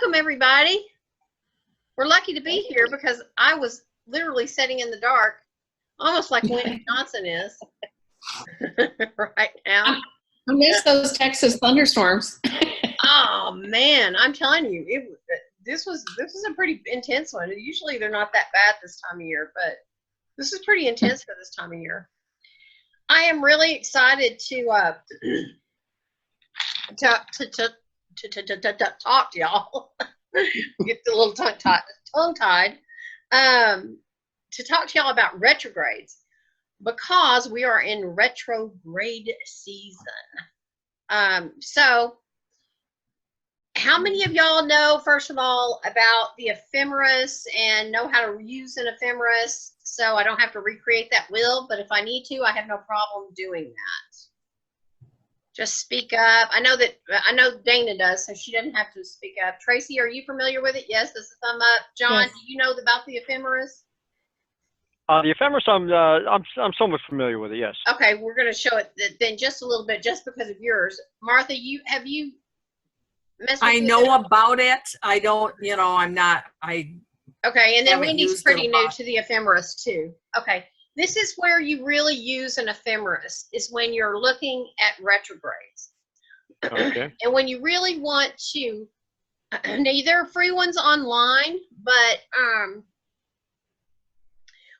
Welcome, everybody. We're lucky to be here because I was literally sitting in the dark, almost like Wendy Johnson is right now. I miss those Texas thunderstorms. Oh man, I'm telling you, this was a pretty intense one. Usually they're not that bad this time of year, but this is pretty intense for this time of year. I am really excited to talk to y'all. Get a little tongue-tied. To talk to y'all about retrogrades because we are in retrograde season. So how many of y'all know, first of all, about the ephemeris and know how to use an ephemeris? So I don't have to recreate that wheel, but if I need to, I have no problem doing that. Just speak up. I know Dana does, so she doesn't have to speak up. Tracy, are you familiar with it? Yes, that's a thumb up. John, yes. Do you know about the ephemeris? The ephemeris, I'm somewhat familiar with it. Yes. Okay, we're going to show it then just a little bit, just because of yours. Martha, have you messed with I know about it. I don't. I'm not. Okay, and then Wendy's pretty new to the ephemeris too. Okay. This is where you really use an ephemeris, is when you're looking at retrogrades. Okay. And when you really want to, now there are free ones online, but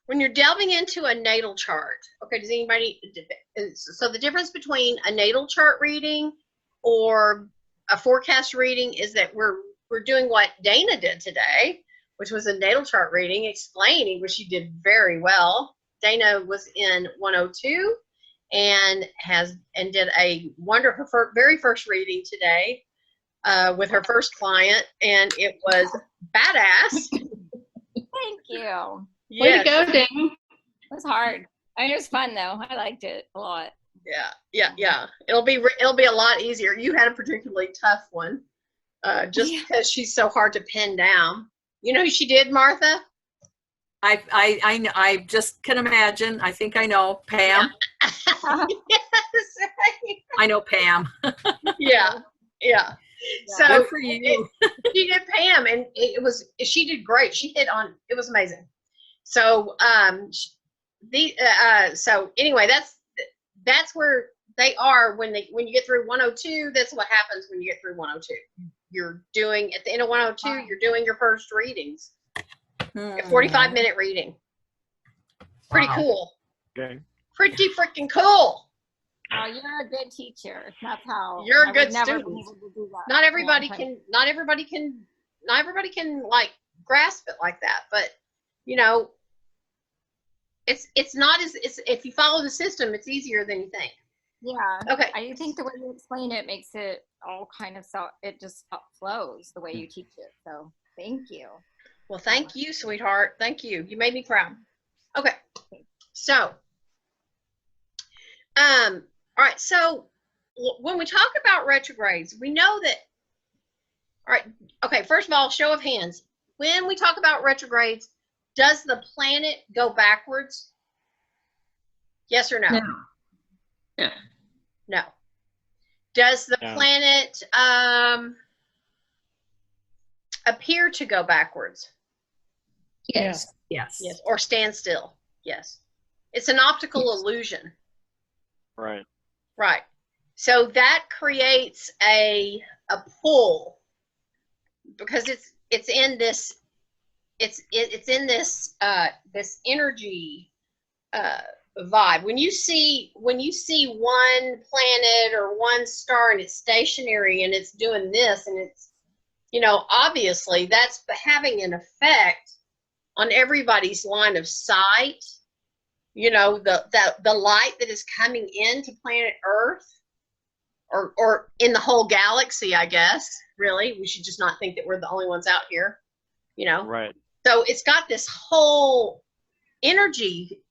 when you're delving into a natal chart, okay, does anybody, so the difference between a natal chart reading or a forecast reading is that we're doing what Dana did today, which was a natal chart reading, explaining, which she did very well. Dana was in 102 and did a wonderful very first reading today with her first client, and it was badass. Thank you. Yes. Way to go, Dana. It was hard. I mean, it was fun though. I liked it a lot. Yeah. It'll be a lot easier. You had a particularly tough one, just because she's so hard to pin down. You know who she did, Martha? I just can imagine. I think I know Pam. Yes. I know Pam. Yeah. So good for you. She did Pam, and she did great. She hit on. It was amazing. So so anyway, that's where they are when you get through 102. That's what happens when you get through 102. You're doing at the end of 102. You're doing your first readings. A 45-minute reading. Pretty cool. Okay. Pretty freaking cool. Oh, you're a good teacher. That's how. You're a good student. Not everybody can like grasp it like that, but it's not as if you follow the system, it's easier than you think. Yeah. Okay. I think the way you explain it makes it all kind of it just flows the way you teach it. So thank you. Well, thank you, sweetheart. Thank you. You made me proud. Okay. So, all right. So when we talk about retrogrades, we know that, all right. Okay. First of all, show of hands. When we talk about retrogrades, does the planet go backwards? Yes or no? No. No. Does the planet appear to go backwards? Yes. Yes. Or stand still? Yes. It's an optical illusion. Right. So that creates a pull because it's in this this energy vibe. When you see one planet or one star and it's stationary and it's doing this and it's obviously that's having an effect on everybody's line of sight, the light that is coming into planet Earth or in the whole galaxy, I guess, really. We should just not think that we're the only ones out here, Right. So it's got this whole energy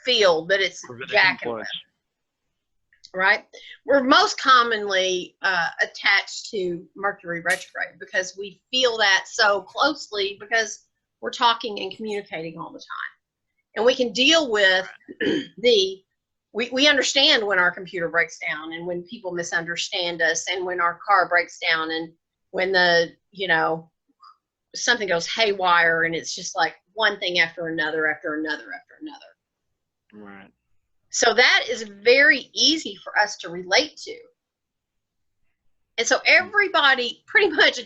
field that it's jacking with, right? We're most commonly attached to Mercury retrograde because we feel that so closely because we're talking and communicating all the time. And we can deal with we understand when our computer breaks down and when people misunderstand us and when our car breaks down and when the, something goes haywire and it's just like one thing after another, after another, after another. Right. So So that is very easy for us to relate to. And so everybody pretty much,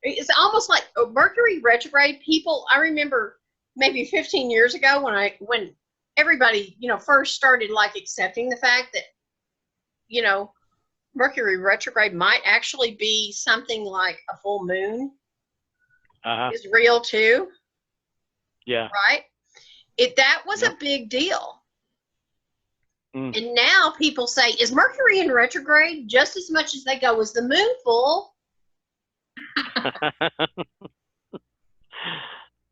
it's almost like Mercury retrograde people. I remember maybe 15 years ago when everybody, first started like accepting the fact that, Mercury retrograde might actually be something like a full moon is real too, Yeah. right? That was a big deal. Mm. And now people say, is Mercury in retrograde just as much as they go, is the moon full?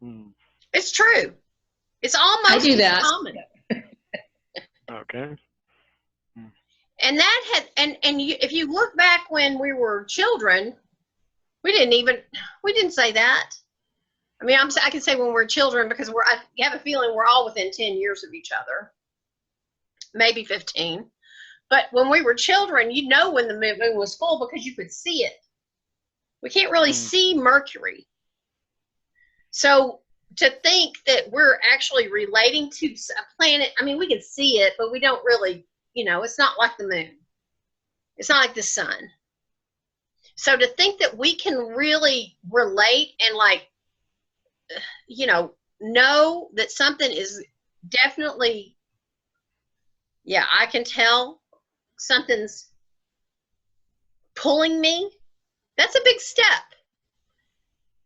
Mm. It's true. It's almost I do as that. common. Okay. And that had, if you look back when we were children, we didn't say that. I mean, I can say when we were children because I have a feeling we're all within 10 years of each other, maybe 15. But when we were children, when the moon was full because you could see it. We can't really see Mercury. So to think that we're actually relating to a planet, I mean, we can see it, but we don't really, it's not like the moon. It's not like the sun. So to think that we can really relate and know that something is definitely, I can tell something's pulling me. That's a big step.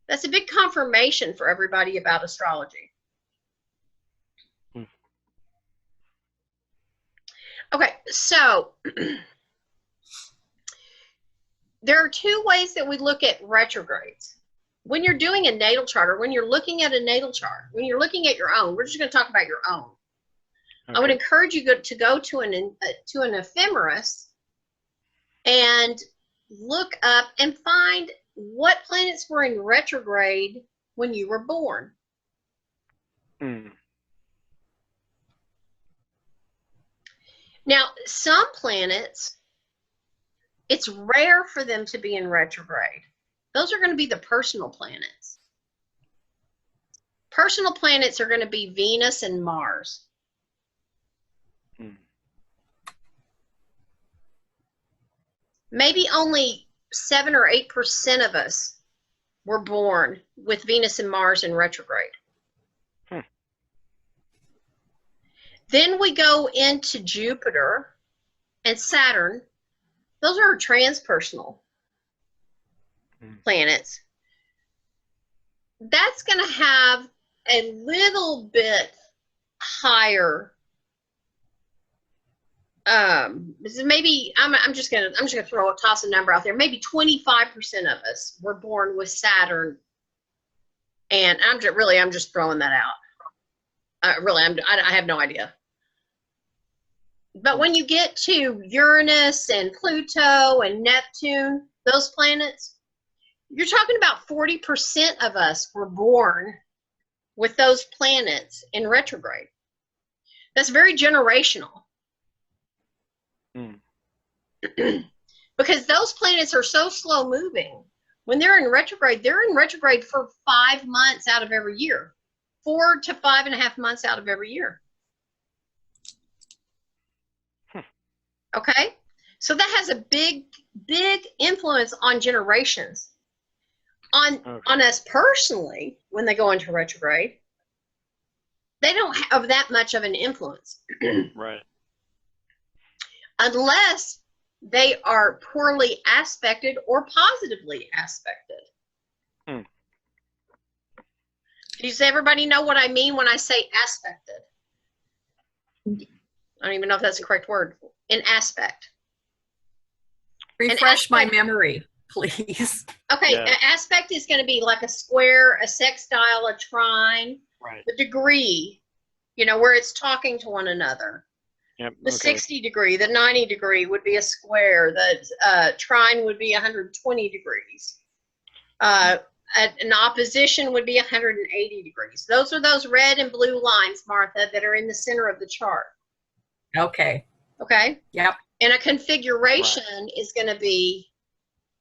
That's a big confirmation for everybody about astrology. Okay, so there are two ways that we look at retrogrades. When you're doing a natal chart, or when you're looking at a natal chart, when you're looking at your own, we're just going to talk about your own. Okay. I would encourage you to go to an ephemeris and look up and find what planets were in retrograde when you were born. Now, some planets, it's rare for them to be in retrograde. Those are going to be the personal planets. Personal planets are going to be Venus and Mars. Maybe only 7 or 8% of us were born with Venus and Mars in retrograde. Then we go into Jupiter and Saturn. Those are transpersonal planets. That's going to have a little bit higher. Maybe I'm just gonna toss a number out there. Maybe 25% of us were born with Saturn, and I'm just throwing that out. I have no idea. But when you get to Uranus and Pluto and Neptune, those planets, you're talking about 40% of us were born with those planets in retrograde. That's very generational. Because those planets are so slow moving. When they're in retrograde for 5 months out of every year, 4 to 5.5 months out of every year. Okay, so that has a big influence on generations. On us personally, when they go into retrograde, they don't have that much of an influence. Right. Unless they are poorly aspected or positively aspected. Does everybody know what I mean when I say aspected? I don't even know if that's the correct word. An aspect. Refresh my memory, please. Okay, Yeah. An aspect is going to be like a square, a sextile, a trine. Right. The degree, where it's talking to one another. Yep. The 60 degree, the 90 degree would be a square. The trine would be 120 degrees. An opposition would be 180 degrees. Those are those red and blue lines, Martha, that are in the center of the chart. Okay. Okay? Yep. And a configuration is going to be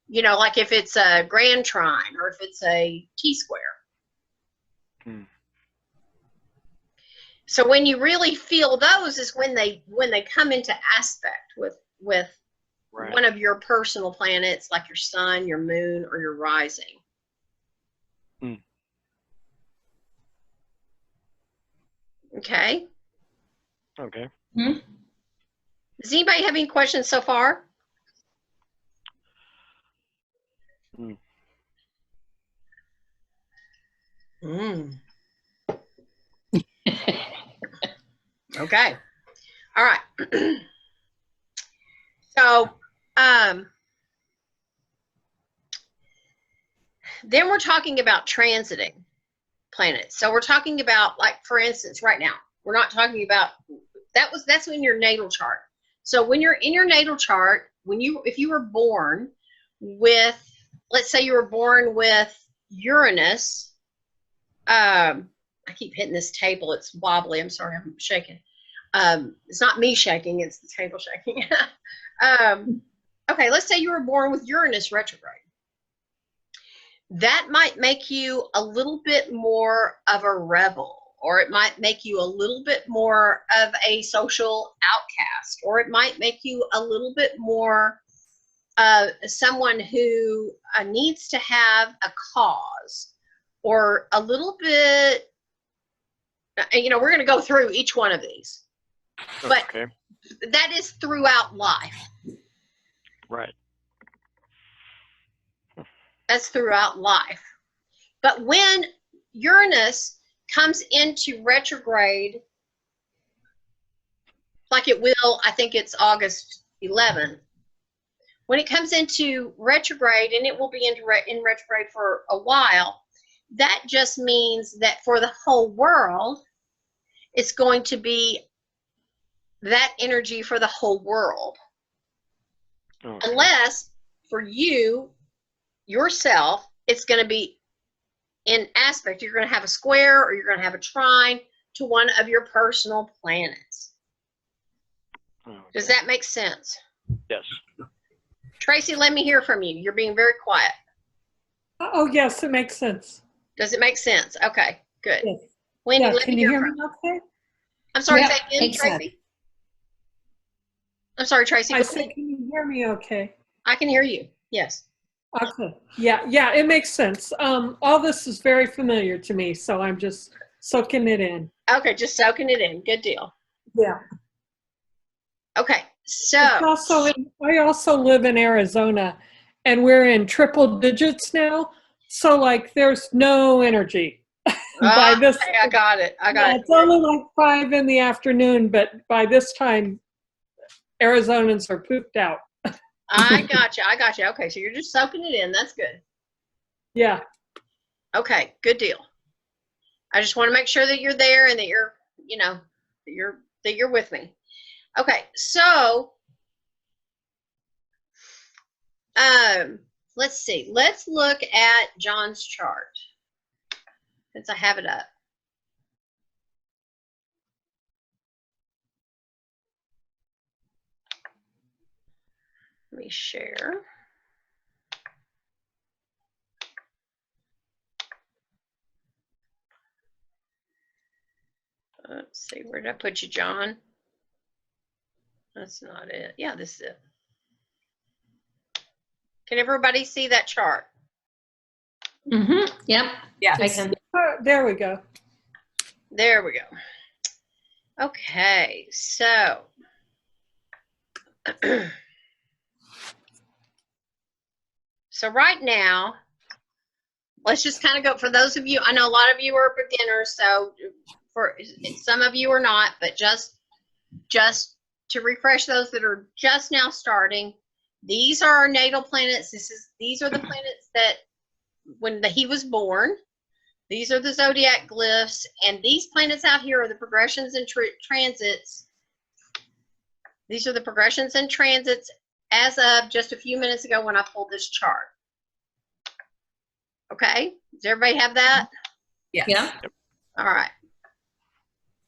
You know, like if it's a grand trine or if it's a T-square. So when you really feel those is when they come into aspect with Right. one of your personal planets, like your sun, your moon, or your rising. Okay. Okay. Does anybody have any questions so far? Okay. All right. So, then we're talking about transiting planets. So we're talking about, like, for instance, right now, we're not talking about, that's in your natal chart. So when you're in your natal chart, if you were born with, let's say you were born with Uranus, I keep hitting this table, it's wobbly, I'm sorry, I'm shaking. It's not me shaking, it's the table shaking. Okay, let's say you were born with Uranus retrograde. That might make you a little bit more of a rebel, or it might make you a little bit more of a social outcast, or it might make you a little bit more someone who needs to have a cause, or a little bit, you know, we're going to go through each one of these. But Okay. that is throughout life. Right. That's throughout life. But when Uranus comes into retrograde, like it will, I think it's August 11th, when it comes into retrograde, and it will be in retrograde for a while, that just means that for the whole world, it's going to be that energy for the whole world. Okay. Unless for you, yourself, it's going to be in aspect. You're going to have a square or you're going to have a trine to one of your personal planets. Okay. Does that make sense? Yes. Tracy, let me hear from you. You're being very quiet. Oh, yes, it makes sense. Does it make sense? Okay, good. Yes. Wendy, Yeah, let can me you hear hear from me you. okay? I'm sorry, Yep, say again, makes sense. Tracy. I'm sorry, Tracy. I Go said, ahead. can you hear me okay? I can hear you. Yes. Okay. Yeah, it makes sense. All this is very familiar to me, so I'm just soaking it in. Okay, just soaking it in. Good deal. Yeah. Okay, It's so also I also live in Arizona, and we're in triple digits now. So, like, there's no energy by this. okay, I got it. I got Yeah, it. it's only like 5 in the afternoon, but by this time, Arizonans are pooped out. I got you. I got you. Okay, so you're just soaking it in. That's good. Yeah. Okay, good deal. I just want to make sure that you're there and that you're, you know, that you're with me. Okay, so let's see. Let's look at John's chart since I have it up. Let me share. Let's see, where did I put you, John? That's not it. Yeah, this is it. Can everybody see that chart? Mm-hmm. Yep. Yes. I can. There we go. There we go. Okay, so so right now, let's just kind of go, for those of you, I know a lot of you are beginners, so for some of you are not, but just to refresh those that are just now starting, these are our natal planets. These are the planets that when he was born. These are the zodiac glyphs, and these planets out here are the progressions and transits. These are the progressions and transits as of just a few minutes ago when I pulled this chart. Okay, does everybody have that? Yes. Yeah. All right.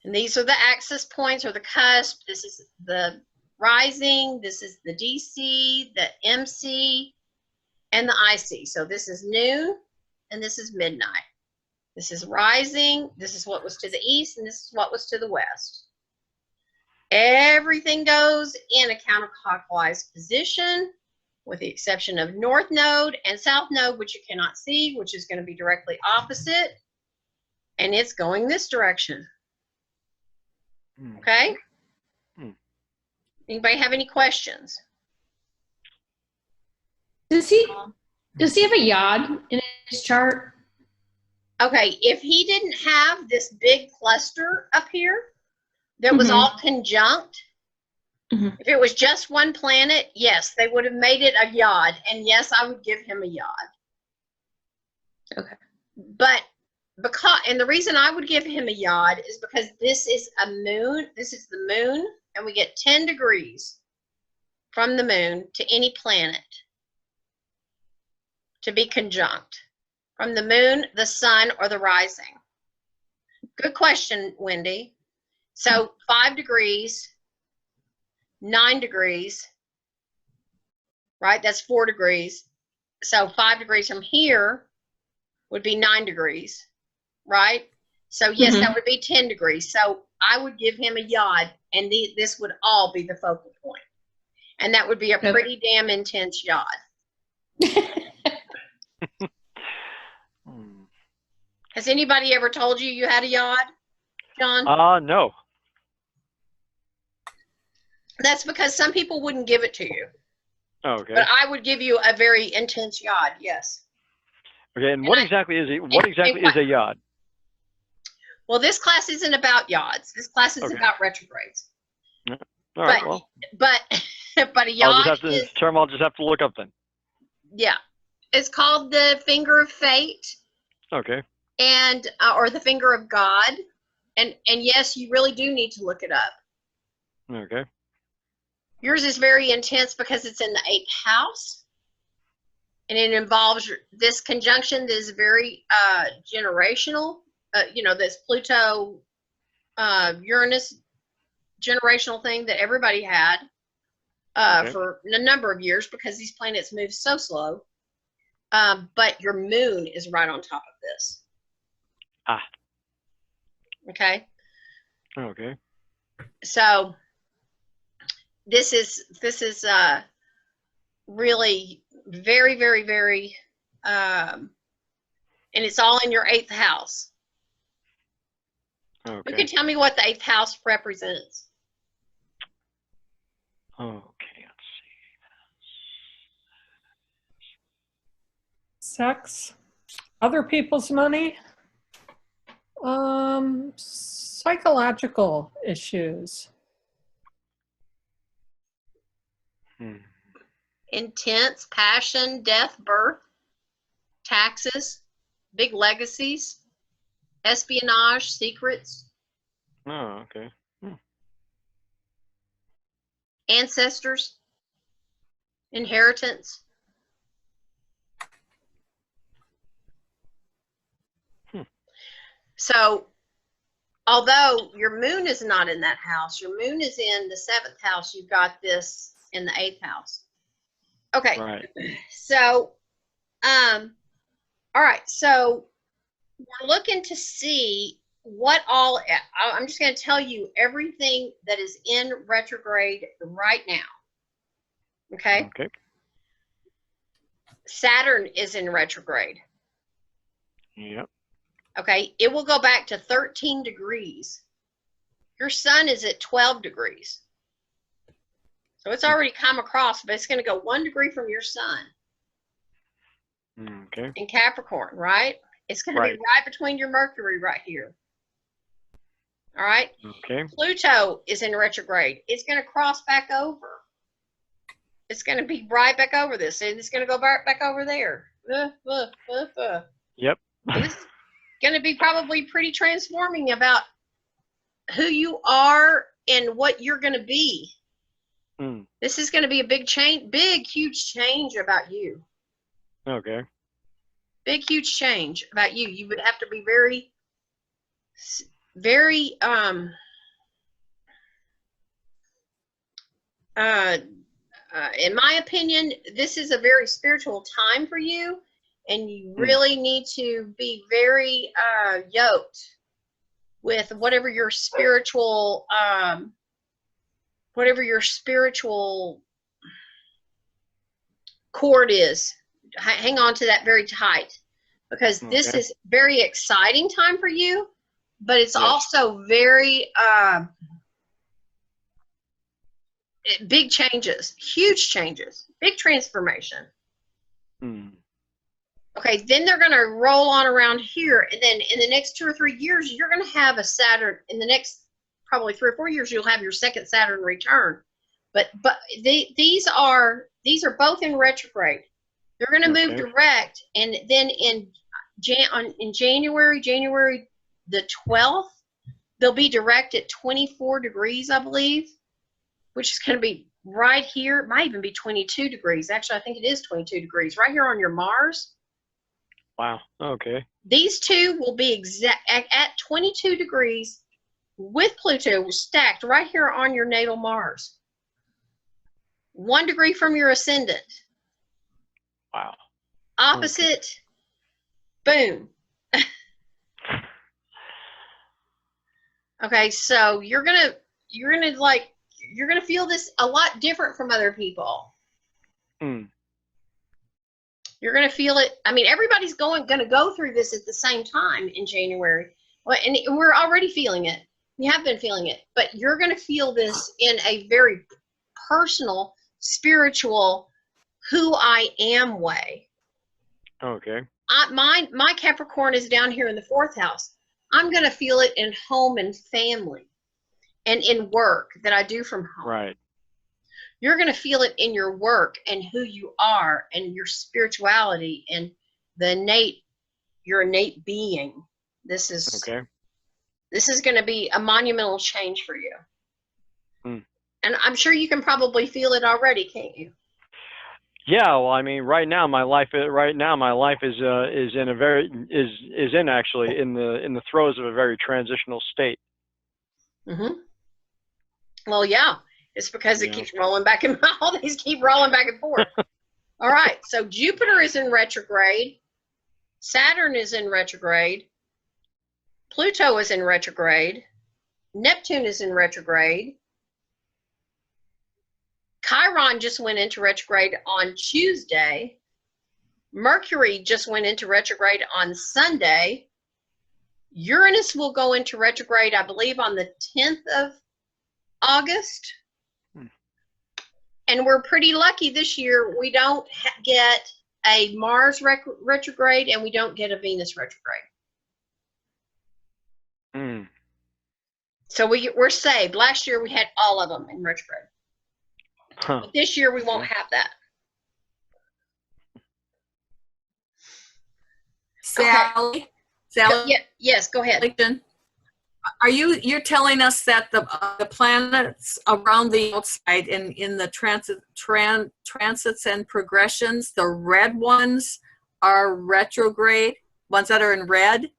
And these are the axis points or the cusp. This is the rising. This is the DC, the MC, and the IC. So this is noon and this is midnight. This is rising. This is what was to the east and this is what was to the west. Everything goes in a counterclockwise position with the exception of north node and south node, which you cannot see, which is going to be directly opposite. And it's going this direction. Okay? Anybody have any questions? Does he have a yod in his chart? Okay, if he didn't have this big cluster up here that was all conjunct, if it was just one planet, yes, they would have made it a yod. And yes, I would give him a yod. Okay. But and the reason I would give him a yod is because this is a moon. This is the moon, and we get 10 degrees from the moon to any planet to be conjunct. From the moon, the sun, or the rising. Good question, Wendy. So 5 degrees, 9 degrees, right? That's 4 degrees. So 5 degrees from here would be 9 degrees, right? So yes, that would be 10 degrees. So I would give him a yod, and this would all be the focal point. And that would be a pretty damn intense yod. Has anybody ever told you you had a yod, John? No. That's because some people wouldn't give it to you. Okay. But I would give you a very intense yod, yes. Okay, and what exactly is a yod? Well, this class isn't about yods. This class is about retrogrades. All right, well. But a yod is term I'll just have to look up then. Yeah. It's called the finger of fate. Okay. And or the finger of God. And yes, you really do need to look it up. Okay. Yours is very intense because it's in the 8th house. And it involves this conjunction that is very generational. This Pluto Uranus generational thing that everybody had for a number of years because these planets move so slow. But your moon is right on top of this. Okay. Okay. So this is really very, very, very, and it's all in your 8th house. Okay. You can tell me what the 8th house represents. Okay, let's see. Sex, other people's money, psychological issues. Intense, passion, death, birth, taxes, big legacies, espionage, secrets, Oh, okay. ancestors, inheritance. So, although your moon is not in that house, your moon is in the 7th house, you've got this in the 8th house. Okay. Right. So, all right. So, we're looking to see what all, I'm just going to tell you everything that is in retrograde right now. Okay. Okay. Saturn is in retrograde. Yep. Okay. It will go back to 13 degrees. Your sun is at 12 degrees. So it's already come across, but it's going to go 1 degree from your sun. Okay. In Capricorn, right? It's going to be right between your Mercury right here. All right? Okay. Pluto is in retrograde. It's going to cross back over. It's going to be right back over this, and it's going to go back over there. Yep. It's going to be probably pretty transforming about who you are and what you're going to be. This is going to be a big change, big, huge change about you. Okay. Big, huge change about you. You would have to be very, very in my opinion, this is a very spiritual time for you, and you really need to be very yoked with whatever your spiritual cord is. Hang on to that very tight, because this is very exciting time for you, but it's also very big changes, huge changes, big transformation. Okay, then they're going to roll on around here, and then in the next 2 or 3 years, you're going to have a Saturn. In the next probably 3 or 4 years, you'll have your second Saturn return. But these are both in retrograde. They're going to move direct, and then in January the 12th, they'll be direct at 24 degrees, I believe, which is going to be right here. It might even be 22 degrees. Actually, I think it is 22 degrees right here on your Mars. Wow. Okay. These two will be at 22 degrees with Pluto stacked right here on your natal Mars. 1 degree from your ascendant. Wow. Opposite. Boom. Okay, so you're gonna feel this a lot different from other people. You're going to feel it. I mean, everybody's going to go through this at the same time in January. Well, and we're already feeling it. We have been feeling it. But you're going to feel this in a very personal, spiritual, who I am way. Okay. My Capricorn is down here in the 4th house. I'm going to feel it in home and family and in work that I do from home. Right. You're going to feel it in your work and who you are and your spirituality and your innate being. This is going to be a monumental change for you. And I'm sure you can probably feel it already, can't you? Yeah, well, I mean, right now my life is in the throes of a very transitional state. Well, yeah. It's because it keeps rolling back and all these keep rolling back and forth. All right. So Jupiter is in retrograde. Saturn is in retrograde. Pluto is in retrograde. Neptune is in retrograde. Chiron just went into retrograde on Tuesday. Mercury just went into retrograde on Sunday. Uranus will go into retrograde, I believe, on the 10th of August. And we're pretty lucky this year. We don't get a Mars retrograde, and we don't get a Venus retrograde. So we're saved. Last year we had all of them in retrograde. But this year we won't have that. Sally? Yes, go ahead. You're telling us that the planets around the outside in the transits and progressions, the red ones are retrograde, ones that are in red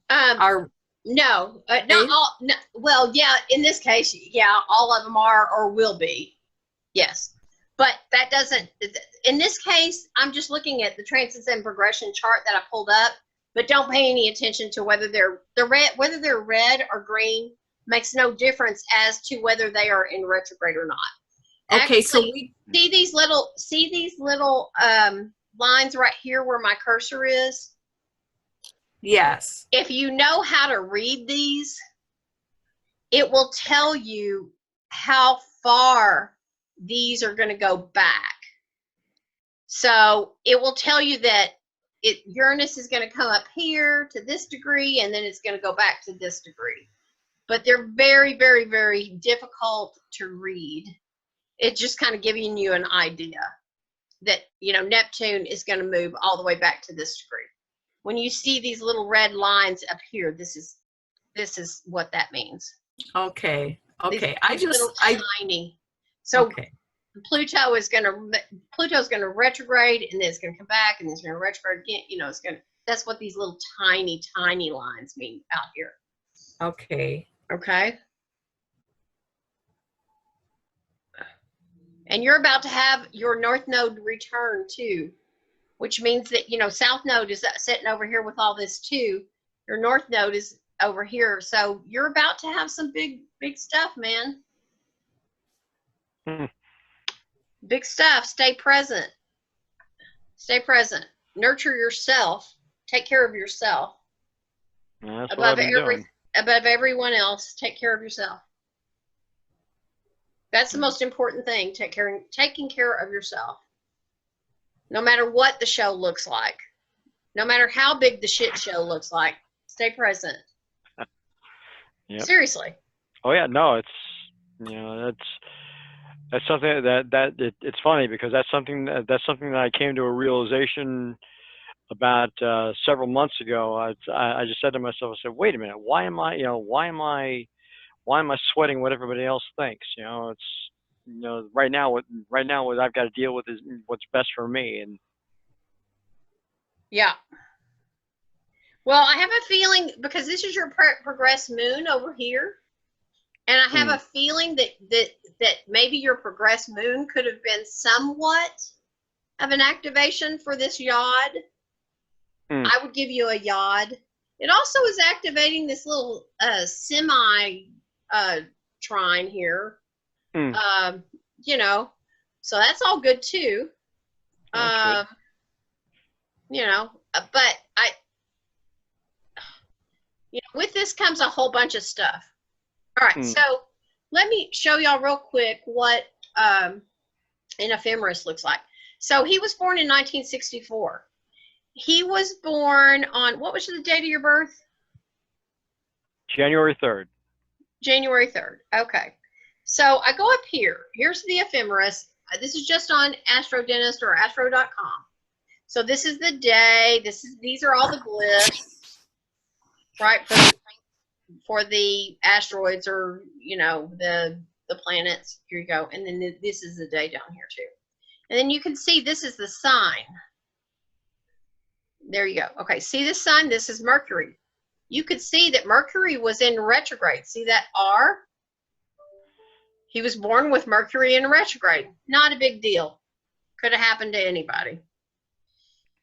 are no, not all. No, well, yeah, in this case, yeah, all of them are or will be. Yes. But that doesn't, in this case, I'm just looking at the transits and progression chart that I pulled up, but don't pay any attention to whether they're red or green. Makes no difference as to whether they are in retrograde or not. Okay, actually, so we see these little lines right here where my cursor is. Yes. If you know how to read these, it will tell you how far these are going to go back. So it will tell you that Uranus is going to come up here to this degree, and then it's going to go back to this degree. But they're very, very, very difficult to read. It's just kind of giving you an idea that, Neptune is going to move all the way back to this degree. When you see these little red lines up here, this is what that means. Okay. Okay. Tiny. So okay. Pluto's going to retrograde, and then it's going to come back, and then it's going to retrograde again. That's what these little tiny, tiny lines mean out here. Okay. Okay. And you're about to have your North Node return too, which means that, South Node is sitting over here with all this too. Your North Node is over here. So you're about to have some big, big stuff, man. Hmm. Big stuff. Stay present. Stay present. Nurture yourself. Take care of yourself. That's what I've been doing. Above everyone else, take care of yourself. That's the most important thing, taking care of yourself. No matter what the show looks like, no matter how big the shit show looks like, stay present. Yep. Seriously. Oh yeah, no, it's that's something it's funny because that's something that I came to a realization about several months ago. I just said to myself, I said, wait a minute, why am I sweating what everybody else thinks? It's right now what I've got to deal with is what's best for me. And yeah. Well, I have a feeling, because this is your progressed moon over here, and I have a feeling that maybe your progressed moon could have been somewhat of an activation for this yod. I would give you a yod. It also is activating this little semi trine here. So that's all good too. That's good. But with this comes a whole bunch of stuff. All right, so let me show y'all real quick what an ephemeris looks like. So he was born in 1964. He was born on, what was the date of your birth? January 3rd. January 3rd. Okay. So I go up here. Here's the ephemeris. This is just on AstroDentist or astro.com. So this is the day. These are all the glyphs, right, for the asteroids or, the planets. Here you go. And then this is the day down here too. And then you can see this is the sign. There you go. Okay, see this sign? This is Mercury. You could see that Mercury was in retrograde. See that R? He was born with Mercury in retrograde. Not a big deal. Could have happened to anybody.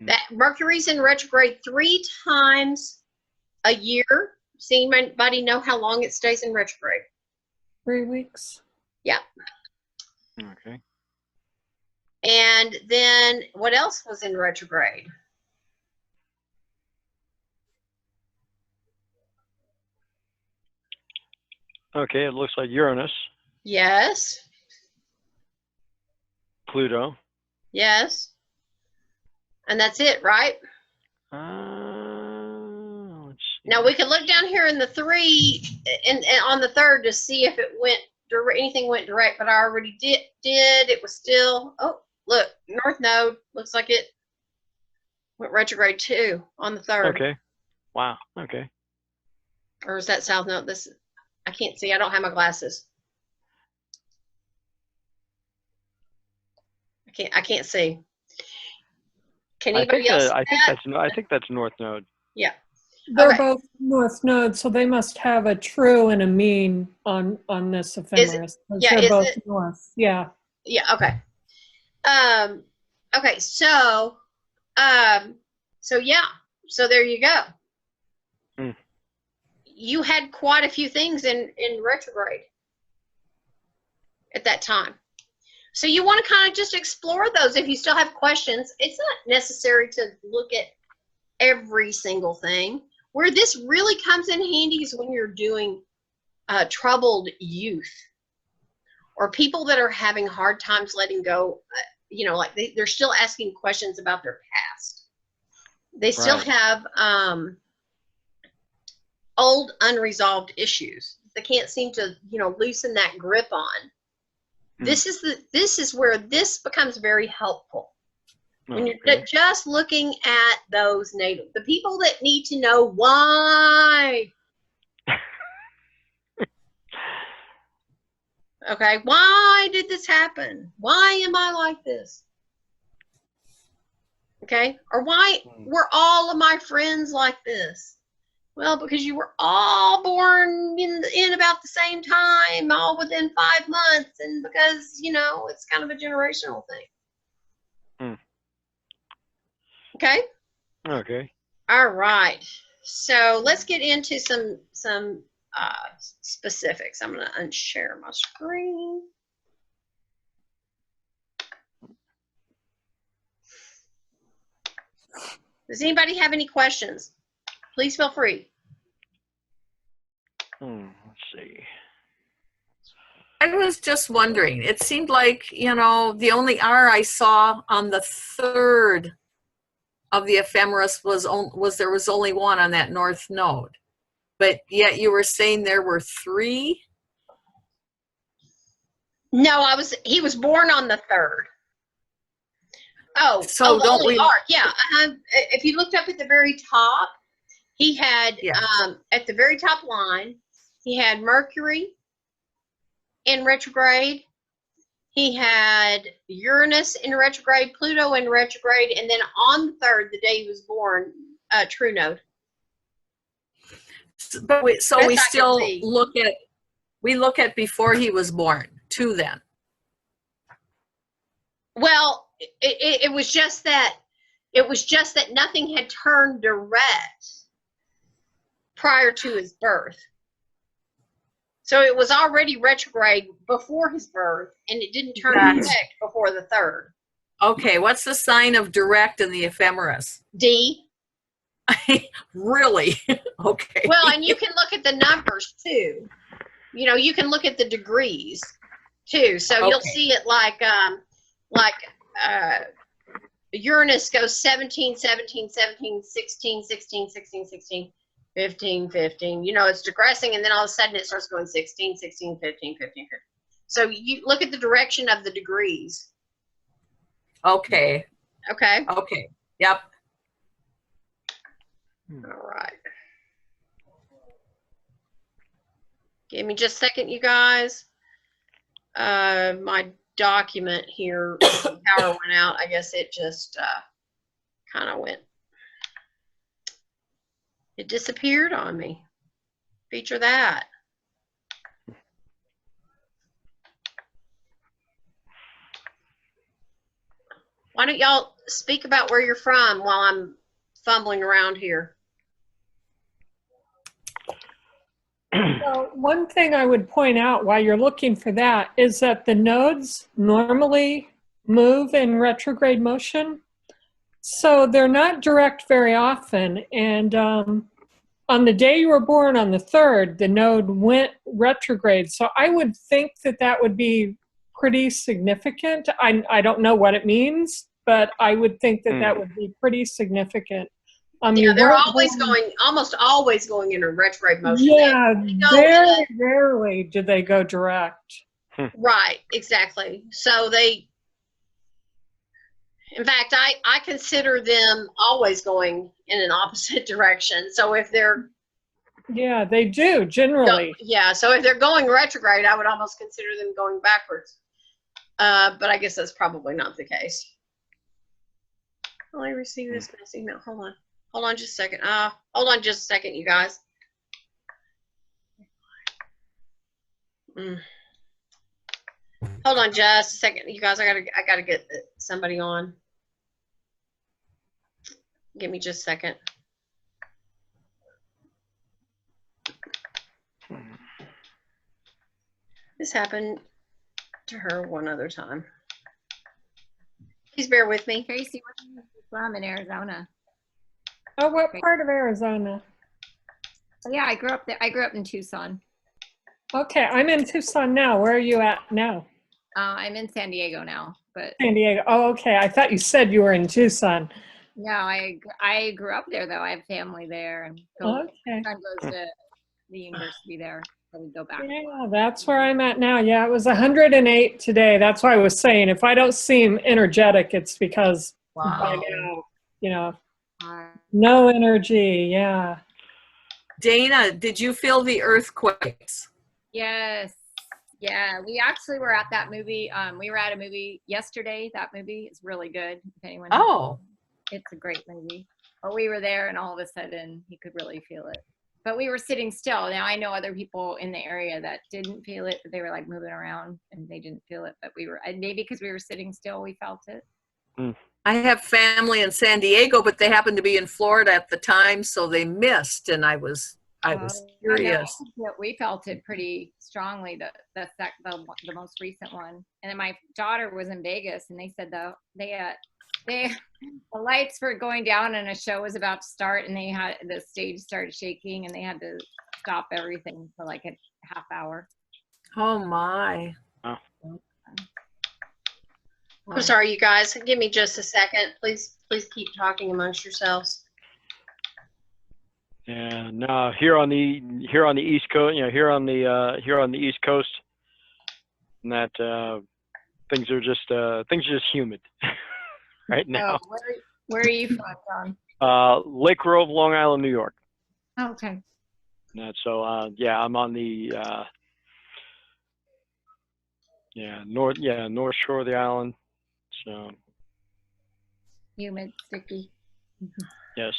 That Mercury's in retrograde 3 times a year. Does anybody know how long it stays in retrograde? 3 weeks. Yeah. Okay. And then what else was in retrograde? Okay, it looks like Uranus. Yes. Pluto. Yes. And that's it, right? Let's see. Now we could look down here in the 3 and on the 3rd to see if it went anything went direct, but I already did. It was still, oh, look, North Node looks like it went retrograde too on the 3rd. Okay. Wow. Okay. Or is that South Node? I can't see. I don't have my glasses. I can't see. Can anybody else? I think that's North Node. Yeah. They're Okay. both North Nodes, so they must have a true and a mean on this ephemeris. Yeah, They're both North. Yeah. Yeah. Okay. Okay. So yeah. So there you go. You had quite a few things in retrograde at that time. So you want to kind of just explore those. If you still have questions, it's not necessary to look at every single thing. Where this really comes in handy is when you're doing troubled youth or people that are having hard times letting go, like they're still asking questions about their past. They still have old unresolved issues. They can't seem to, loosen that grip on. This is where this becomes very helpful. When you're just looking at those natal, the people that need to know why. Okay, why did this happen? Why am I like this? Okay, or why were all of my friends like this? Well, because you were all born in about the same time, all within 5 months, and because, you know, it's kind of a generational thing. Hmm. Okay? Okay. All right. So let's get into some specifics. I'm going to unshare my screen. Does anybody have any questions? Please feel free. Let's see. I was just wondering, it seemed like, you know, the only R I saw on the third of the ephemeris was there was only one on that north node. But yet you were saying there were 3? No, he was born on the 3rd. So the don't only we- arc, yeah. If you looked up at the very top, he had, Yeah. at the very top line, he had Mercury in retrograde. He had Uranus in retrograde, Pluto in retrograde, and then on the 3rd, the day he was born, true node. But we Best I can still see. look at before he was born too then. Well, it was just that nothing had turned direct prior to his birth. So it was already retrograde before his birth, and it didn't turn Gotcha. direct before the 3rd. Okay, what's the sign of direct in the ephemeris? D. Really? Okay. Well, and you can look at the numbers too. You know, you can look at the degrees too. So you'll Okay. see it like Uranus goes 17, 17, 17, 16, 16, 16, 16, 15, 15. You know, it's digressing, and then all of a sudden it starts going 16, 16, 15, 15, 15. So you look at the direction of the degrees. Okay. Okay. Okay. Yep. All right. Give me just a second, you guys. My document here, the power went out. I guess it just kind of went. It disappeared on me. Feature that. Why don't y'all speak about where you're from while I'm fumbling around here? So one thing I would point out while you're looking for that is that the nodes normally move in retrograde motion. So they're not direct very often. And on the day you were born on the 3rd, the node went retrograde. So I would think that that would be pretty significant. I don't know what it means, but I would think that that would be pretty significant. Yeah, they're almost always going in a retrograde motion. Yeah, very rarely do they go direct. Right, exactly. So in fact, I consider them always going in an opposite direction. So if they're Yeah, they do generally. so if they're going retrograde, I would almost consider them going backwards. But I guess that's probably not the case. Will I receive this mass email? Hold on just a second. Hold on just a second, you guys. Hold on just a second, you guys. I gotta get somebody on. Give me just a second. This happened to her one other time. Please bear with me. Tracy, where are you from in Arizona? Oh, what part of Arizona? So yeah, I grew up there. I grew up in Tucson. Okay, I'm in Tucson now. Where are you at now? I'm in San Diego now, but San Diego. Oh, okay. I thought you said you were in Tucson. no, I grew up there though. I have family there, and Okay. son goes to the university there, so we go back. Yeah, that's where I'm at now. Yeah, it was 108 today. That's why I was saying if I don't seem energetic, it's because by now, you know, no energy. Yeah. Dana, did you feel the earthquakes? Yes. Yeah, we actually were at that movie. We were at a movie yesterday. That movie is really good. If anyone, Oh, it's a great movie. But we were there, and all of a sudden, you could really feel it. but we were sitting still. Now I know other people in the area that didn't feel it, but they were like moving around and they didn't feel it. But we were, and maybe because we were sitting still, we felt it. I have family in San Diego, but they happened to be in Florida at the time, so they missed, and I was curious. No, we felt it pretty strongly. The most recent one, and then my daughter was in Vegas, and they said the lights were going down, and a show was about to start, and the stage started shaking, and they had to stop everything for like a half hour. Oh my! Oh. I'm sorry, you guys. Give me just a second. Please keep talking amongst yourselves. Yeah, no, here on the East Coast, here on the East Coast, and that things are just humid right now. Oh, where are you from, John? Lake Grove, Long Island, New York. Oh, okay. So yeah, I'm on the north shore of the island. So Humid, sticky. yes.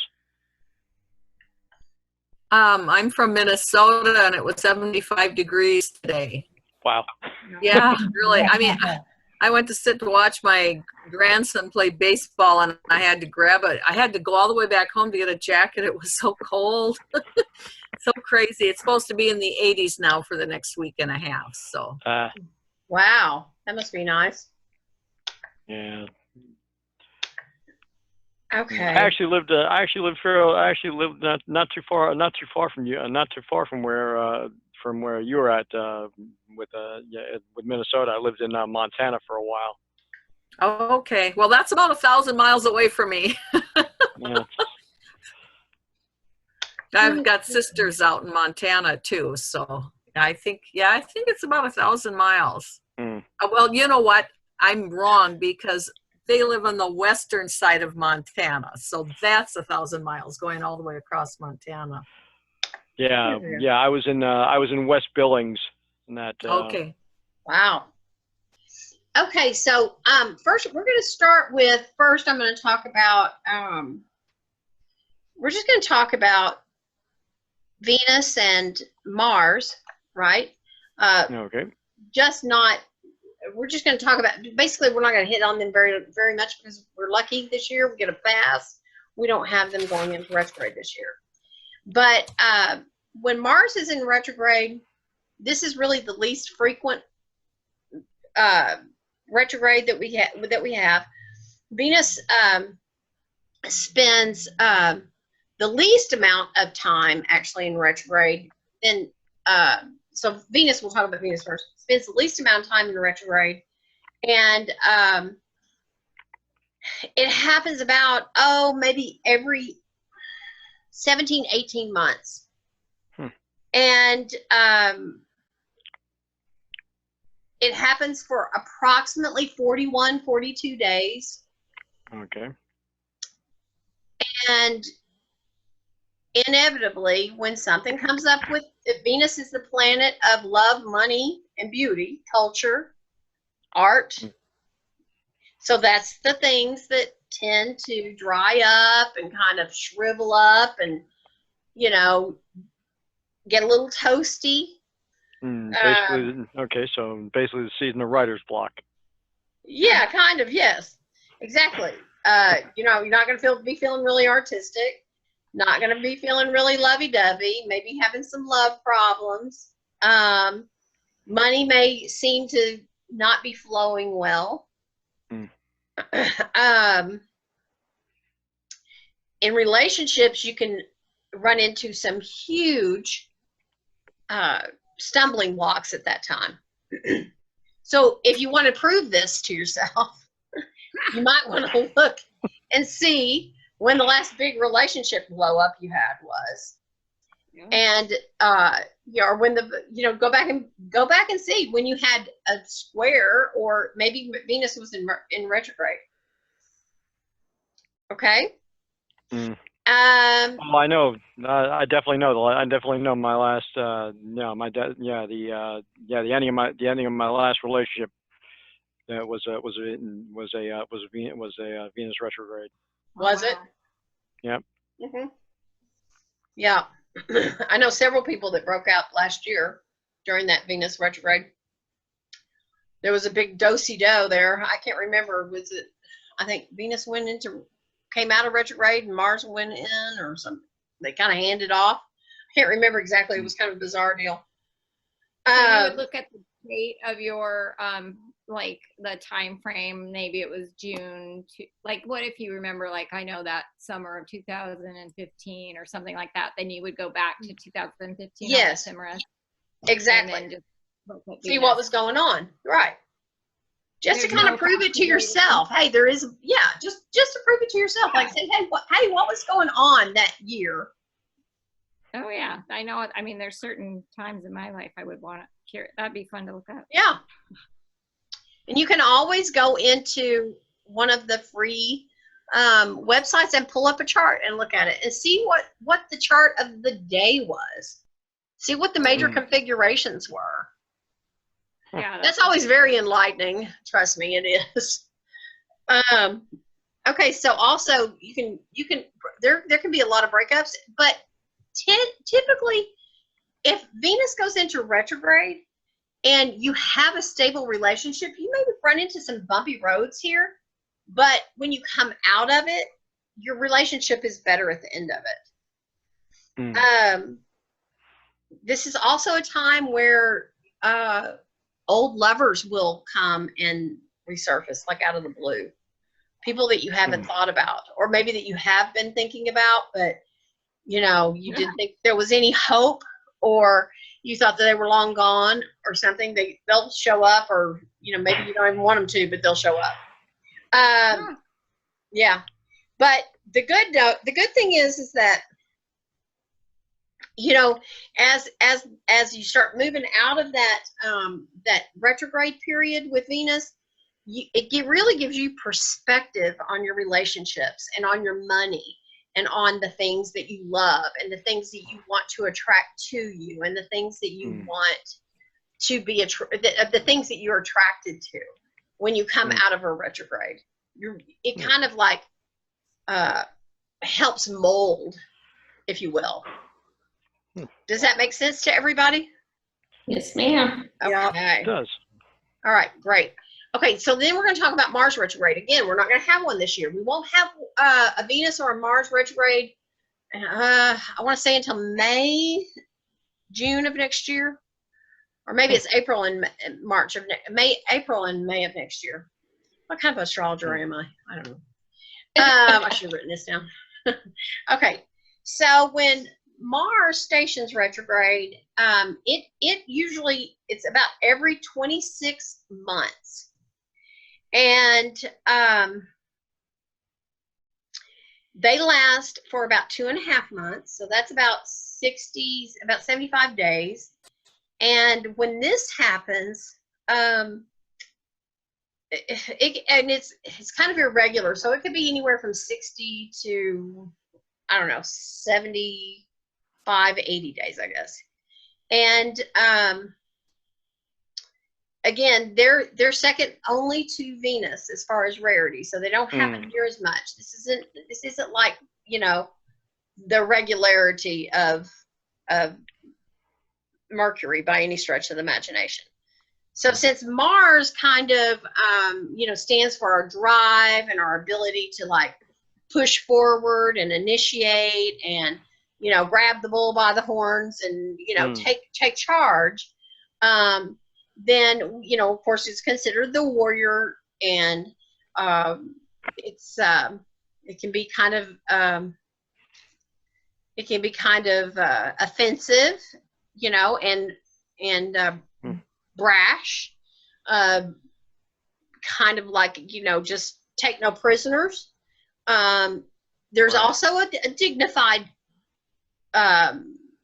I'm from Minnesota, and it was 75 degrees today. Wow. Yeah, really. I mean, I went to sit to watch my grandson play baseball, and I had to grab it. I had to go all the way back home to get a jacket. It was so cold. So crazy. It's supposed to be in the 80s now for the next week and a half. So. Wow, that must be nice. Yeah. Okay. I actually lived not too far from you, not too far from where you were at with Minnesota. I lived in Montana for a while. Oh, okay. Well, that's about 1,000 miles away from me. Yeah. I've got sisters out in Montana too, so I think it's about 1,000 miles. Well, you know what? I'm wrong because they live on the western side of Montana, so that's 1,000 miles going all the way across Montana. Yeah. I was in West Billings, and that. Okay. Wow. Okay, so first we're going to start with. First, I'm going to talk about. We're just going to talk about Venus and Mars, right? Okay. Just not. We're just going to talk about. Basically, we're not going to hit on them very, very much because we're lucky this year. We get a pass. We don't have them going into retrograde this year. But when Mars is in retrograde, this is really the least frequent retrograde that we have. Venus spends the least amount of time actually in retrograde. Then, so Venus, we'll talk about Venus first. Spends the least amount of time in retrograde, and it happens about maybe every 17, 18 months. And it happens for approximately 41, 42 days. Okay. And inevitably, when something comes up with Venus is the planet of love, money, and beauty, culture, art. So that's the things that tend to dry up and kind of shrivel up and, get a little toasty. So basically the season of writer's block. Yeah, kind of, yes. Exactly. You're not going to be feeling really artistic, not going to be feeling really lovey-dovey, maybe having some love problems. Money may seem to not be flowing well. In relationships, you can run into some huge stumbling blocks at that time. So if you want to prove this to yourself, you might want to look and see when the last big relationship blow up you had was. And or when go back and see when you had a square, or maybe Venus was in retrograde. Okay. I know. I definitely know. I definitely know my last. The ending of my last relationship. Was a Venus retrograde. Was it? Yep. Yeah. I know several people that broke out last year during that Venus retrograde. There was a big do-si-do there. I can't remember. Was it, I think Venus came out of retrograde and Mars went in or something. They kind of handed off. I can't remember exactly. It was kind of a bizarre deal. So you would look at the date of your, like the time frame, maybe it was June to, like, what if you remember, like, I know that summer of 2015 or something like that, then you would go back to 2015. Yes, exactly. And then just look at see Venus. what was going on. Right. Just There's to kind no of prove it to possibility. yourself. Hey, there is, yeah, just to prove it to yourself. Like say, hey, what was going on that year? Oh yeah, I know. I mean, there's certain times in my life I would want to hear. That'd be fun to look up. Yeah. And you can always go into one of the free websites and pull up a chart and look at it and see what the chart of the day was. See what the major configurations were. Yeah, That's always very enlightening. Trust me, it is. Okay, so also you can there can be a lot of breakups, but typically if Venus goes into retrograde and you have a stable relationship, you may run into some bumpy roads here, but when you come out of it, your relationship is better at the end of it. This is also a time where old lovers will come and resurface, like out of the blue. People that you haven't thought about, or maybe that you have been thinking about, but you know, you didn't think there was any hope, or you thought that they were long gone or something. They'll show up, or you know, maybe you don't even want them to, but they'll show up. Yeah. But the good thing is that, you know, as you start moving out of that that retrograde period with Venus, it really gives you perspective on your relationships and on your money and on the things that you love and the things that you want to attract to you and the things that you want to be the things that you're attracted to when you come out of a retrograde. It kind of like helps mold, if you will. Does that make sense to everybody? Yes, ma'am. Okay. It does. All right, great. Okay, so then we're going to talk about Mars retrograde. Again, we're not going to have one this year. We won't have a Venus or a Mars retrograde, I want to say until June of next year. Or maybe it's April and March of April and May of next year. What kind of astrologer am I? I don't know. I should have written this down. Okay, so when Mars stations retrograde, it usually, it's about every 26 months. And they last for about 2.5 months. So that's about 75 days. And when this happens, it's kind of irregular. So it could be anywhere from 60 to, I don't know, 75, 80 days, I guess. And again, they're second only to Venus as far as rarity, so they don't happen near as much. This isn't like, you know, the regularity of Mercury by any stretch of the imagination. So since Mars kind of you know, stands for our drive and our ability to like push forward and initiate and, you know, grab the bull by the horns and, you know, take charge, then, you know, of course, it's considered the warrior, and it can be kind of offensive, you know, and brash, kind of like, you know, just take no prisoners. There's also a dignified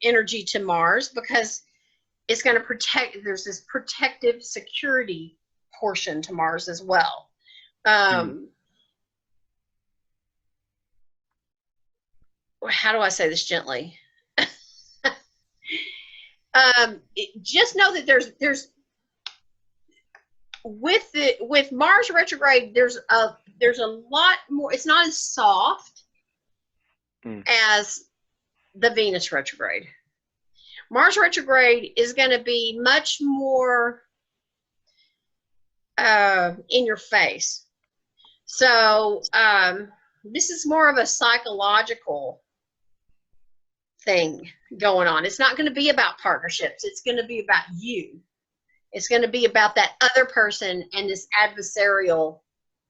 energy to Mars, because it's going to protect, there's this protective security portion to Mars as well. How do I say this gently? Just know that there's with Mars retrograde, there's a lot more. It's not as soft as the Venus retrograde. Mars retrograde is going to be much more in your face. So this is more of a psychological thing going on. It's not going to be about partnerships. It's going to be about you. It's going to be about that other person and this adversarial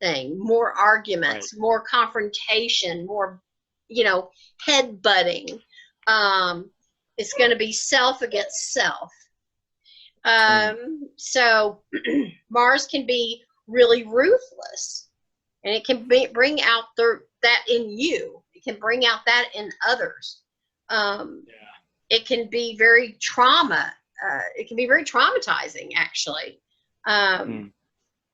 thing. More arguments, Right. more confrontation, more, head butting. It's going to be self against self. So Mars can be really ruthless, and it can bring out that in you. It can bring out that in others. It can be very it can be very traumatizing, actually.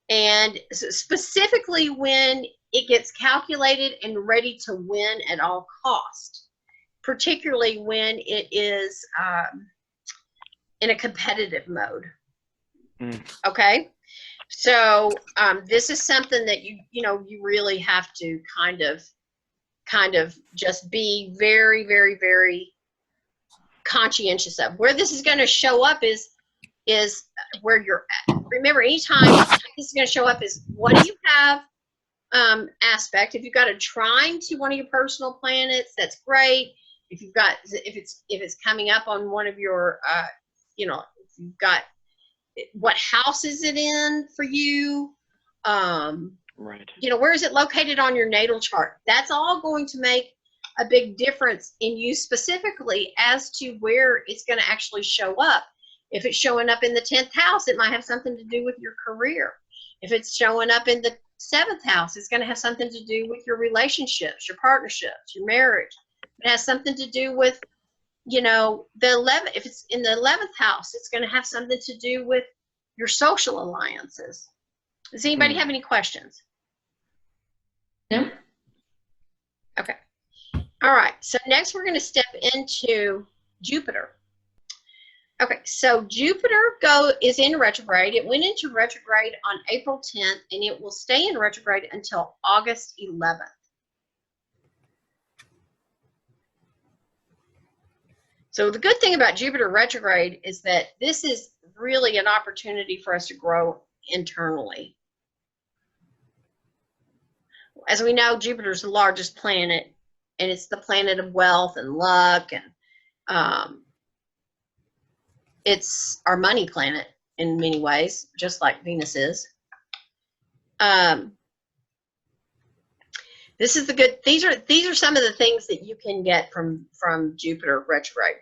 And specifically when it gets calculated and ready to win at all cost, particularly when it is in a competitive mode. Okay, so this is something that you really have to kind of just be very, very, very conscientious of. Where this is going to show up is where you're at. Remember, anytime this is going to show up is, what do you have aspect. If you've got a trine to one of your personal planets, that's great. If you've got, if it's coming up on one of your, if you've got, what house is it in for you? Right. Where is it located on your natal chart? That's all going to make a big difference in you specifically as to where it's going to actually show up. If it's showing up in the 10th house, it might have something to do with your career. If it's showing up in the 7th house, it's going to have something to do with your relationships, your partnerships, your marriage. It has something to do with, the 11th. If it's in the 11th house, it's going to have something to do with your social alliances. Does anybody have any questions? No. Okay. All right. So next we're going to step into Jupiter. Okay. So Jupiter is in retrograde. It went into retrograde on April 10th, and it will stay in retrograde until August 11th. So the good thing about Jupiter retrograde is that this is really an opportunity for us to grow internally. As we know, Jupiter is the largest planet, and it's the planet of wealth and luck, and it's our money planet in many ways, just like Venus is. This is the good. These are some of the things that you can get from Jupiter retrograde.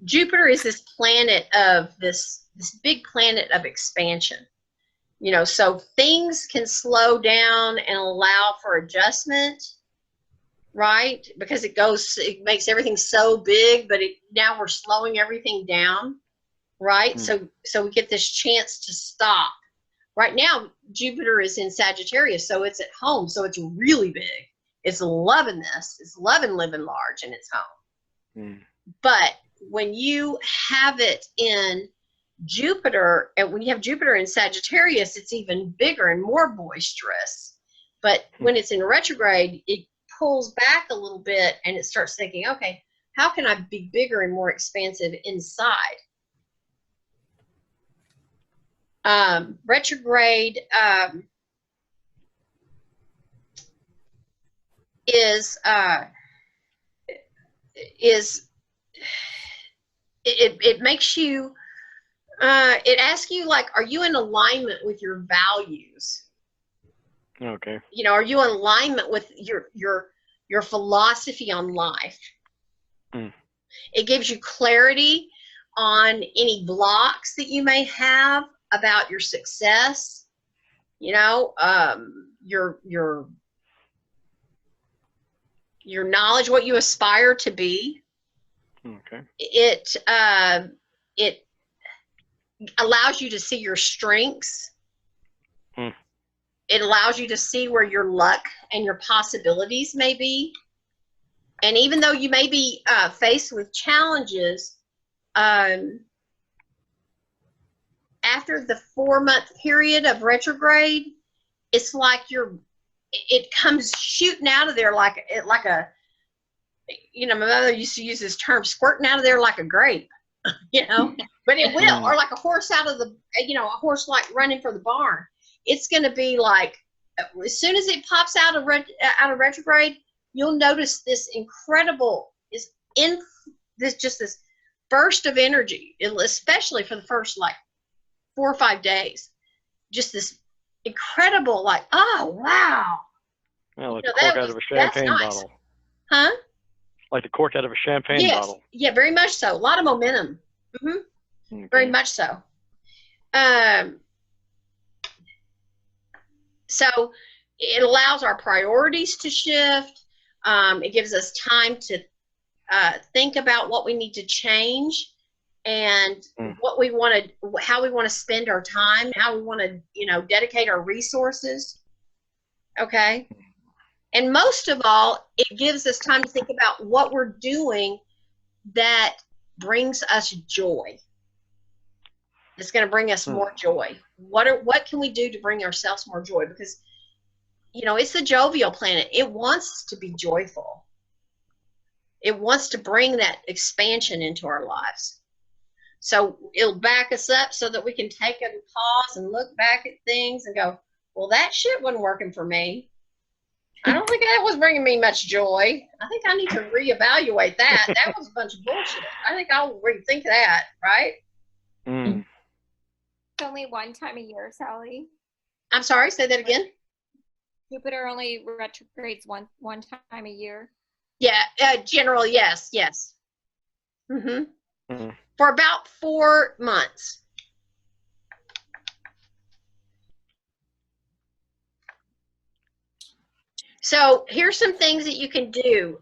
Jupiter is this planet of this big planet of expansion. So things can slow down and allow for adjustment, right? Because it makes everything so big, but now we're slowing everything down, right? So we get this chance to stop. Right now, Jupiter is in Sagittarius, so it's at home, so it's really big. It's loving this. It's loving living large in its home. But when you have it in Jupiter, and when you have Jupiter in Sagittarius, it's even bigger and more boisterous. But when it's in retrograde, it pulls back a little bit, and it starts thinking, okay, how can I be bigger and more expansive inside? Retrograde it makes you it asks you, like, are you in alignment with your values? Okay. Are you in alignment with your philosophy on life? It gives you clarity on any blocks that you may have about your success, your knowledge, what you aspire to be. Okay. It allows you to see your strengths. It allows you to see where your luck and your possibilities may be. And even though you may be faced with challenges, after the 4-month period of retrograde, it's like it comes shooting out of there like a you know, my mother used to use this term, squirting out of there like a grape, you know, but it will, or like a horse out of the, you know, a horse like running for the barn. It's going to be like, as soon as it pops out of retrograde, you'll notice this incredible, this burst of energy, especially for the first like 4 or 5 days. Just this incredible, like, oh wow. Yeah, like You know, the cork out of a champagne nice. bottle. Huh? Like the cork out of a champagne Yes. bottle. Yeah, very much so. A lot of momentum. Okay. Very much so. So it allows our priorities to shift. It gives us time to think about what we need to change and what we want to, how we want to spend our time, how we want to, you know, dedicate our resources. Okay. And most of all, it gives us time to think about what we're doing that brings us joy. It's going to bring us more joy. What can we do to bring ourselves more joy? Because, you know, it's the jovial planet. It wants to be joyful. It wants to bring that expansion into our lives. So it'll back us up so that we can take a pause and look back at things and go, well, that shit wasn't working for me. I don't think that was bringing me much joy. I think I need to reevaluate that. That was a bunch of bullshit. I think I'll rethink that, right? It's only one time a year, Sally. I'm sorry, say that again. Jupiter only retrogrades one time a year. Yeah, generally, yes. For about 4 months. So here's some things that you can do.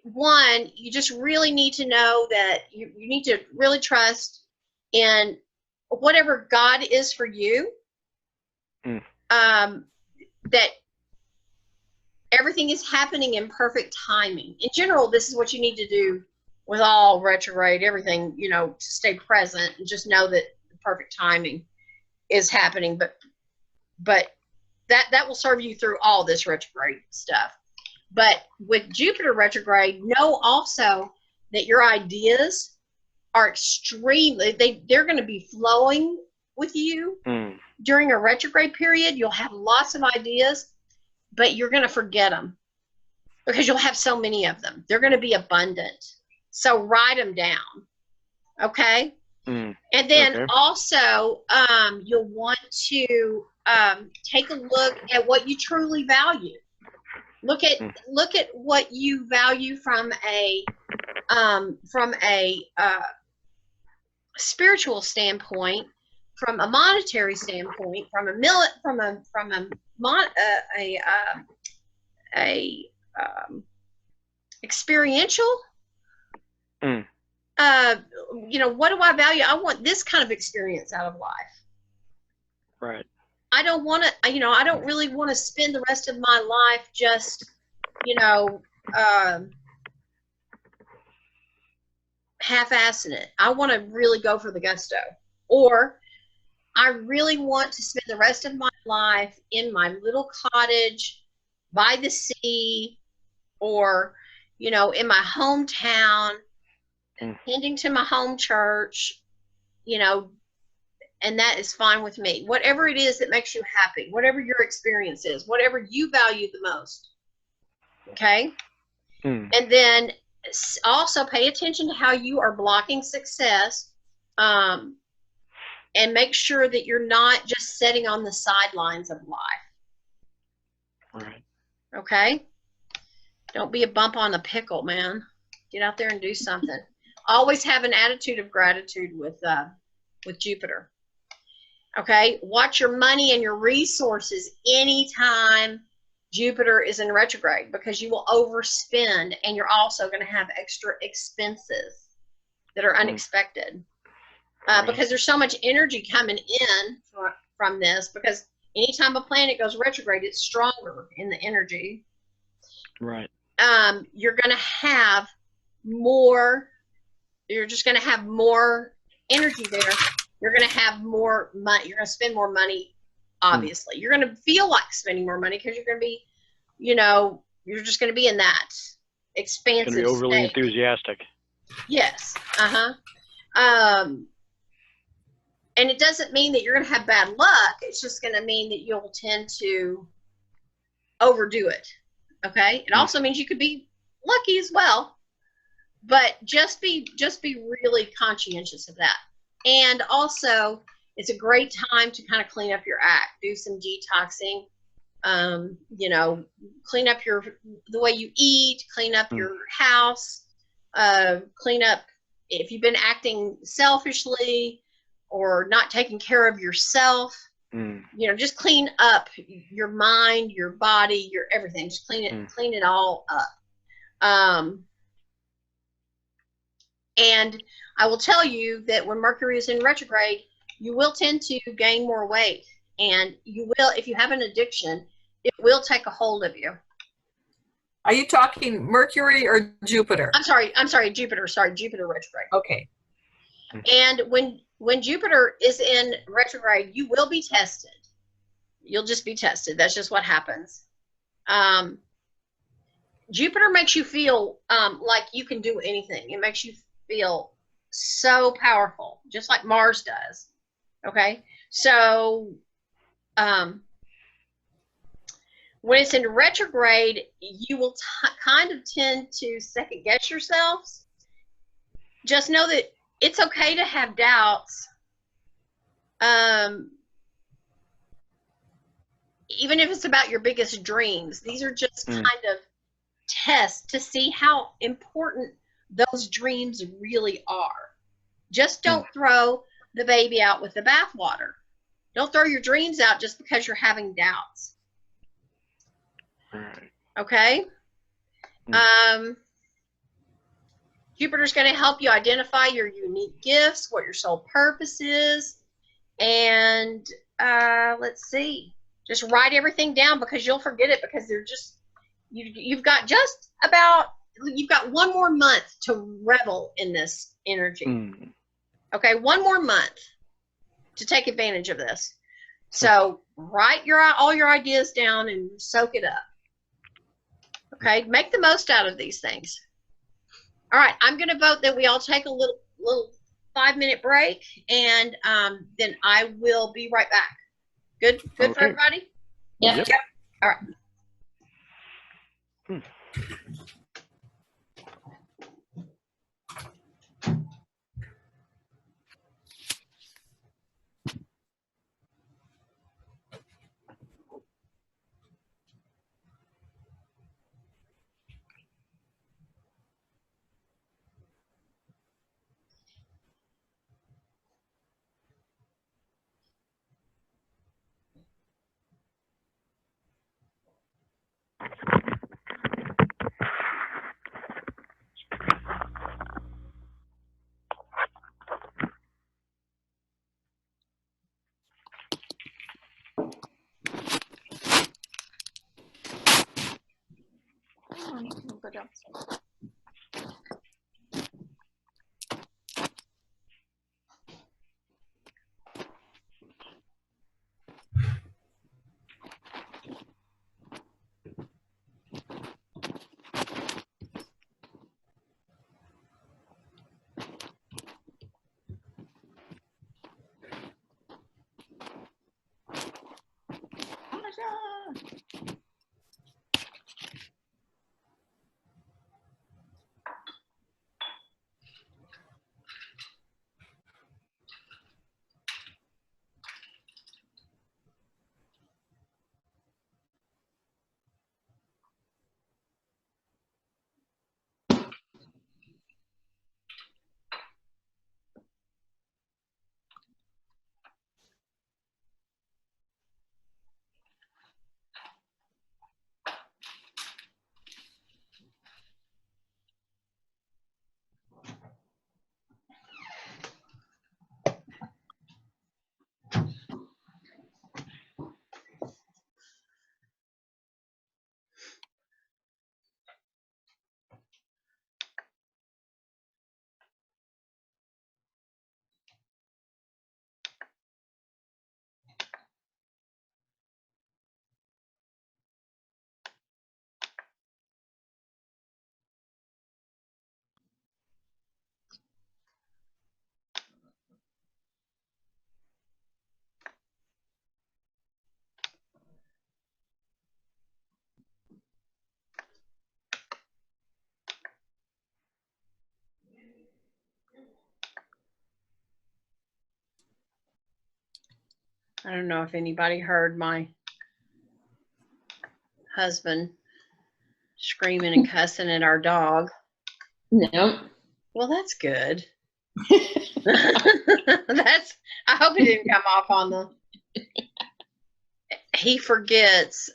One, you just really need to know that you need to really trust in whatever God is for you. That everything is happening in perfect timing. In general, this is what you need to do with all retrograde, everything, you know, to stay present and just know that the perfect timing is happening. But that will serve you through all this retrograde stuff. But with Jupiter retrograde, know also that your ideas are they're going to be flowing with you. During a retrograde period. You'll have lots of ideas, but you're going to forget them because you'll have so many of them. They're going to be abundant. So write them down. Okay. And then also, you'll want to take a look at what you truly value. Look at what you value from a spiritual standpoint, from a monetary standpoint, from a experiential. You know, what do I value? I want this kind of experience out of life. Right. I don't want to, you know, I don't really want to spend the rest of my life just, you know, half-assing it. I want to really go for the gusto. Or I really want to spend the rest of my life in my little cottage by the sea, or, you know, in my hometown, attending to my home church, you know, and that is fine with me. Whatever it is that makes you happy, whatever your experience is, whatever you value the most. Okay? And then also pay attention to how you are blocking success, and make sure that you're not just sitting on the sidelines of life. Right. Okay? Don't be a bump on the pickle, man. Get out there and do something. Always have an attitude of gratitude with Jupiter. Okay? Watch your money and your resources anytime Jupiter is in retrograde, because you will overspend, and you're also going to have extra expenses that are unexpected. Because there's so much energy coming in from this, because anytime a planet goes retrograde, it's stronger in the energy. Right. You're going to have more, you're just going to have more energy there. You're going to have more money. You're going to spend more money, obviously. You're going to feel like spending more money because you're going to be, you know, you're just going to be in that It's going to expansive be overly state. enthusiastic. Yes. And it doesn't mean that you're going to have bad luck. It's just going to mean that you'll tend to overdo it. Okay. It also means you could be lucky as well, but just be really conscientious of that. And also, it's a great time to kind of clean up your act, do some detoxing. You know, clean up the way you eat, clean up your house, clean up if you've been acting selfishly or not taking care of yourself. You know, just clean up your mind, your body, your everything. Just clean it all up. And I will tell you that when Mercury is in retrograde, you will tend to gain more weight, and you will, if you have an addiction, it will take a hold of you. Are you talking Mercury or Jupiter? I'm sorry, Jupiter. Sorry, Jupiter retrograde. Okay. And when Jupiter is in retrograde, you will be tested. You'll just be tested. That's just what happens. Jupiter makes you feel like you can do anything. It makes you feel so powerful, just like Mars does. Okay? So when it's in retrograde, you will kind of tend to second guess yourselves. Just know that it's okay to have doubts. Even if it's about your biggest dreams, these are just kind of tests to see how important those dreams really are. Just don't throw the baby out with the bathwater. Don't throw your dreams out just because you're having doubts. Okay? Jupiter's going to help you identify your unique gifts, what your soul purpose is, and let's see. Just write everything down because you'll forget it because they're just you've got one more month to revel in this energy. Okay, one more month to take advantage of this. So write all your ideas down and soak it up. Okay, make the most out of these things. All right, I'm going to vote that we all take a little 5-minute break, and then I will be right back. Good for everybody? Yep. All right. Go downstairs. I don't know if anybody heard my husband screaming and cussing at our dog. No. Well, that's good. That's. I hope it didn't come off on the. He forgets.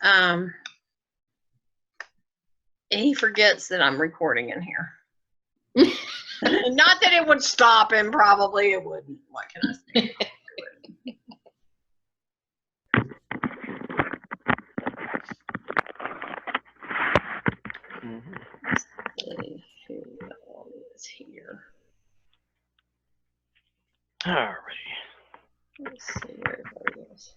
He forgets that I'm recording in here. Not that it would stop him. Probably it wouldn't. What can I say? Let's see who all is here. Alrighty. Let's see where everybody is.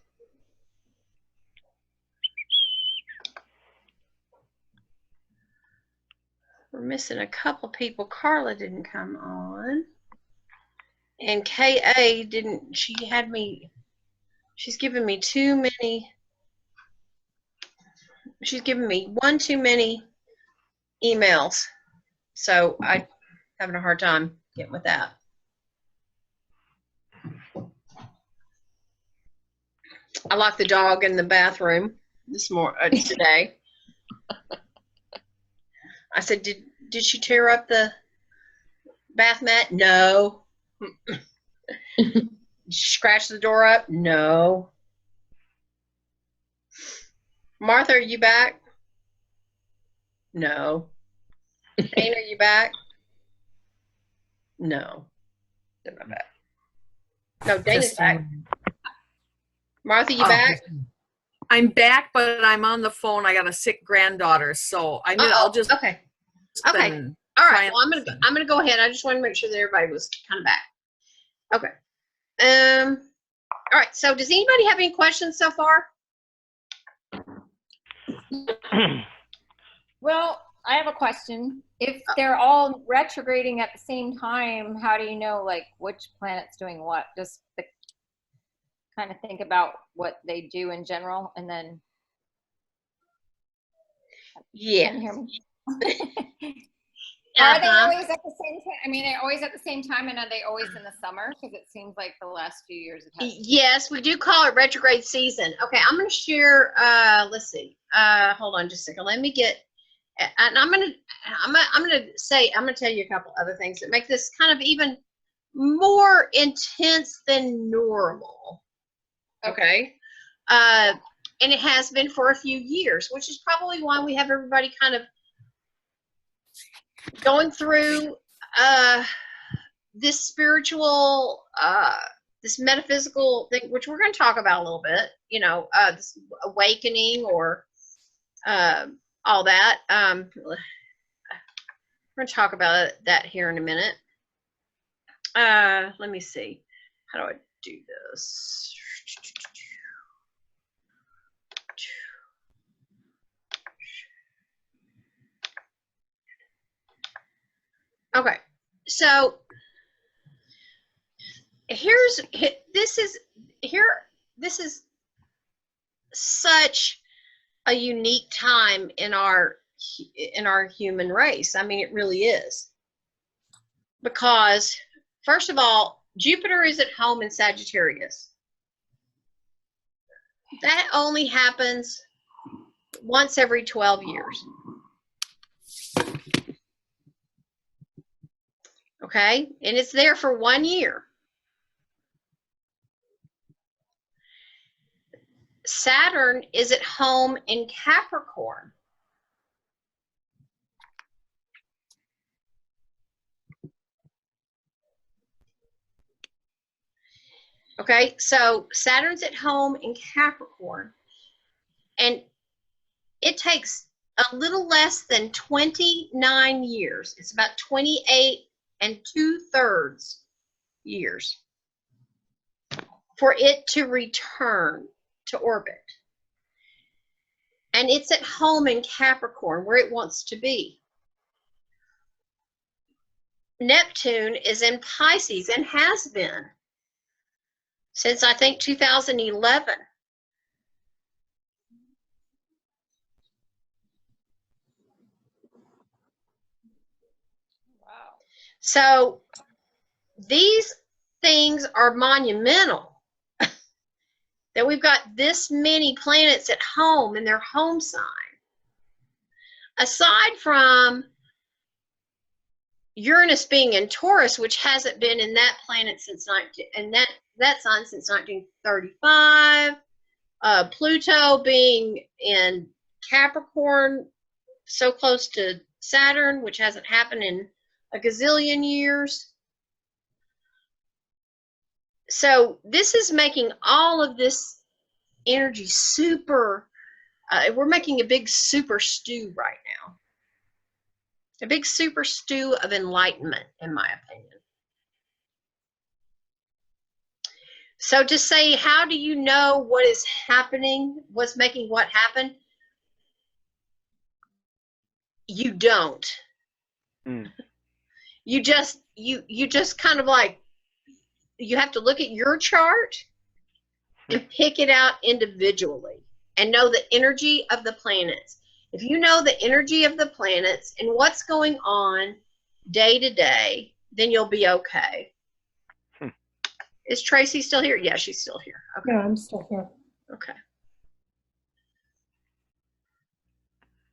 We're missing a couple people. Carla didn't come on. And KA didn't, she had me, she's given me too many, she's given me one too many emails. So I'm having a hard time getting with that. I locked the dog in the bathroom today. I said, did she tear up the bath mat? No. Scratch the door up? No. Martha, are you back? No. Dana, are you back? No. They're not back. No, Dana's back. Martha, you back? I'm back, but I'm on the phone. I got a sick granddaughter, so I'll just okay. Okay. and All try right. and- Well, I'm gonna go ahead. I just want to make sure that everybody was kind of back. Okay. All right. So, does anybody have any questions so far? Well, I have a question. If they're all retrograding at the same time, how do you know like which planet's doing what? Just kind of think about what they do in general, and then Yeah. can you hear me? Are they always at the same time? I mean, they're always at the same time, and are they always in the summer? Because it seems like the last few years it has. Yes, we do call it retrograde season. Okay, I'm going to share. Let's see. Hold on just a second. Let me get. And I'm going to tell you a couple other things that make this kind of even more intense than normal. Okay. And it has been for a few years, which is probably why we have everybody kind of going through this spiritual, this metaphysical thing, which we're going to talk about a little bit, this awakening or all that. We're going to talk about that here in a minute. Let me see. How do I do this? Okay, so this is such a unique time in our human race. I mean, it really is. Because first of all, Jupiter is at home in Sagittarius. That only happens once every 12 years. Okay, and it's there for 1 year. Saturn is at home in Capricorn. Okay, so Saturn's at home in Capricorn, and it takes a little less than 29 years. It's about 28 2/3 years for it to return to orbit. And it's at home in Capricorn, where it wants to be. Neptune is in Pisces and has been since, I think, 2011. Wow. So these things are monumental. that we've got this many planets at home in their home sign. Aside from Uranus being in Taurus, which hasn't been in that planet since that sign since 1935. Pluto being in Capricorn, so close to Saturn, which hasn't happened in a gazillion years. So this is making all of this energy super, we're making a big super stew right now. A big super stew of enlightenment, in my opinion. So to say, how do you know what is happening, what's making what happen? You don't. You just kind of like, you have to look at your chart and pick it out individually and know the energy of the planets. If you know the energy of the planets and what's going on day to day, then you'll be okay. Is Tracy still here? Yeah, she's still here. Okay. Yeah, I'm still here. Okay.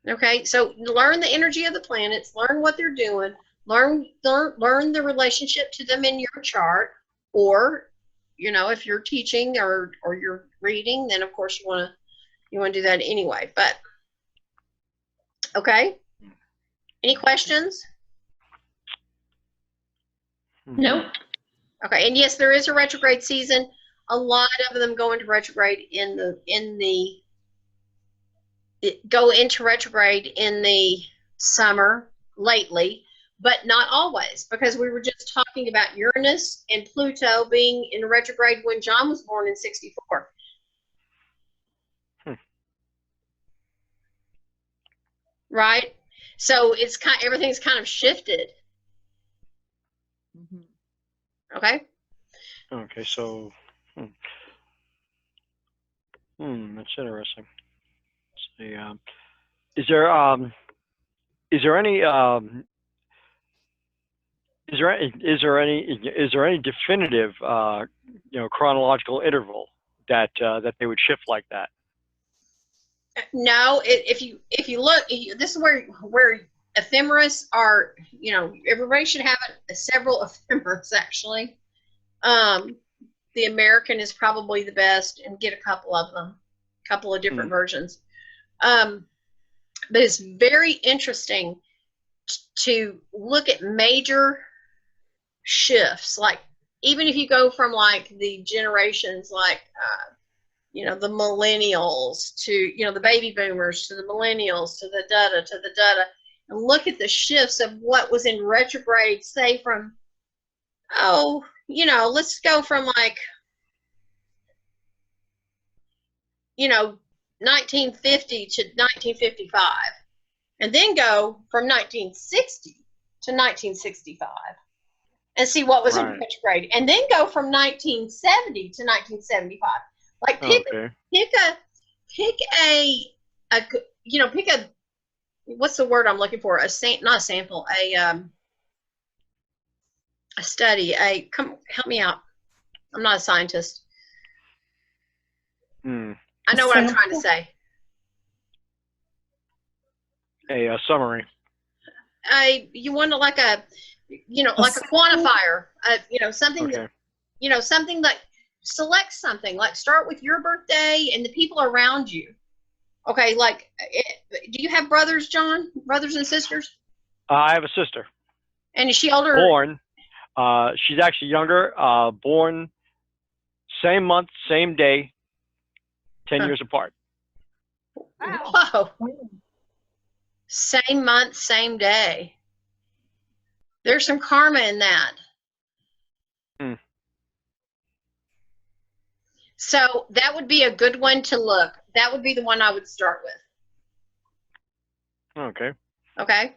Okay, so learn the energy of the planets, learn what they're doing, learn the relationship to them in your chart, or, you know, if you're teaching or you're reading, then of course you want to do that anyway. But okay, any questions? Nope. Okay, and yes, there is a retrograde season. A lot of them go into retrograde go into retrograde in the summer lately, but not always, because we were just talking about Uranus and Pluto being in retrograde when John was born in 64. Right? So it's everything's kind of shifted. Okay? Okay, so that's interesting. Let's see, is there any definitive chronological interval that they would shift like that? No, if you look, this is where ephemeris are. You know, everybody should have several ephemeris actually. The American is probably the best, and get a couple of them, a couple of different versions. But it's very interesting to look at major shifts, like even if you go from like the generations, like the millennials to the baby boomers to the millennials to the da-da to the da-da, and look at the shifts of what was in retrograde, say from let's go from like 1950 to 1955, and then go from 1960 to 1965 and see what was in retrograde, and then go from 1970 to 1975. Like pick a what's the word I'm looking for? Not a sample, a study. Help me out. I'm not a scientist. I know what I'm trying to say. A summary. You want to like a quantifier. Something Okay. that, something that select something. Like start with your birthday and the people around you. Okay, like, do you have brothers, John? Brothers and sisters? I have a sister. And is she older? Born. She's actually younger. Born same month, same day, 10 years apart. Wow. Same month, same day. There's some karma in that. So that would be a good one to look. That would be the one I would start with. Okay. Okay.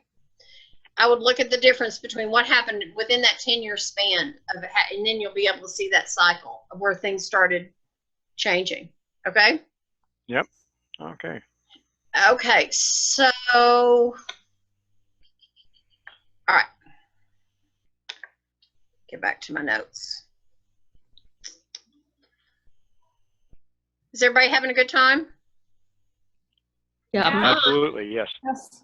I would look at the difference between what happened within that 10-year span and then you'll be able to see that cycle of where things started changing. Okay. Yep. Okay. Okay. So, all right. Get back to my notes. Is everybody having a good time? Yeah. Absolutely, yes. Yes.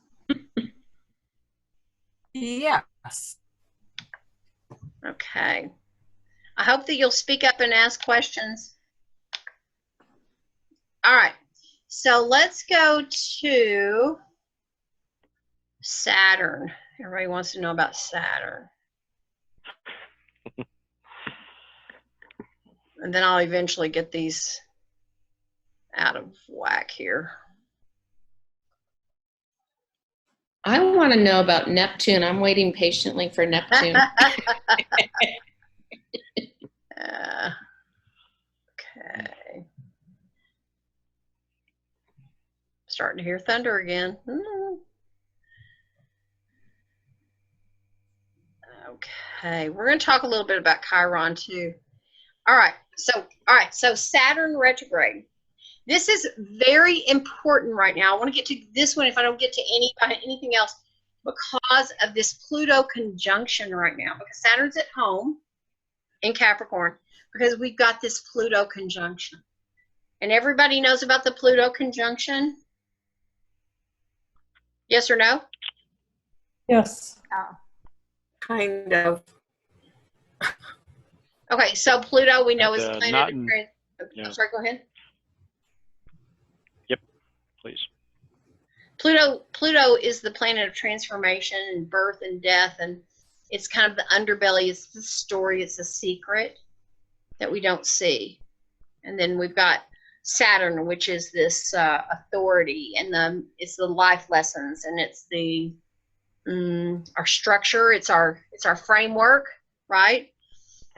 Yes. Okay. I hope that you'll speak up and ask questions. All right. So let's go to Saturn. Everybody wants to know about Saturn. And then I'll eventually get these out of whack here. I want to know about Neptune. I'm waiting patiently for Neptune. Okay. Starting to hear thunder again. Okay, we're going to talk a little bit about Chiron too. All right, so Saturn retrograde. This is very important right now. I want to get to this one if I don't get to anything else because of this Pluto conjunction right now. Because Saturn's at home in Capricorn because we've got this Pluto conjunction. And everybody knows about the Pluto conjunction? Yes or no? Yes. Oh. Kind of. Okay, so Pluto we know is Not planet of in- yeah. I'm sorry, go ahead. Please. Pluto is the planet of transformation and birth and death, and it's kind of the underbelly. It's the story. It's a secret that we don't see. And then we've got Saturn, which is this authority, and it's the life lessons, and it's the our structure. It's our framework, right?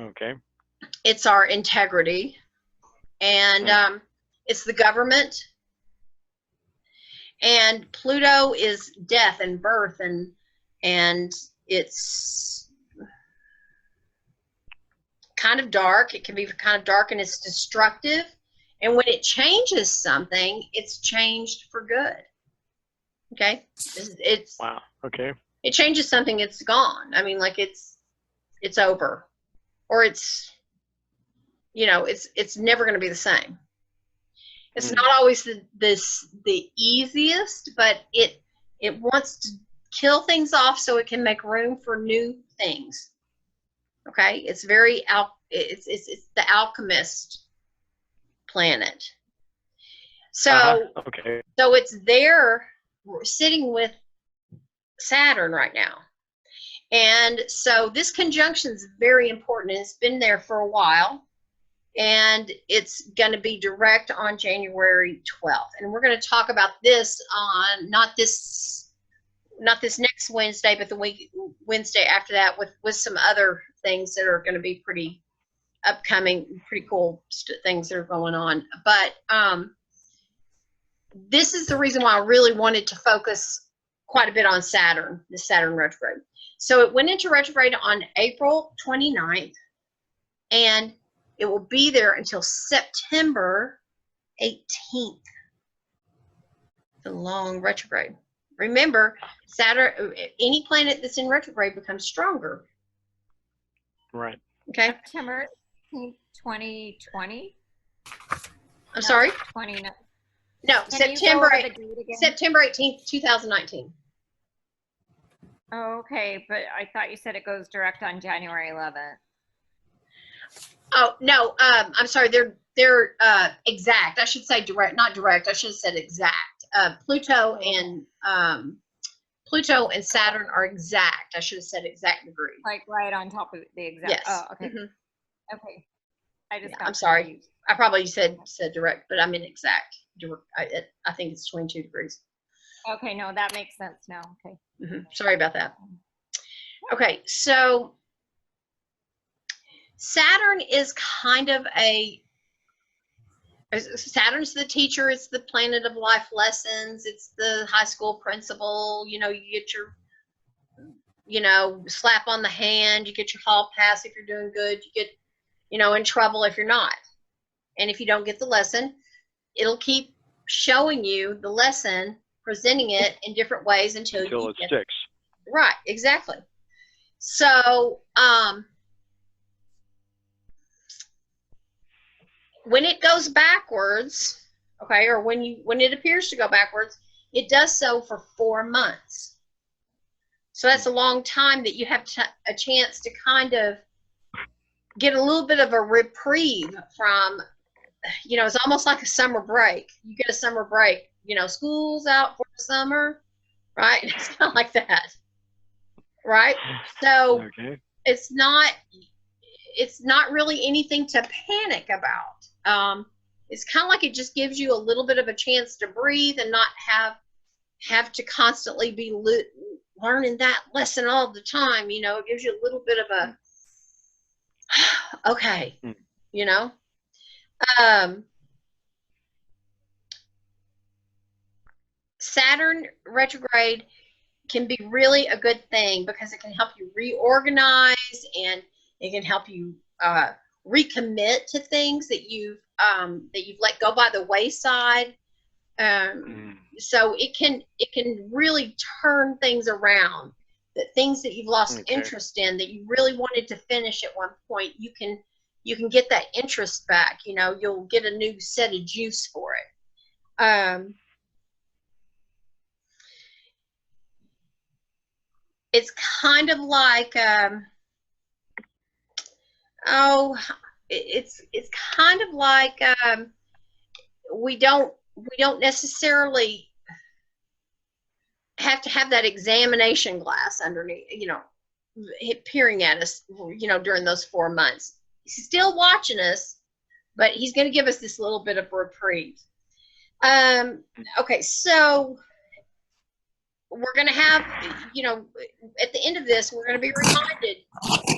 Okay. It's our integrity, and it's the government. And Pluto is death and birth, and it's kind of dark. It can be kind of dark, and it's destructive. And when it changes something, it's changed for good. Okay, it's Wow. Okay. it changes something, it's gone. I mean, like it's over, or it's never going to be the same. It's not always the easiest, but it wants to kill things off so it can make room for new things. Okay, it's very it's the alchemist planet. So Okay. so it's there sitting with Saturn right now. And so this conjunction is very important. It's been there for a while. And it's going to be direct on January 12th. And we're going to talk about this on not this next Wednesday, but the Wednesday after that with some other things that are going to be pretty upcoming, pretty cool things that are going on. But this is the reason why I really wanted to focus quite a bit on Saturn, the Saturn retrograde. So it went into retrograde on April 29th, and it will be there until September 18th. The long retrograde. Remember, Saturn, any planet that's in retrograde becomes stronger. Right. Okay. September 2020. I'm sorry. 29. No, Can September you go over the date again? September 18th, 2019. Oh, okay, but I thought you said it goes direct on January 11th. Oh no, I'm sorry. They're exact. I should say direct, not direct. I should have said exact. Pluto and Saturn are exact. I should have said exact degrees. Like right on top of the exact. Yes. Oh, okay. Mhm. Okay. I just Yeah, got I'm sorry. confused. I probably said direct, but I mean exact. I think it's 22 degrees. Okay, no, that makes sense now. Okay. Sorry about that. Okay, so Saturn is kind of Saturn's the teacher. It's the planet of life lessons. It's the high school principal. You get your, slap on the hand. You get your hall pass if you're doing good. You get, in trouble if you're not. And if you don't get the lesson, it'll keep showing you the lesson, presenting it in different ways until it sticks. Right, exactly. So, when it goes backwards, okay, or when it appears to go backwards, it does so for 4 months. So that's a long time that you have a chance to kind of get a little bit of a reprieve from, you know, it's almost like a summer break. You get a summer break, you know, school's out for the summer, right? It's kind of like that, right? So Okay. it's not really anything to panic about. It's kind of like it just gives you a little bit of a chance to breathe and not have to constantly be learning that lesson all the time. You know, it gives you a little bit of a okay, you know. Saturn retrograde can be really a good thing because it can help you reorganize, and it can help you recommit to things that you've let go by the wayside. So it can really turn things around. That things that you've lost interest in, that you really wanted to finish at one point, you can get that interest back. You know, you'll get a new set of juice for it. It's kind of like it's kind of like we don't necessarily have to have that examination glass underneath, you know, peering at us, you know, during those 4 months. He's still watching us, but he's going to give us this little bit of reprieve. Okay, so we're going to have, you know, at the end of this, we're going to be reminded,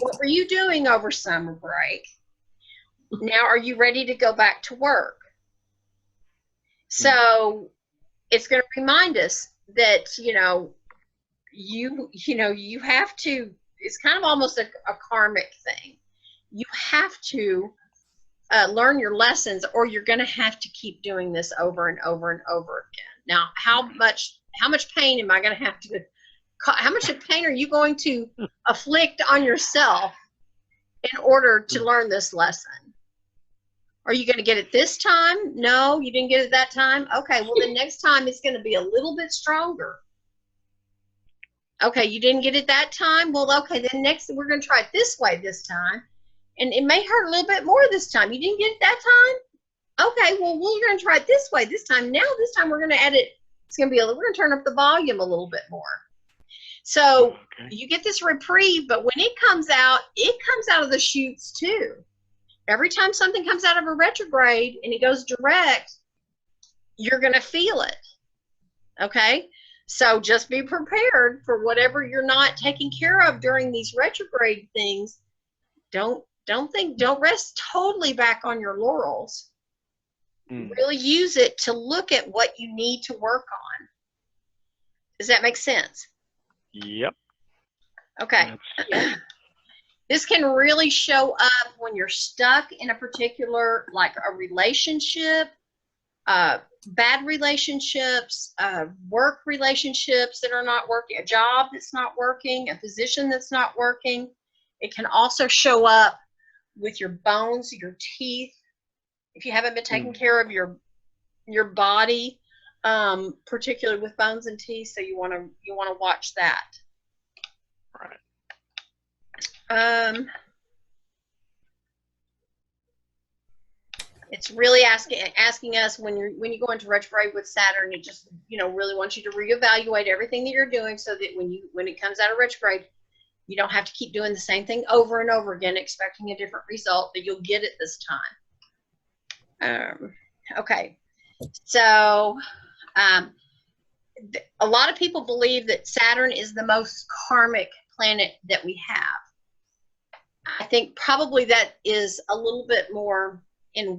what were you doing over summer break? Now, are you ready to go back to work? So it's going to remind us that, you know, you have to, it's kind of almost a karmic thing. You have to learn your lessons, or you're going to have to keep doing this over and over and over again. Now, how much pain am I going to have to, how much pain are you going to afflict on yourself in order to learn this lesson? Are you going to get it this time? No, you didn't get it that time? Okay, well, the next time it's going to be a little bit stronger. Okay, you didn't get it that time? Well, okay, then next we're going to try it this way this time. And it may hurt a little bit more this time. You didn't get it that time? Okay, well, we're going to try it this way this time. Now, this time we're going to edit. It's going to be we're going to turn up the volume a little bit more. So you get this reprieve, but when it comes out of the chutes too. Every time something comes out of a retrograde and it goes direct, you're going to feel it. Okay? So just be prepared for whatever you're not taking care of during these retrograde things. Don't rest totally back on your laurels. Really use it to look at what you need to work on. Does that make sense? Yep. Okay. This can really show up when you're stuck in a particular, like a relationship, bad relationships, work relationships that are not working, a job that's not working, a position that's not working. It can also show up with your bones, your teeth. If you haven't been taking care of your body, particularly with bones and teeth, so you want to watch that. Right. It's really asking us when you go into retrograde with Saturn, it just, you know, really wants you to reevaluate everything that you're doing, so that when it comes out of retrograde, you don't have to keep doing the same thing over and over again, expecting a different result, but you'll get it this time. Okay, so a lot of people believe that Saturn is the most karmic planet that we have. I think probably that is a little bit more in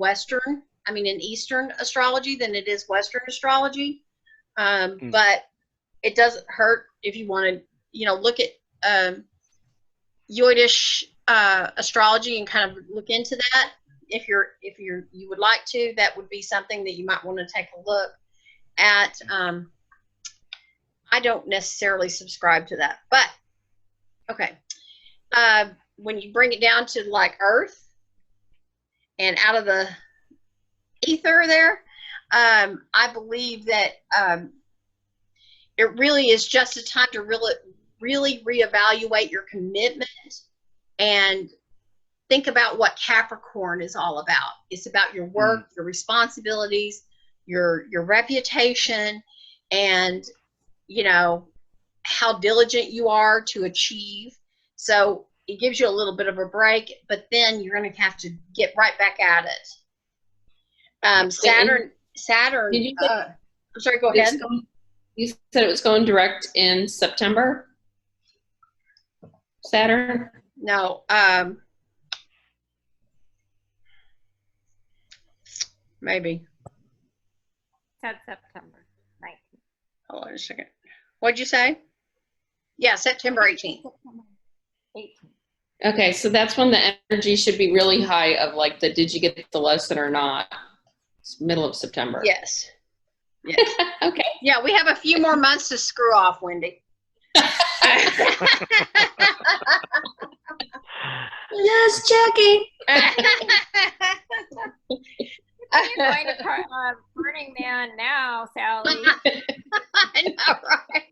Eastern astrology than it is Western astrology. But it doesn't hurt if you want to, you know, look at Yoidish astrology and kind of look into that. If you would like to, that would be something that you might want to take a look at. I don't necessarily subscribe to that, but okay. When you bring it down to like Earth and out of the ether there. I believe that it really is just a time to really reevaluate your commitment and think about what Capricorn is all about. It's about your work, your responsibilities, your reputation, and you know how diligent you are to achieve. So it gives you a little bit of a break, but then you're going to have to get right back at it. Saturn. Did you say I'm sorry. Go it's ahead. you said it was going direct in September? Saturn? No. Maybe. Said September 19th. Hold on a second. What'd you say? Yeah, September 18th. September 18th. Okay, so that's when the energy should be really high of like the did you get the lesson or not? It's middle of September. Yes. Yes. Okay. Yeah, we have a few more months to screw off, Wendy. Just checking. You're going to Burning Man now, Sally. I know, right?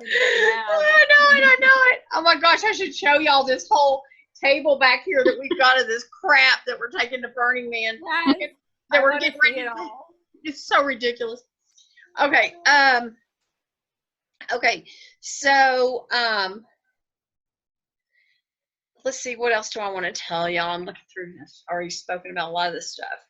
Yeah. I know it. Oh my gosh, I should show y'all this whole table back here that we've got of this crap that we're taking to Burning Man. Yes, That I we're wanna getting see ready. it all. It's so ridiculous. Okay. Okay. So, let's see. What else do I want to tell y'all? I'm looking through this. Already spoken about a lot of this stuff.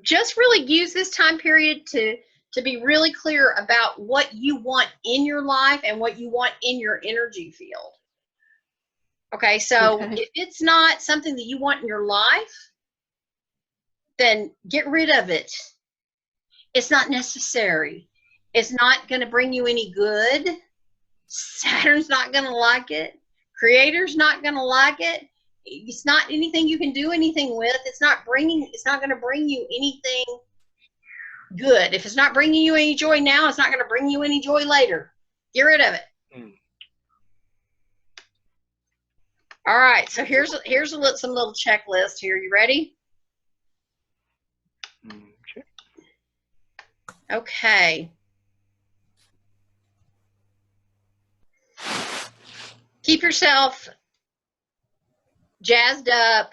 Just really use this time period to be really clear about what you want in your life and what you want in your energy field. Okay, so Okay. if it's not something that you want in your life, then get rid of it. It's not necessary. It's not going to bring you any good. Saturn's not going to like it. Creator's not going to like it. It's not anything you can do anything with. It's not going to bring you anything good. If it's not bringing you any joy now, it's not going to bring you any joy later. Get rid of it. All right, so here's some little checklist here. You ready? Okay. Keep yourself jazzed up,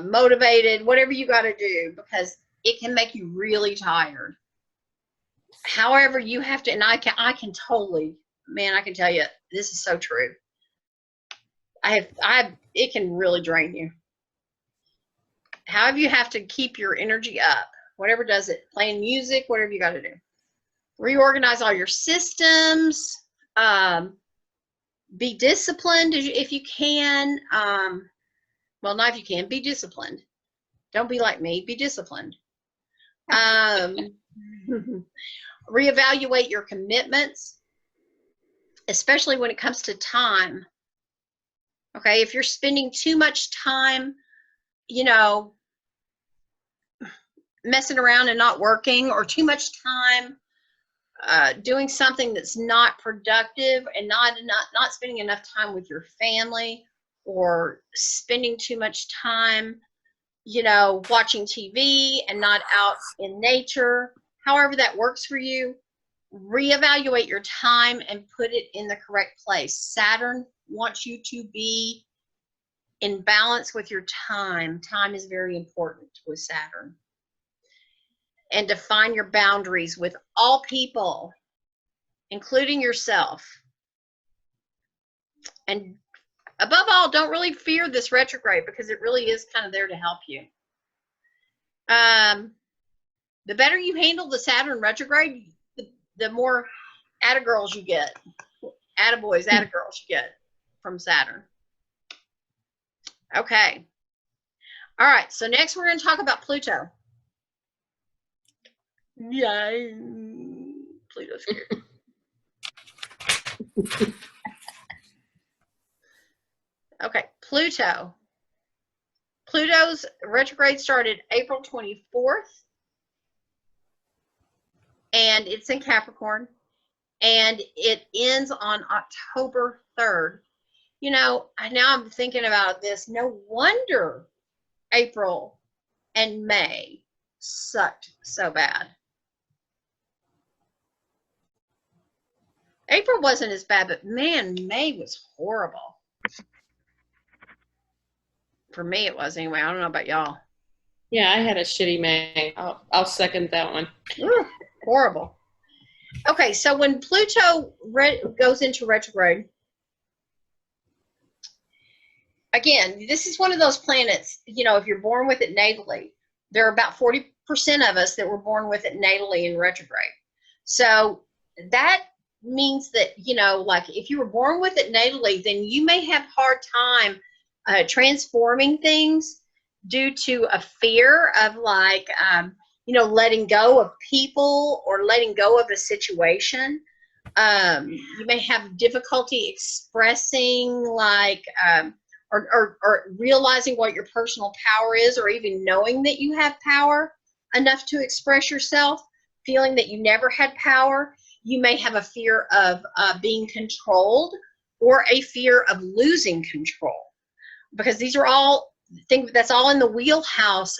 motivated, whatever you got to do, because it can make you really tired. However, you have to, and I can totally, man, I can tell you, this is so true. It can really drain you. However, you have to keep your energy up, whatever does it, playing music, whatever you got to do. Reorganize all your systems. Be disciplined if you can. Well, not if you can. Be disciplined. Don't be like me. Be disciplined. Reevaluate your commitments, especially when it comes to time. Okay, if you're spending too much time, messing around and not working, or too much time doing something that's not productive, and not spending enough time with your family, or spending too much time, watching TV and not out in nature, however that works for you, reevaluate your time and put it in the correct place. Saturn wants you to be in balance with your time. Time is very important with Saturn. And define your boundaries with all people, including yourself. And above all, don't really fear this retrograde, because it really is kind of there to help you. The better you handle the Saturn retrograde, the more attagirls you get. Attaboys, attagirls you get from Saturn. Okay. All right, so next we're going to talk about Pluto. Yay. Pluto's scary. Okay, Pluto. Pluto's retrograde started April 24th, and it's in Capricorn, and it ends on October 3rd. You know, now I'm thinking about this. No wonder April and May sucked so bad. April wasn't as bad, but man, May was horrible. For me, it was anyway. I don't know about y'all. Yeah, I had a shitty May. I'll second that one. Ooh, horrible. Okay, so when Pluto goes into retrograde, again, this is one of those planets, you know, if you're born with it natally, there are about 40% of us that were born with it natally in retrograde. So that means that, you know, like if you were born with it natally, then you may have hard time transforming things due to a fear of like, you know, letting go of people or letting go of a situation. You may have difficulty expressing like, or realizing what your personal power is, or even knowing that you have power enough to express yourself, feeling that you never had power. You may have a fear of being controlled or a fear of losing control, because these are all things that's all in the wheelhouse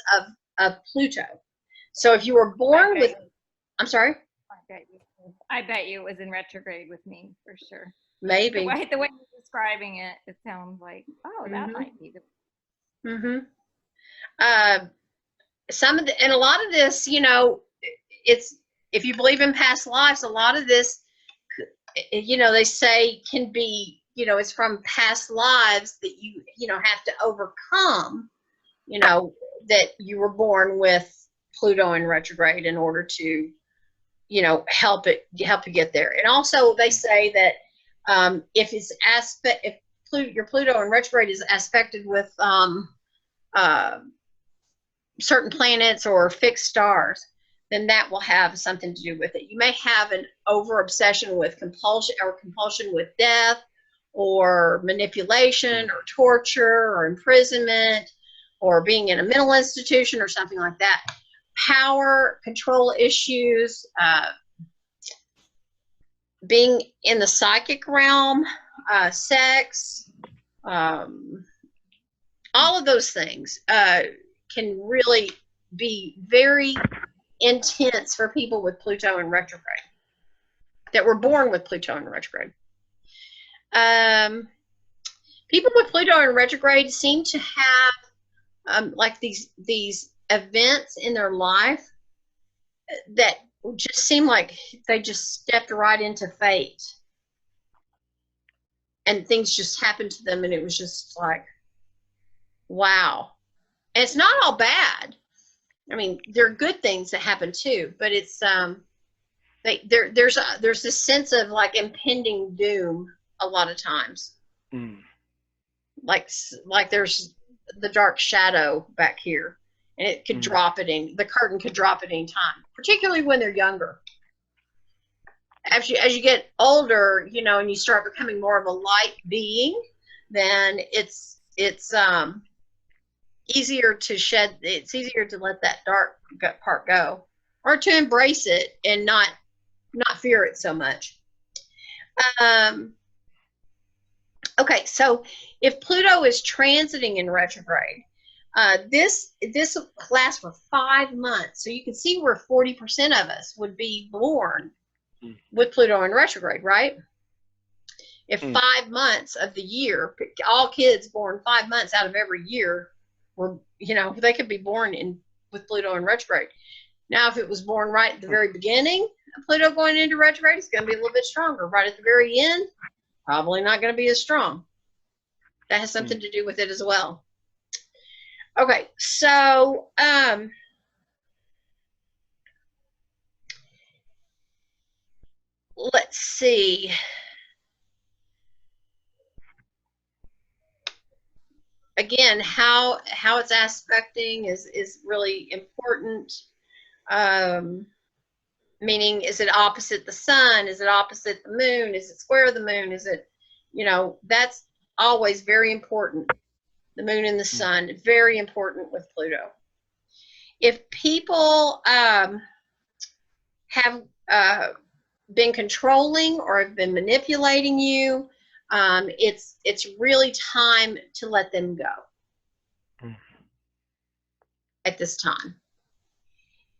of Pluto. So if you were born with, I'm sorry? I bet you it was in retrograde with me for sure. Maybe. The way you're describing it, it sounds like, oh, that might be the. Mm-hmm. Some of the, and a lot of this, you know, it's, if you believe in past lives, a lot of this, you know, they say can be, you know, it's from past lives that you know, have to overcome, you know, that you were born with Pluto in retrograde in order to, you know, help you get there. And also they say that if it's if your Pluto in retrograde is aspected with certain planets or fixed stars, then that will have something to do with it. You may have an over obsession with compulsion with death or manipulation or torture or imprisonment or being in a mental institution or something like that. Power, control issues, being in the psychic realm, sex, all of those things can really be very intense for people with Pluto in retrograde, that were born with Pluto in retrograde. People with Pluto in retrograde seem to have like these events in their life that just seem like they just stepped right into fate, and things just happened to them, and it was just like, wow. And it's not all bad. I mean, there are good things that happen too, but it's there's this sense of like impending doom a lot of times. Like there's the dark shadow back here, and it could drop the curtain could drop at any time, particularly when they're younger. As you get older, you know, and you start becoming more of a light being, then it's easier to shed. It's easier to let that dark part go, or to embrace it and not fear it so much. Okay, so if Pluto is transiting in retrograde, this lasts for 5 months. So you can see where 40% of us would be born with Pluto in retrograde, right? If 5 months of the year, all kids born 5 months out of every year were, you know, they could be born with Pluto in retrograde. Now, if it was born right at the very beginning of Pluto going into retrograde, it's going to be a little bit stronger. Right at the very end, probably not going to be as strong. That has something to do with it as well. Okay, so let's see. Again, how it's aspecting is really important. Meaning, is it opposite the sun? Is it opposite the moon? Is it square the moon? Is it, you know, that's always very important. The moon and the sun, very important with Pluto. If people have been controlling or have been manipulating you, It's really time to let them go at this time.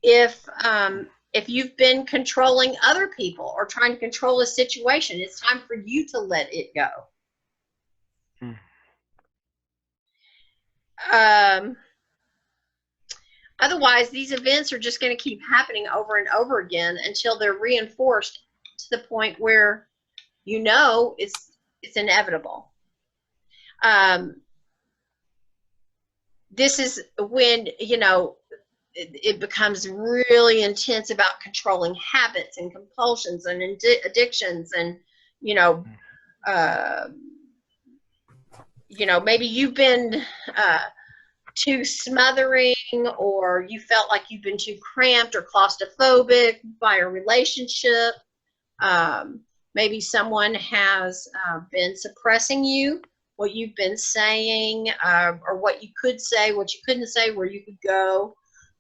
If you've been controlling other people or trying to control a situation, it's time for you to let it go. Otherwise, these events are just going to keep happening over and over again until they're reinforced to the point where you know it's inevitable. This is when, you know, it becomes really intense about controlling habits and compulsions and addictions, and maybe you've been too smothering, or you felt like you've been too cramped or claustrophobic by a relationship. Maybe someone has been suppressing you, what you've been saying, or what you could say, what you couldn't say, where you could go.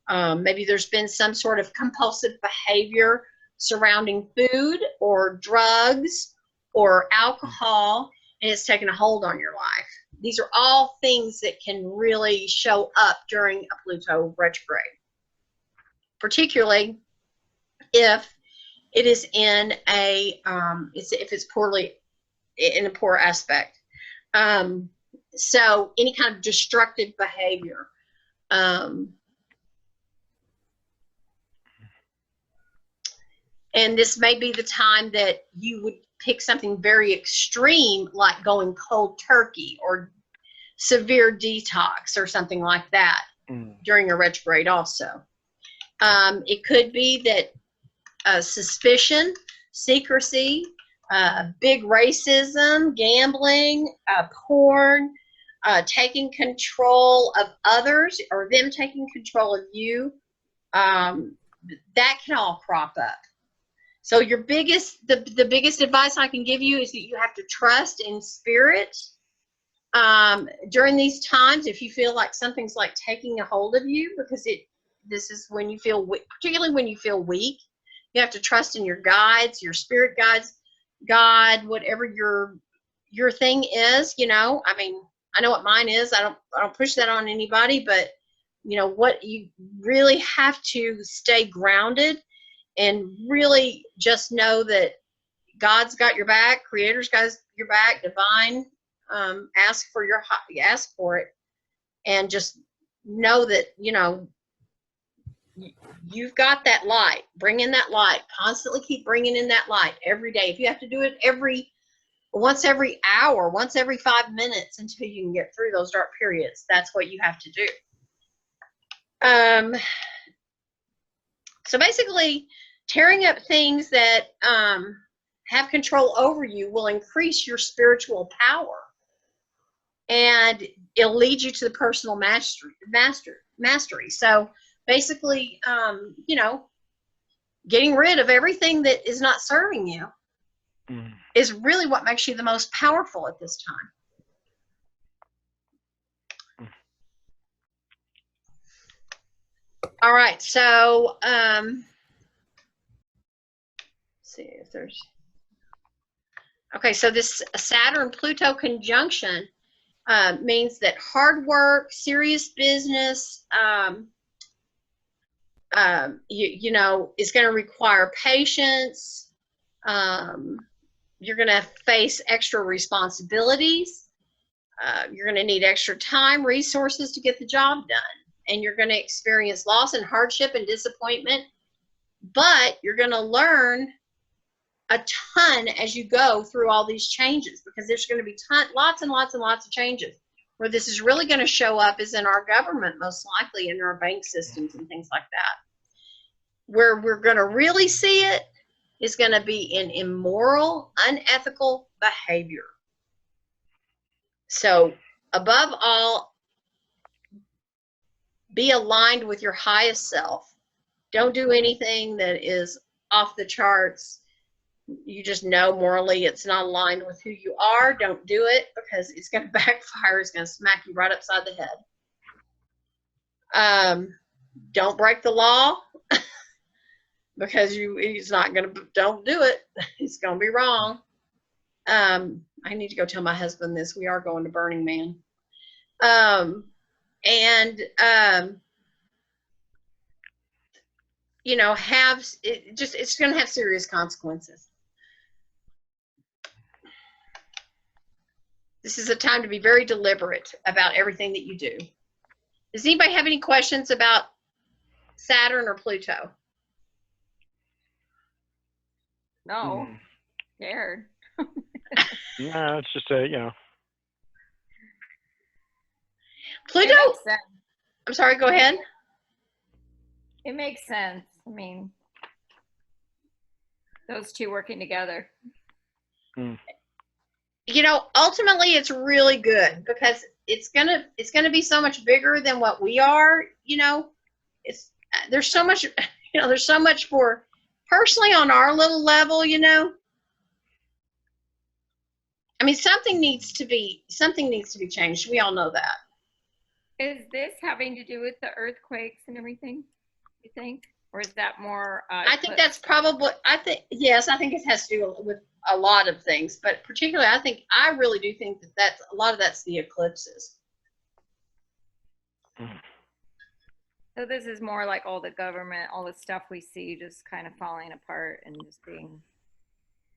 Maybe there's been some sort of compulsive behavior surrounding food or drugs or alcohol, and it's taken a hold on your life. These are all things that can really show up during a Pluto retrograde, particularly if it is in a if it's poorly in a poor aspect. So any kind of destructive behavior. And this may be the time that you would pick something very extreme, like going cold turkey or severe detox or something like that during a retrograde also. It could be that suspicion, secrecy, big racism, gambling, porn, taking control of others or them taking control of you, that can all crop up. So your the biggest advice I can give you is that you have to trust in spirit during these times. If you feel like something's like taking a hold of you, because this is when you feel weak, particularly when you feel weak, you have to trust in your guides, your spirit guides, God, whatever your thing is. I mean, I know what mine is. I don't push that on anybody, but what you really have to stay grounded and really just know that God's got your back, Creator's got your back, divine. Ask for it, and just know that you've got that light. Bring in that light. Constantly keep bringing in that light every day. If you have to do it once every hour, once every 5 minutes until you can get through those dark periods, that's what you have to do. So basically, tearing up things that have control over you will increase your spiritual power, and it'll lead you to the personal mastery. So basically, getting rid of everything that is not serving you is really what makes you the most powerful at this time. All right, so see if there's so this Saturn-Pluto conjunction means that hard work, serious business, is going to require patience. You're going to face extra responsibilities. You're going to need extra time, resources to get the job done. And you're going to experience loss and hardship and disappointment. But you're going to learn a ton as you go through all these changes, because there's going to be lots and lots and lots of changes. Where this is really going to show up is in our government, most likely, in our bank systems and things like that. Where we're going to really see it is going to be in immoral, unethical behavior. So, above all, be aligned with your highest self. Don't do anything that is off the charts. You just know morally it's not aligned with who you are. Don't do it, because it's going to backfire. It's going to smack you right upside the head. Don't break the law, because it's not going to. Don't do it. It's going to be wrong. I need to go tell my husband this. We are going to Burning Man. You know, it's going to have serious consequences. This is a time to be very deliberate about everything that you do. Does anybody have any questions about Saturn or Pluto? No, scared. No, it's just a, you know. Pluto, It makes sense. I'm sorry, go ahead. It makes sense. I mean, those two working together. You know, ultimately it's really good because it's gonna be so much bigger than what we are. You know, there's so much, you know, there's so much for personally on our little level, you know. I mean, something needs to be changed. We all know that. Is this having to do with the earthquakes and everything, you think? Or is that more? I think that's probably, yes, I think it has to do with a lot of things, but particularly I really do think that's a lot of that's the eclipses. So this is more like all the government, all the stuff we see just kind of falling apart and just being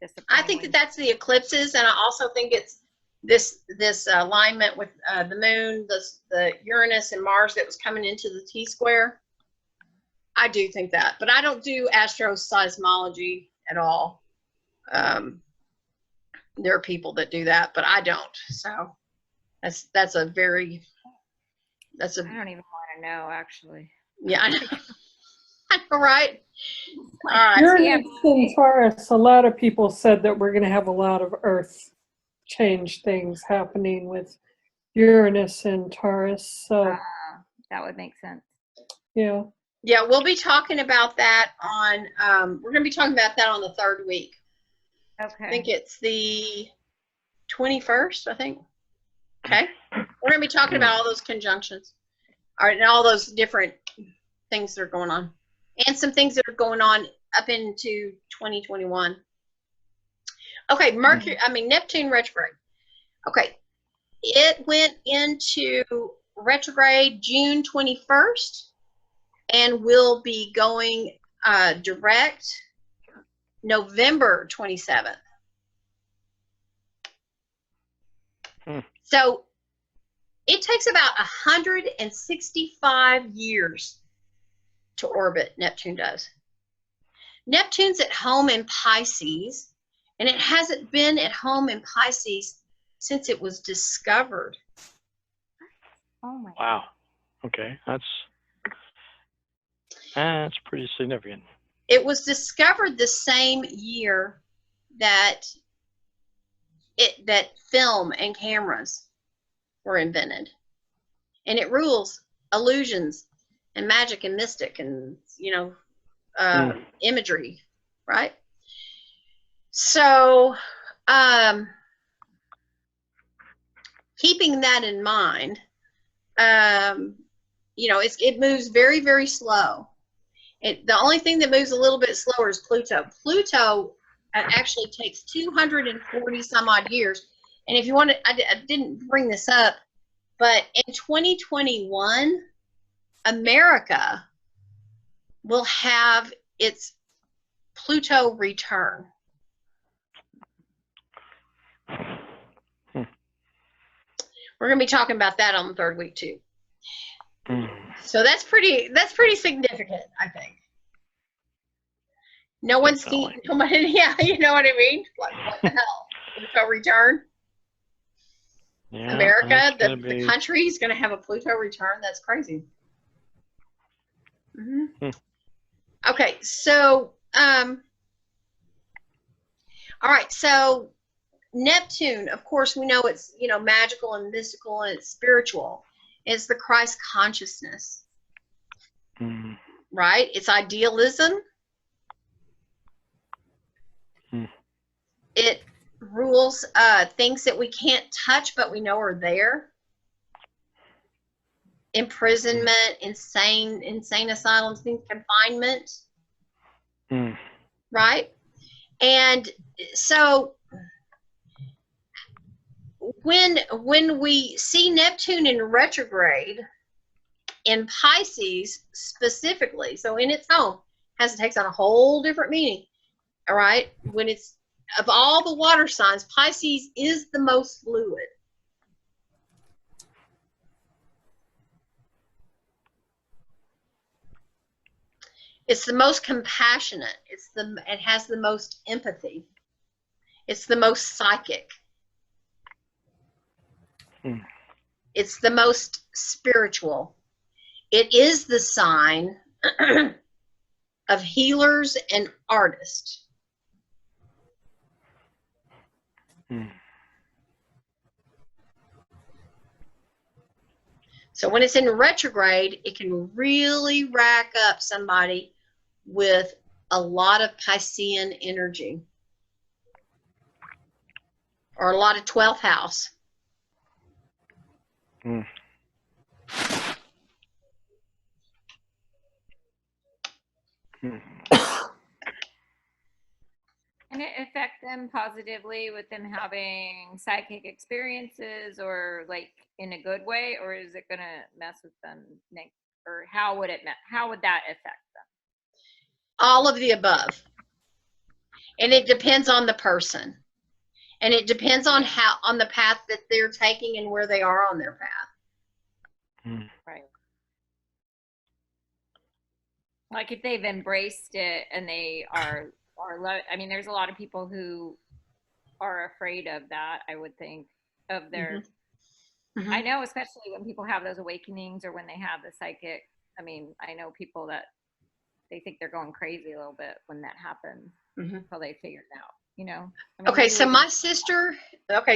disappointing. I think that's the eclipses, and I also think it's this alignment with the moon, the Uranus and Mars that was coming into the T-square. I do think that, but I don't do astroseismology at all. There are people that do that, but I don't. So that's a. I don't even want to know, actually. Yeah, I know. I know, right? All right. Uranus in Taurus, a lot of people said that we're going to have a lot of earth change things happening with Uranus and Taurus. So that would make sense. yeah. Yeah, we'll be talking about that on, we're going to be talking about that on the third week. Okay. I think it's the 21st, I think. Okay. We're going to be talking about all those conjunctions. All right, and all those different things that are going on. And some things that are going on up into 2021. Okay, Neptune retrograde. Okay. It went into retrograde June 21st. And will be going direct November 27th. So it takes about 165 years to orbit, Neptune does. Neptune's at home in Pisces, and it hasn't been at home in Pisces since it was discovered. Oh my. Wow. Okay, that's pretty significant. It was discovered the same year that film and cameras were invented, and it rules illusions and magic and mystic and imagery, right? So, keeping that in mind, it moves very, very slow. The only thing that moves a little bit slower is Pluto. Pluto actually takes 240 some odd years. And if you want to, I didn't bring this up, but in 2021, America will have its Pluto return. We're going to be talking about that on the third week too. So that's pretty significant, I think. No one's seen, yeah, you know what I mean? Like, what the hell? Pluto return? Yeah, America, the country is going to have a Pluto return? That's crazy. Okay, so, all right, so Neptune, of course, we know it's, magical and mystical and it's spiritual. It's the Christ consciousness, right? It's idealism. It rules things that we can't touch, but we know are there. Imprisonment, insane asylums, confinement, right? And so when we see Neptune in retrograde in Pisces specifically, so in its home, takes on a whole different meaning. All right, when it's of all the water signs, Pisces is the most fluid. It's the most compassionate. It has the most empathy. It's the most psychic. It's the most spiritual. It is the sign of healers and artists. So when it's in retrograde, it can really rack up somebody with a lot of Piscean energy or a lot of 12th house. Can it affect them positively with them having psychic experiences, or like in a good way, or is it gonna mess with them? Or how would that affect them? All of the above. And it depends on the person. And it depends on on the path that they're taking and where they are on their path. Right. Like if they've embraced it and they are I mean, there's a lot of people who are afraid of that, I would think, of their I know, especially when people have those awakenings or when they have the psychic. I mean, I know people that they think they're going crazy a little bit when that happens until they figure it out, you know? I mean, okay, so my sister,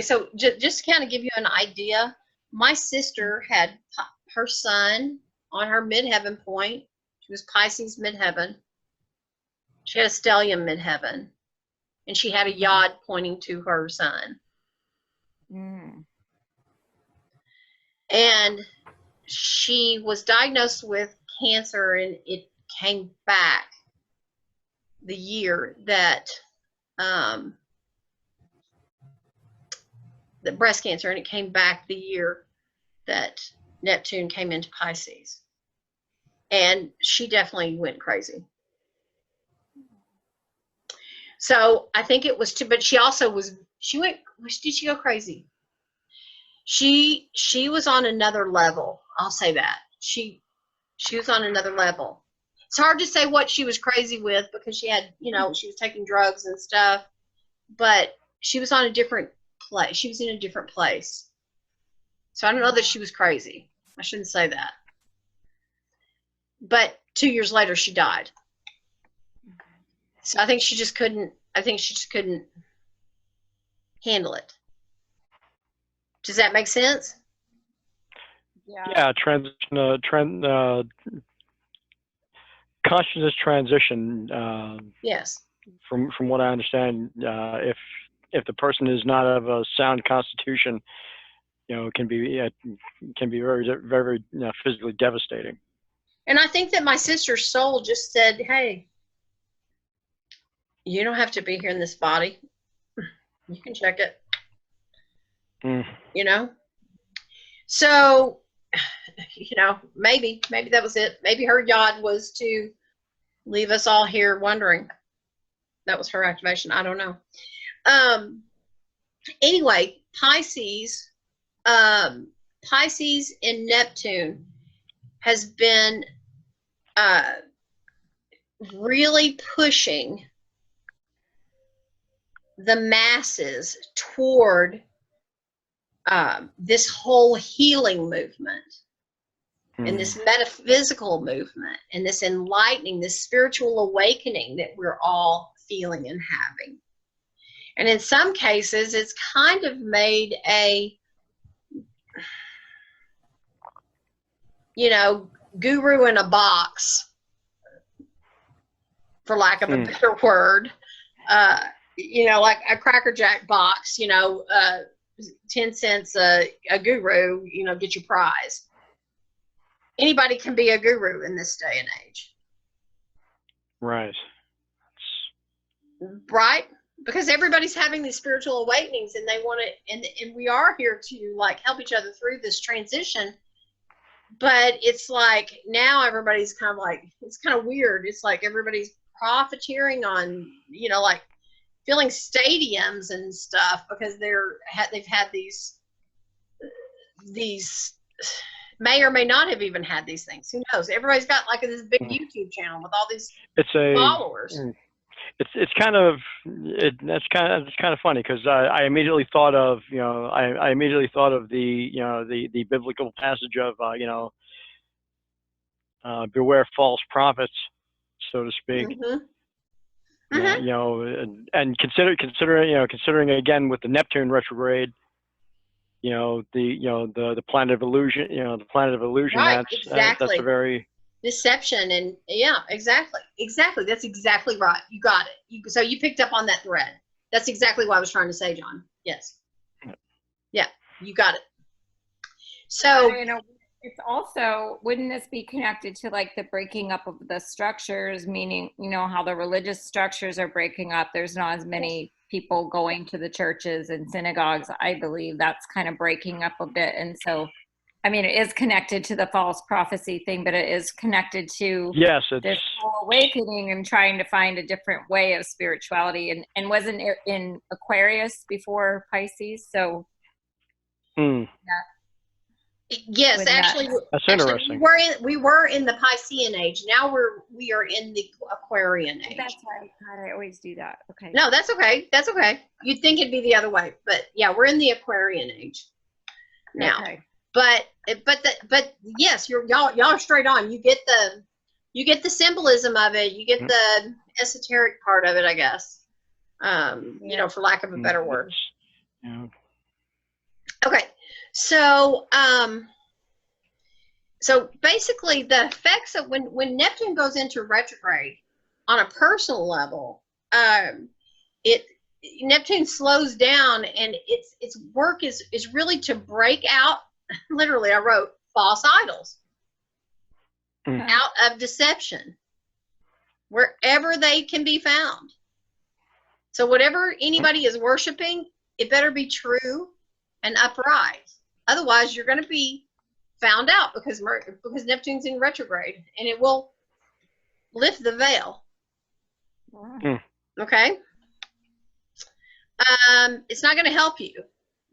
so just to kind of give you an idea, my sister had her sun on her midheaven point. She was Pisces midheaven. She had a stellium midheaven. And she had a yod pointing to her sun. And she was diagnosed with cancer, and it came back the year that the breast cancer, and it came back the year that Neptune came into Pisces. And she definitely went crazy. So I think it was but she also did she go crazy? She was on another level. I'll say that. She was on another level. It's hard to say what she was crazy with because she had, she was taking drugs and stuff, but she was on a different place. She was in a different place. So I don't know that she was crazy. I shouldn't say that. But 2 years later, she died. So I think she just couldn't handle it. Does that make sense? Yeah, consciousness transition. Yes. From what I understand, if the person is not of a sound constitution, it can be very, very, physically devastating. And I think that my sister's soul just said, "Hey, you don't have to be here in this body. You can check it." So, maybe that was it. Maybe her yod was to leave us all here wondering. That was her activation. I don't know. Anyway, Pisces and Neptune has been really pushing the masses toward this whole healing movement and this metaphysical movement and this enlightening, this spiritual awakening that we're all feeling and having. And in some cases, it's kind of made a, guru in a box, for lack of a better word, like a Cracker Jack box, 10 cents a guru, get your prize. Anybody can be a guru in this day and age. Right. Right? because everybody's having these spiritual awakenings, and they want to, and we are here to like help each other through this transition. But it's like now everybody's kind of like, it's kind of weird. It's like everybody's profiteering on, like filling stadiums and stuff because they've had these may or may not have even had these things. Who knows? Everybody's got like this big YouTube channel with all these followers. It's kind of funny because I immediately thought of I immediately thought of the biblical passage of beware false prophets, so to speak. Mm-hmm. Mm-hmm. And considering again with the Neptune retrograde, the planet of illusion, Right, exactly. that's a very deception. And yeah, exactly. That's exactly right. You got it. So you picked up on that thread. That's exactly what I was trying to say, John. Yes. Yeah, you got it. So it's also, wouldn't this be connected to like the breaking up of the structures, meaning, how the religious structures are breaking up? There's not as many people going to the churches and synagogues. I believe that's kind of breaking up a bit. And so, it is connected to the false prophecy thing, but it is connected to this whole awakening and trying to find a different way of spirituality. And wasn't it in Aquarius before Pisces? So yes, actually, that's interesting. We were in the Piscean age. Now we are in the Aquarian age. That's right. God, I always do that. Okay. No, that's okay. That's okay. You'd think it'd be the other way, but yeah, we're in the Aquarian age now. Okay. But yes, y'all are straight on. You get the symbolism of it. You get the esoteric part of it, I guess. For lack of a better word. Yeah. Okay. So basically the effects of when Neptune goes into retrograde on a personal level, Neptune slows down, and its work is really to break out. Literally, I wrote false idols out of deception wherever they can be found. So whatever anybody is worshiping, it better be true and upright. Otherwise, you're going to be found out because Neptune's in retrograde, and it will lift the veil. Okay? It's not going to help you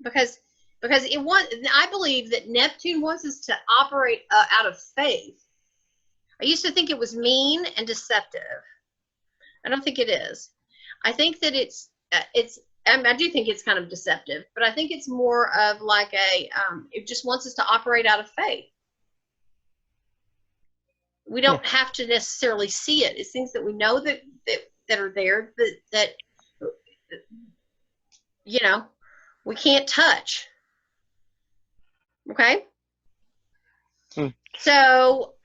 because I believe that Neptune wants us to operate out of faith. I used to think it was mean and deceptive. I don't think it is. I think that I do think it's kind of deceptive, but I think it's more of like it just wants us to operate out of faith. We don't have to necessarily see it. It's things that we know that are there that we can't touch. Okay. So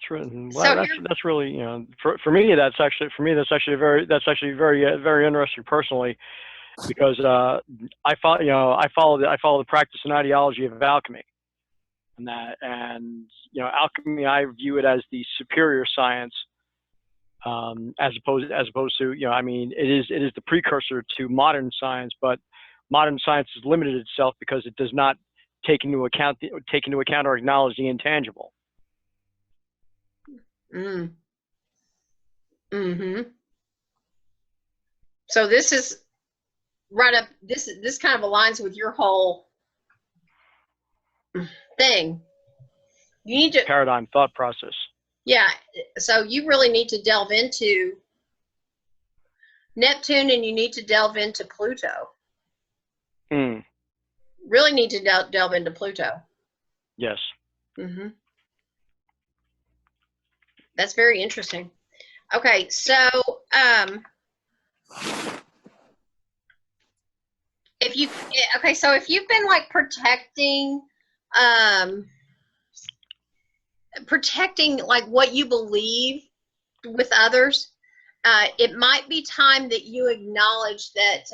that's really for me that's actually very very interesting personally, because I follow the practice and ideology of alchemy, and alchemy, I view it as the superior science, as opposed to it is the precursor to modern science, but modern science has limited itself because it does not take into account or acknowledge the intangible. So this is right up. This kind of aligns with your whole thing. You need to paradigm thought process. Yeah. So you really need to delve into Neptune, and you need to delve into Pluto. Really need to delve into Pluto. Yes. That's very interesting. Okay, so if you've been like protecting like what you believe with others, it might be time that you acknowledge that,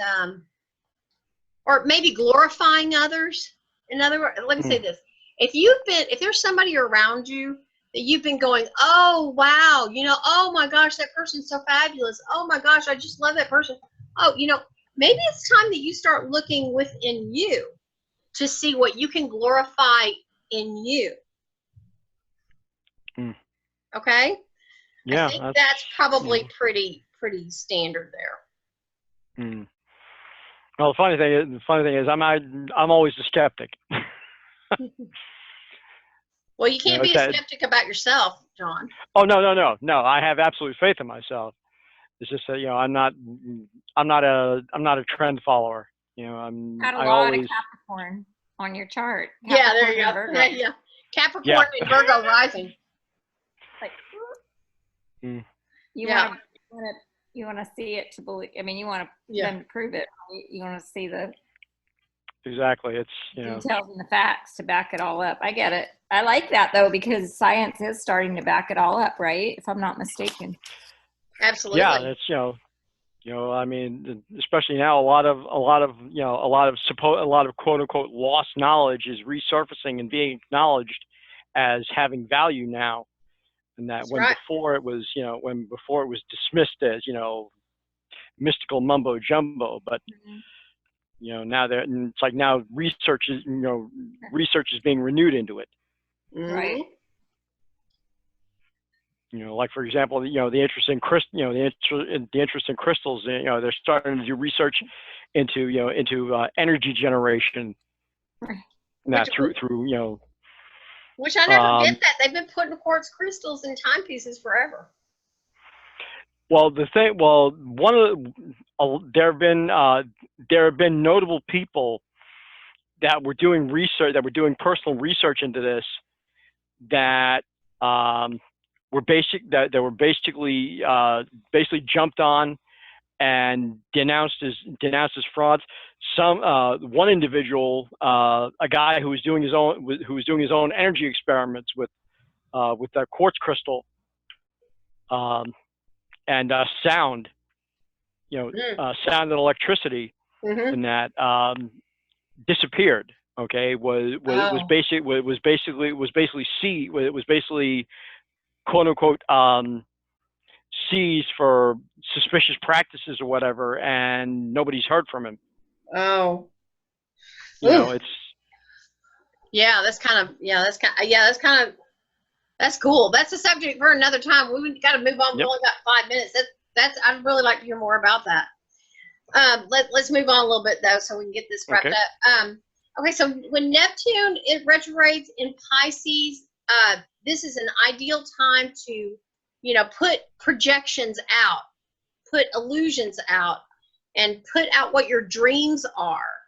or maybe glorifying others. In other words, let me say this: if there's somebody around you that you've been going, oh, wow, oh my gosh, that person's so fabulous. Oh my gosh, I just love that person. Oh, maybe it's time that you start looking within you to see what you can glorify in you. Okay? Yeah, I think that's probably yeah. pretty standard there. Well, the funny thing is, I'm always a skeptic. Well, you can't be a skeptic about yourself, John. Oh, no. I have absolute faith in myself. It's just that, I'm not a trend follower. Got a I lot always. of Capricorn on your chart. Yeah, there you Capricorn go. and Virgo. Yeah. Capricorn and Virgo rising. Like, Mm. you want to see it to believe. I mean, you want them to prove it. Right? You want to see the Exactly. It's details and the facts to back it all up. I get it. I like that though, because science is starting to back it all up, right? If I'm not mistaken. Absolutely. Yeah, it's I mean, especially now, a lot of quote unquote lost knowledge is resurfacing and being acknowledged as having value now, and that before it was dismissed as mystical mumbo jumbo, but now it's like now research is being renewed into it. Right. Like for example, the interest in the interest in crystals. They're starting to do research into energy generation. That through Which I never get that. They've been putting quartz crystals in timepieces forever. Well, there have been notable people that were doing research, that were doing personal research into this, that were basically jumped on and denounced as frauds. One individual, a guy who was doing his own energy experiments with that quartz crystal, and sound, sound and electricity, and that disappeared. Okay, was basically quote unquote seized for suspicious practices or whatever, and nobody's heard from him. Oh, it's that's cool. That's a subject for another time. We've got to move on. Yep. We only got 5 minutes. I'd really like to hear more about that. Let's move on a little bit though, so we can get this wrapped up. Okay, so when Neptune retrogrades in Pisces, this is an ideal time to, put projections out, put illusions out, and put out what your dreams are,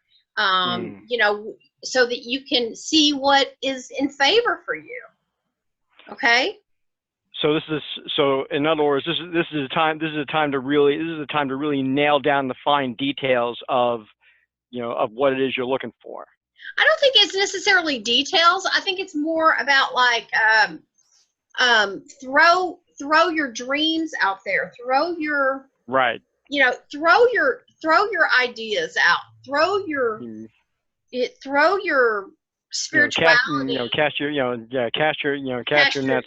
so that you can see what is in favor for you. Okay. So in other words, this is a time to really nail down the fine details of what it is you're looking for. I don't think it's necessarily details. I think it's more about like throw your dreams out there. Throw your throw your ideas out. Throw your spirituality. Cast your net,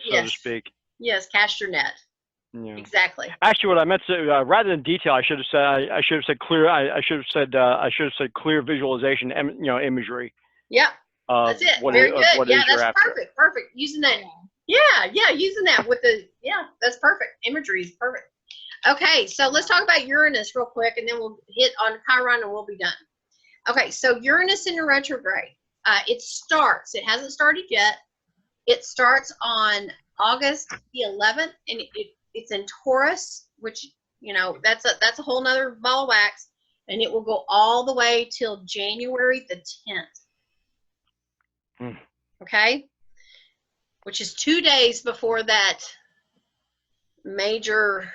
so to speak. Yes, cast your net. Yeah. Exactly. Actually, what I meant to say, rather than detail, I should have said clear. I should have said clear visualization. Imagery. Yeah. That's it. Very good. Yeah, that's perfect. Perfect. Using that. Yeah. Using that with that's perfect. Imagery is perfect. Okay, so let's talk about Uranus real quick, and then we'll hit on Chiron, and we'll be done. Okay, so Uranus in a retrograde. It hasn't started yet. It starts on August the 11th, and it's in Taurus, which, that's a whole nother ball of wax, and it will go all the way till January the 10th. Okay? Which is 2 days before that major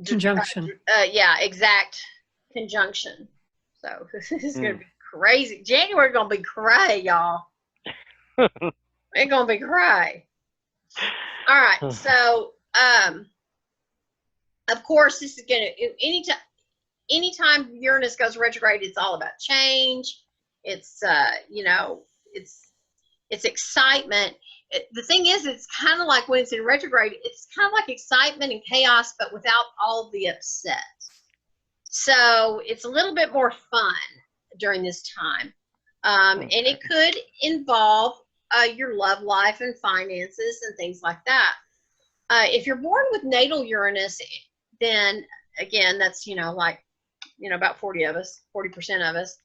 conjunction. Exact conjunction. So this is going to be crazy. January's going to be cray, y'all. It's going to be cray. All right. So, of course, this is going to, anytime Uranus goes retrograde, it's all about change. It's, It's excitement. The thing is, it's kind of like when it's in retrograde, it's kind of like excitement and chaos, but without all the upset. So it's a little bit more fun during this time. And it could involve your love life and finances and things like that. If you're born with natal Uranus, then again, that's, about 40% of us.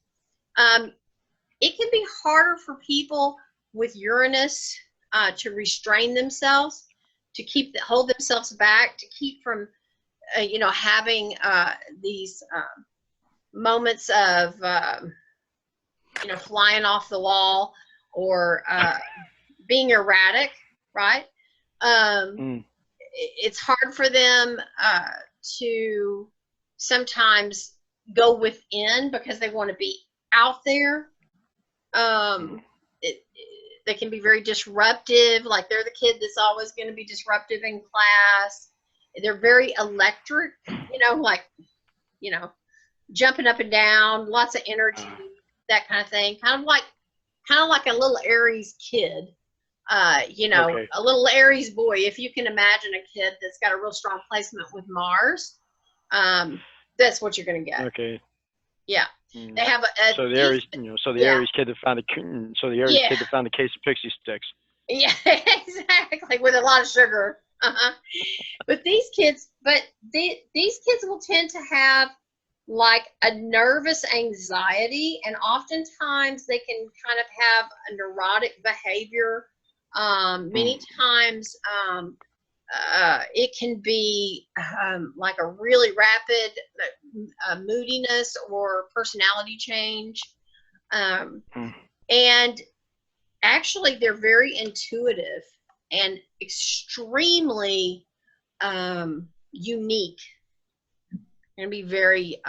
It can be harder for people with Uranus to restrain themselves, to hold themselves back, to keep from, having these moments of, flying off the wall or being erratic, right? It's hard for them to sometimes go within because they want to be out there. They can be very disruptive, like they're the kid that's always going to be disruptive in class. They're very electric, jumping up and down, lots of energy, that kind of thing. Kind of like a little Aries kid, Okay. a little Aries boy. If you can imagine a kid that's got a real strong placement with Mars, that's what you're going to get. Okay. Yeah. They have so the Aries, Aries kid that found kid that found the case of pixie sticks. Yeah, exactly, with a lot of sugar. But these kids will tend to have like a nervous anxiety, and oftentimes they can kind of have a neurotic behavior. Many times it can be like a really rapid moodiness or personality change. And actually, they're very intuitive and extremely unique. And be very,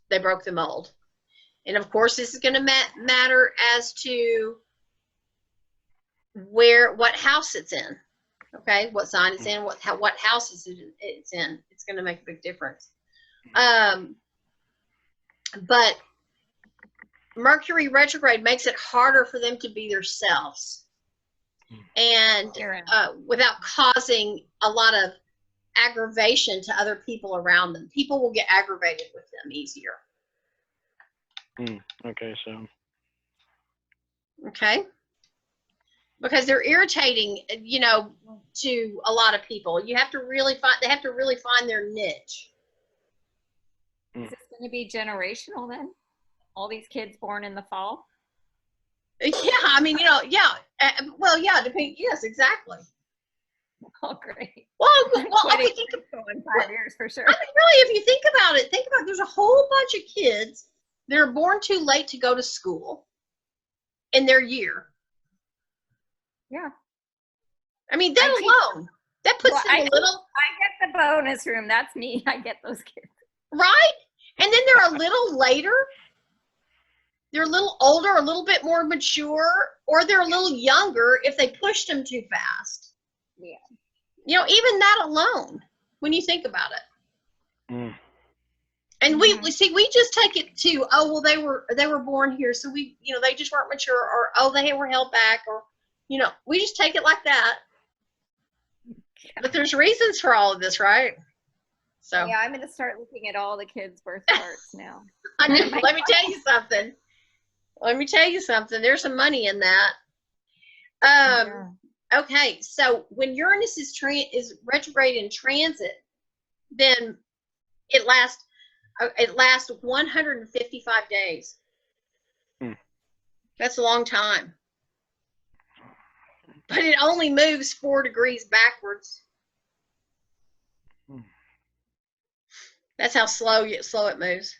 they broke the mold. And of course, this is going to matter as to what house it's in. Okay, what sign it's in, what house it's in. It's going to make a big difference. But Mercury retrograde makes it harder for them to be themselves, and without causing a lot of aggravation to other people around them. People will get aggravated with them easier. Okay, so. Okay. Because they're irritating, to a lot of people. They have to really find their niche. Is this going to be generational then? All these kids born in the fall? Yeah, I mean, yes, exactly. Oh, great. Well, okay, think of 5 years for sure. I mean, really, if you think about it, there's a whole bunch of kids that are born too late to go to school in their year. Yeah. I mean, that alone puts them a little. I get the bonus room. That's me. I get those kids. Right? And then they're a little later. They're a little older, a little bit more mature, or they're a little younger if they pushed them too fast. Yeah. Even that alone, when you think about it. And we just take it to, they were born here, so they just weren't mature, or they were held back, or we just take it like that. But there's reasons for all of this, right? So yeah, I'm going to start looking at all the kids' birth charts now. Let me tell you something. There's some money in that. Okay, so when Uranus is retrograde in transit, then it lasts 155 days. That's a long time. But it only moves 4 degrees backwards. That's how slow it moves.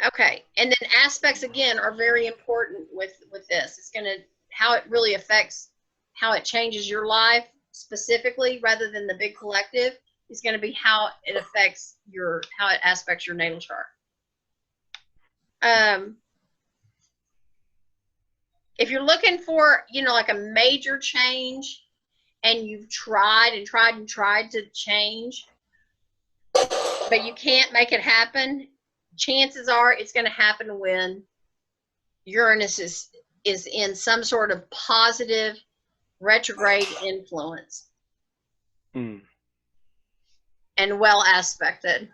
Okay, and then aspects again are very important with this. It's going to how it really affects how it changes your life specifically, rather than the big collective. Is going to be how it affects how it aspects your natal chart. If you're looking for like a major change, and you've tried to change, but you can't make it happen, chances are it's going to happen when Uranus is in some sort of positive retrograde influence Mm. and well aspected.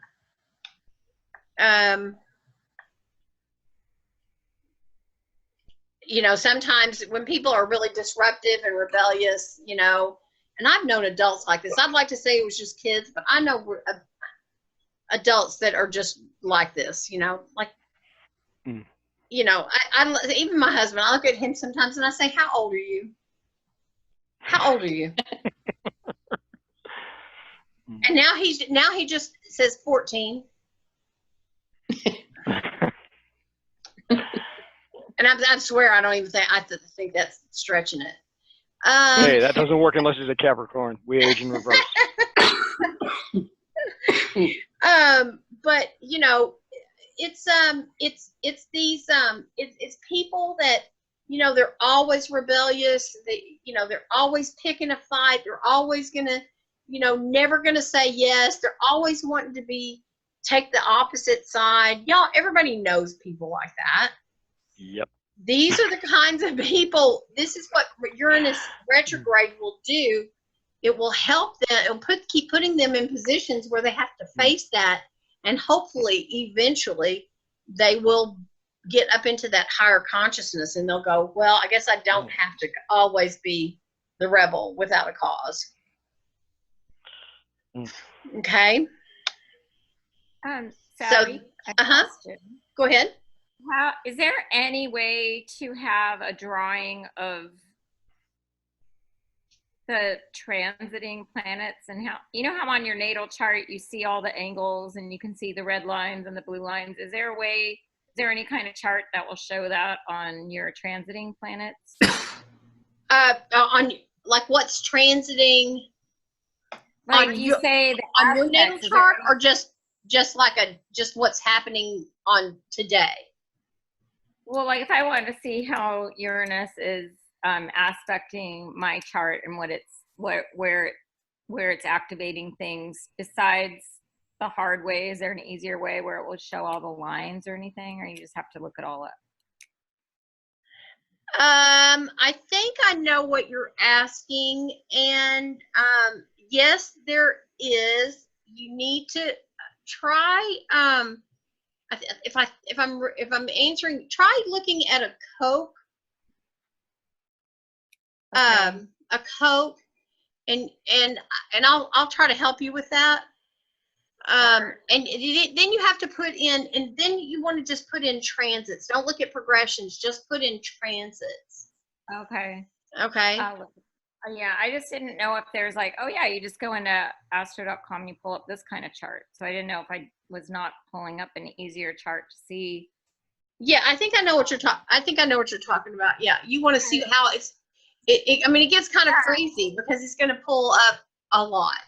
You know, sometimes when people are really disruptive and rebellious, you know, and I've known adults like this. I'd like to say it was just kids, but I know adults that are just like this, you know, like, you know, even my husband, I look at him sometimes and I say, how old are you? How old are you? And now he just says 14. And I swear I don't even think, I think that's stretching it. Hey, that doesn't work unless he's a Capricorn. We age in reverse. But you know, it's these it's people that, you know, they're always rebellious. You know, they're always picking a fight. They're always gonna, you know, never gonna say yes. They're always wanting to take the opposite side. Y'all, everybody knows people like that. Yep. These are the kinds of people. This is what Uranus retrograde will do. It will help them. It'll keep putting them in positions where they have to face that, and hopefully, eventually, they will get up into that higher consciousness, and they'll go, well, I guess I don't have to always be the rebel without a cause. Okay. Sally, I have a question. Go ahead. Is there any way to have a drawing of the transiting planets, and how, you know how on your natal chart you see all the angles and you can see the red lines and the blue lines? Is there a way, is there any kind of chart that will show that on your transiting planets? On like what's transiting? Like on you say the on your natal aspects, chart, or just what's happening on today? Well, like if I wanted to see how Uranus is aspecting my chart and where it's activating things besides the hard way, is there an easier way where it will show all the lines or anything, or you just have to look it all up? I think I know what you're asking, and yes, there is. You need to try. If I'm answering, try looking at a Coke. Okay. A Coke, and I'll try to help you with that. And then you have to put in, and then you want to just put in transits. Don't look at progressions. Just put in transits. Okay. Okay. Yeah, I just didn't know if there's like, oh yeah, you just go into astro.com, you pull up this kind of chart. So I didn't know if I was not pulling up an easier chart to see. Yeah, I think I know what you're talking about. Yeah, you want to see how I mean, it gets kind of crazy because it's going to pull up a lot.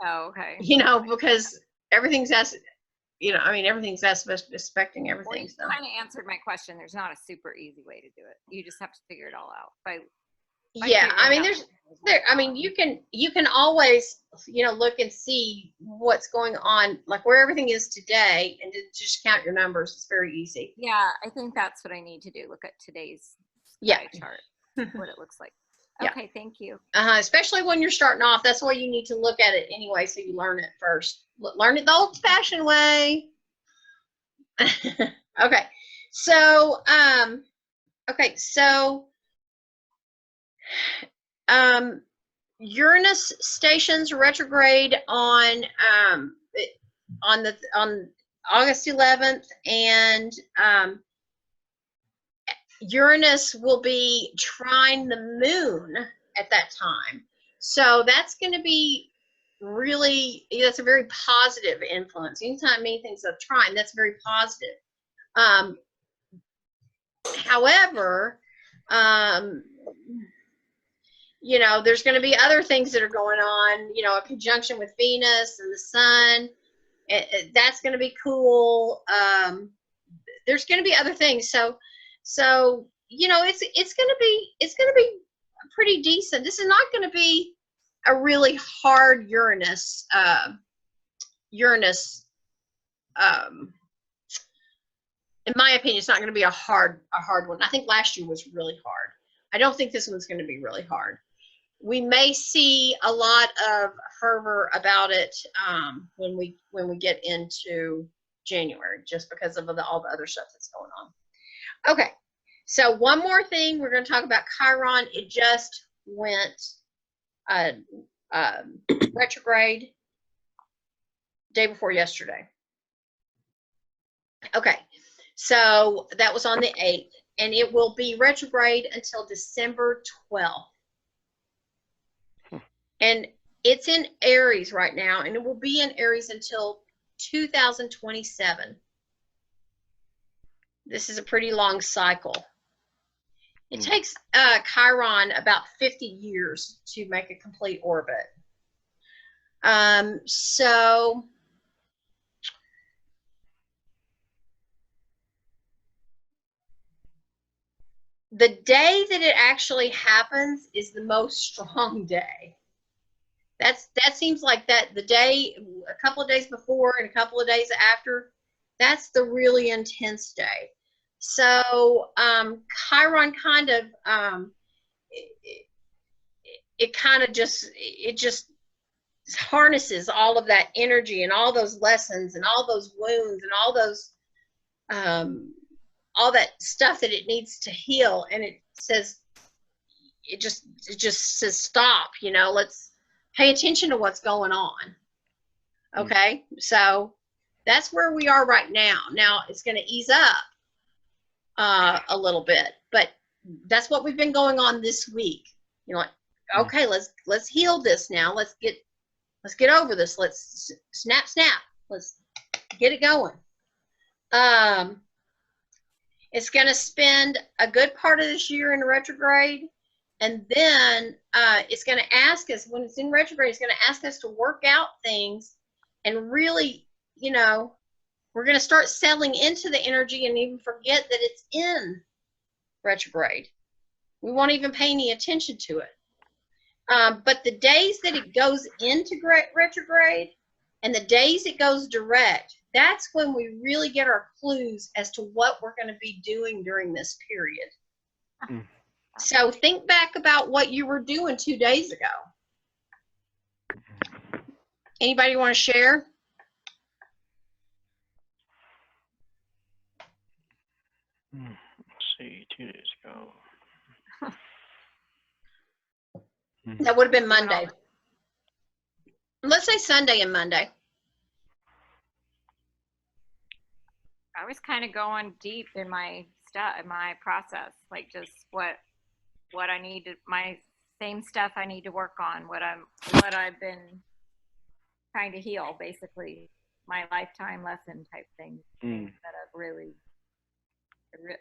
Oh, okay. You know, because everything's everything's expecting everything. Well, you kind of answered my question. There's not a super easy way to do it. You just have to figure it all out. Yeah, I mean, you can always, you know, look and see what's going on, like where everything is today, and just count your numbers. It's very easy. Yeah, I think that's what I need to do. Look at today's sky chart, what it looks like. Okay, thank you. Especially when you're starting off, that's why you need to look at it anyway, so you learn it first. Learn it the old-fashioned way. Okay, so Uranus stations retrograde on August 11th, and Uranus will be trine the moon at that time. So that's going to be that's a very positive influence. Anytime anything's a trine, that's very positive. However, you know, there's going to be other things that are going on, you know, a conjunction with Venus and the sun. That's going to be cool. There's going to be other things. So, you know, it's going to be pretty decent. This is not going to be a really hard Uranus in my opinion, it's not going to be a hard one. I think last year was really hard. I don't think this one's going to be really hard. We may see a lot of fervor about it when we get into January, just because of all the other stuff that's going on. Okay, so one more thing, we're going to talk about Chiron. It just went retrograde day before yesterday. Okay, so that was on the 8th, and it will be retrograde until December 12th. And it's in Aries right now, and it will be in Aries until 2027. This is a pretty long cycle. It takes Chiron about 50 years to make a complete orbit. So the day that it actually happens is the most strong day. That seems like that the day, a couple of days before and a couple of days after, that's the really intense day. So Chiron kind of it kind of just harnesses all of that energy and all those lessons and all those wounds and all those all that stuff that it needs to heal, and it says it just says stop, let's pay attention to what's going on. Okay, so that's where we are right now. Now it's going to ease up a little bit, but that's what we've been going on this week. Okay, let's heal this now. Let's get over this. Let's snap. Let's get it going. It's going to spend a good part of this year in retrograde. And then it's going to ask us, when it's in retrograde, it's going to ask us to work out things and really, we're going to start settling into the energy and even forget that it's in retrograde. We won't even pay any attention to it. But the days that it goes into retrograde and the days it goes direct, that's when we really get our clues as to what we're going to be doing during this period. Mm. So think back about what you were doing 2 days ago. Anybody want to share? Let's see, 2 days ago. That would have been Monday. Let's say Sunday and Monday. I was kind of going deep in my process, like just what I need to, my same stuff I need to work on, what I've been trying to heal, basically my lifetime lesson type thing. That I've really,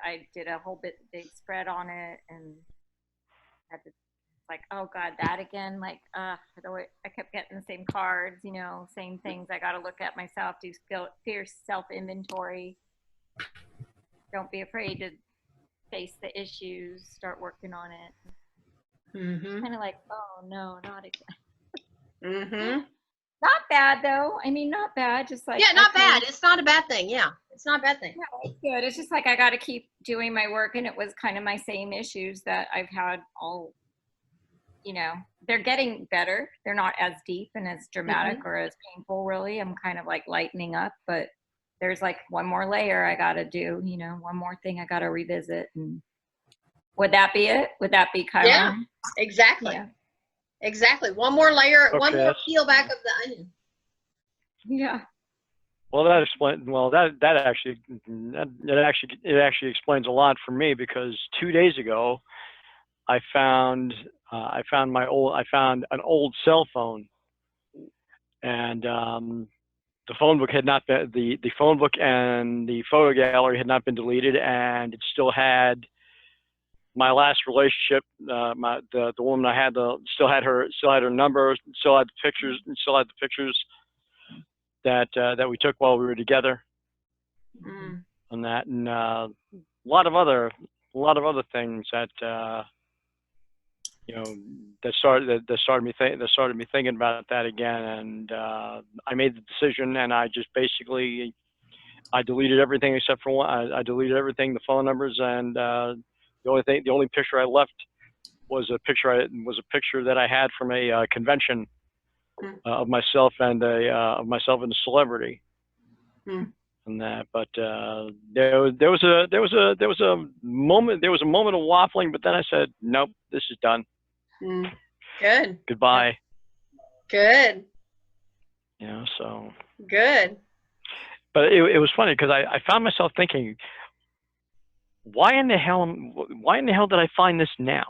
I did a whole big spread on it, and had to, like, oh God, that again, like, I kept getting the same cards, same things. I got to look at myself, do fierce self-inventory. Don't be afraid to face the issues, start working on it. Mm-hmm. Kind of like, oh no, not again. Mm-hmm. Not bad though. I mean, not bad. Just like, yeah, not bad. It's not a bad thing. Yeah, it's not a bad thing. Yeah, it's good. It's just like I got to keep doing my work, and it was kind of my same issues that I've had all. They're getting better. They're not as deep and as dramatic or as painful, really. I'm kind of like lightening up, but there's like one more layer I got to do, one more thing I got to revisit. And would that be it? Would that be Chiron? Yeah, exactly. Yeah. Exactly. One more layer, okay. One more peel back of the onion. Yeah. Well, that explains. Well, that actually explains a lot for me, because 2 days ago, I found an old cell phone, and the phone book had not been the phone book and the photo gallery had not been deleted, and it still had my last relationship. The woman I had still had her number, still had the pictures that we took while we were together. On that, and a lot of other things that. That started me thinking about that again, and I made the decision, and I just basically I deleted everything except for one. I deleted everything, the phone numbers, and the only picture I left was a picture that I had from a convention of myself and a celebrity. And that, but there was a moment of waffling, but then I said, nope, this is done. Good. Goodbye. Good. You know, so. Good. But it was funny because I found myself thinking, why in the hell did I find this now?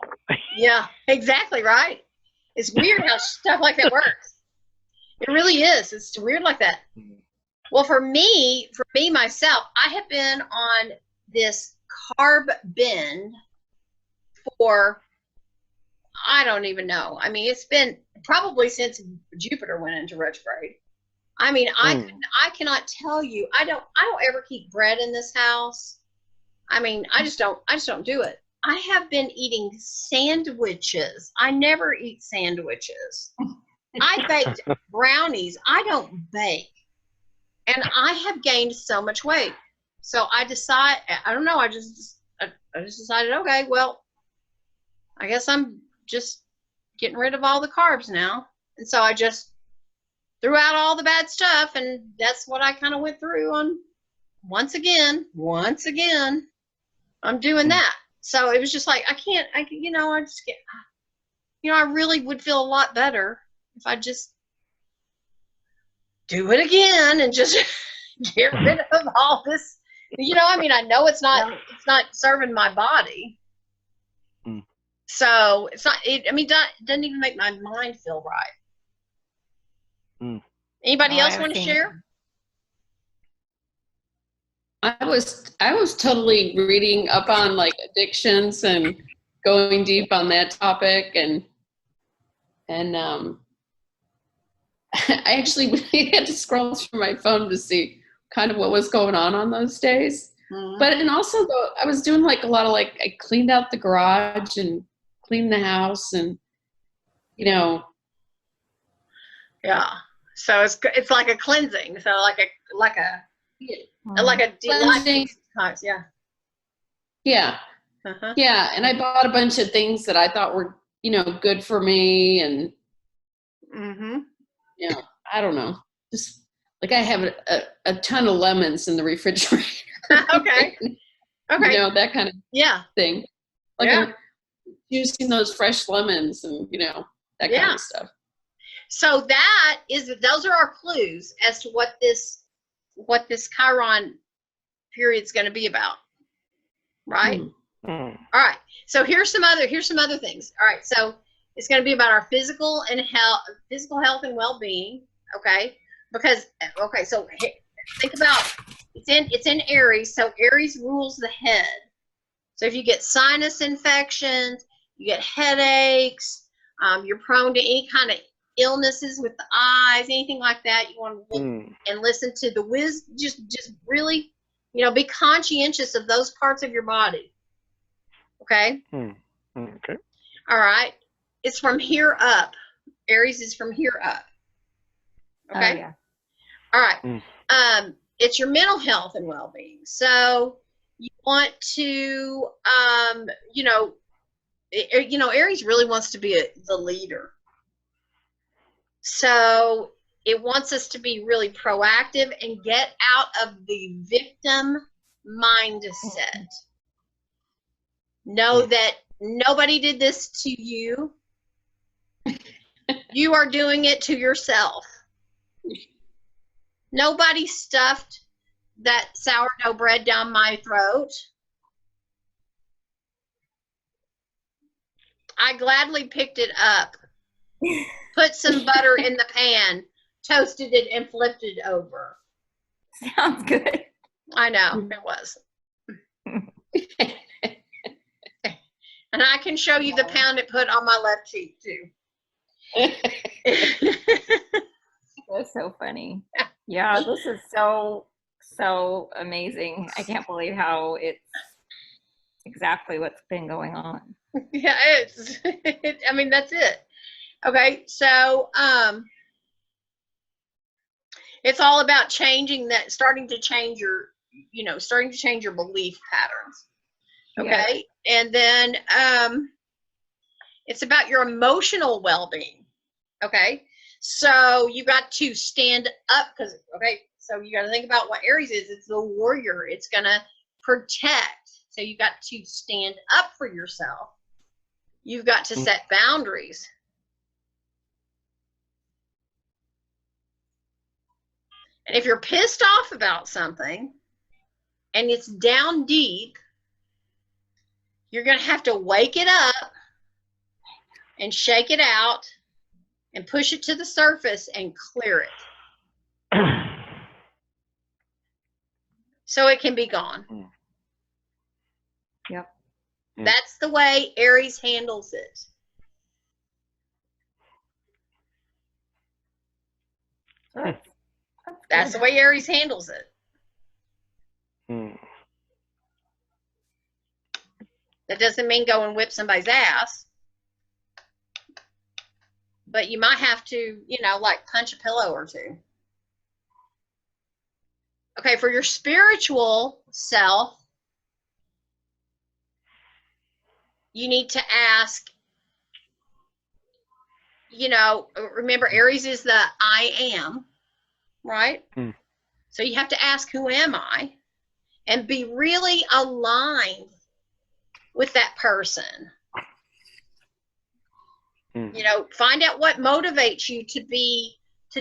Yeah, exactly right. It's weird how stuff like that works. It really is. It's weird like that. Well, for me myself, I have been on this carb bend for, I don't even know. I mean, it's been probably since Jupiter went into retrograde. I mean, I cannot tell you. I don't ever keep bread in this house. I mean, I just don't do it. I have been eating sandwiches. I never eat sandwiches. I baked brownies. I don't bake. And I have gained so much weight. So I don't know, I just decided, okay, well, I guess I'm just getting rid of all the carbs now. And so I just threw out all the bad stuff, and that's what I kind of went through on once again, I'm doing that. So it was just like, I just can't, I really would feel a lot better if I just do it again and just get rid of all this. I mean, I know it's not serving my body. So it's not, doesn't even make my mind feel right. Anybody else want to share? I was totally reading up on like addictions and going deep on that topic, and I actually had to scroll through my phone to see kind of what was going on those days. But and also though, I was doing like a lot of like, I cleaned out the garage and cleaned the house, and Yeah. So it's like a cleansing. So like a cleansing. Yeah. Yeah. Yeah. And I bought a bunch of things that I thought were, good for me. And, I don't know. Just like I have a ton of lemons in the refrigerator. Okay. That kind of thing. Like I'm using those fresh lemons and, that kind of stuff. So those are our clues as to what this Chiron period is going to be about, right? All right. So here's some other things. All right. So it's going to be about our physical health and well-being. Okay. So think about it's in Aries. So Aries rules the head. So if you get sinus infections, you get headaches, you're prone to any kind of illnesses with the eyes, anything like that, you want to look and listen to the wisdom. Just really, be conscientious of those parts of your body. Okay. Okay. All right. It's from here up. Aries is from here up. Okay. Oh, yeah. All right. It's your mental health and well-being. So you want to, Aries really wants to be the leader. So it wants us to be really proactive and get out of the victim mindset. Know that nobody did this to you. You are doing it to yourself. Nobody stuffed that sourdough bread down my throat. I gladly picked it up, put some butter in the pan, toasted it, and flipped it over. Sounds good. I know, it was. And I can show you the pound it put on my left cheek, too. That's so funny. Yeah, this is so amazing. I can't believe how it's exactly what's been going on. Yeah, that's it. Okay, so It's all about changing that, starting to change your belief patterns. Okay. Yeah. And then it's about your emotional well-being. Okay. So you got to stand up because, okay, so you got to think about what Aries is. It's the warrior. It's going to protect. So you got to stand up for yourself. You've got to set boundaries. And if you're pissed off about something and it's down deep, you're going to have to wake it up and shake it out and push it to the surface and clear it. So it can be gone. Yep. That's the way Aries handles it. That's the way Aries handles it. That doesn't mean go and whip somebody's ass. But you might have to, like punch a pillow or two. Okay, for your spiritual self, you need to ask, remember Aries is the I am, right? So you have to ask, who am I? And be really aligned with that person. Find out what motivates you to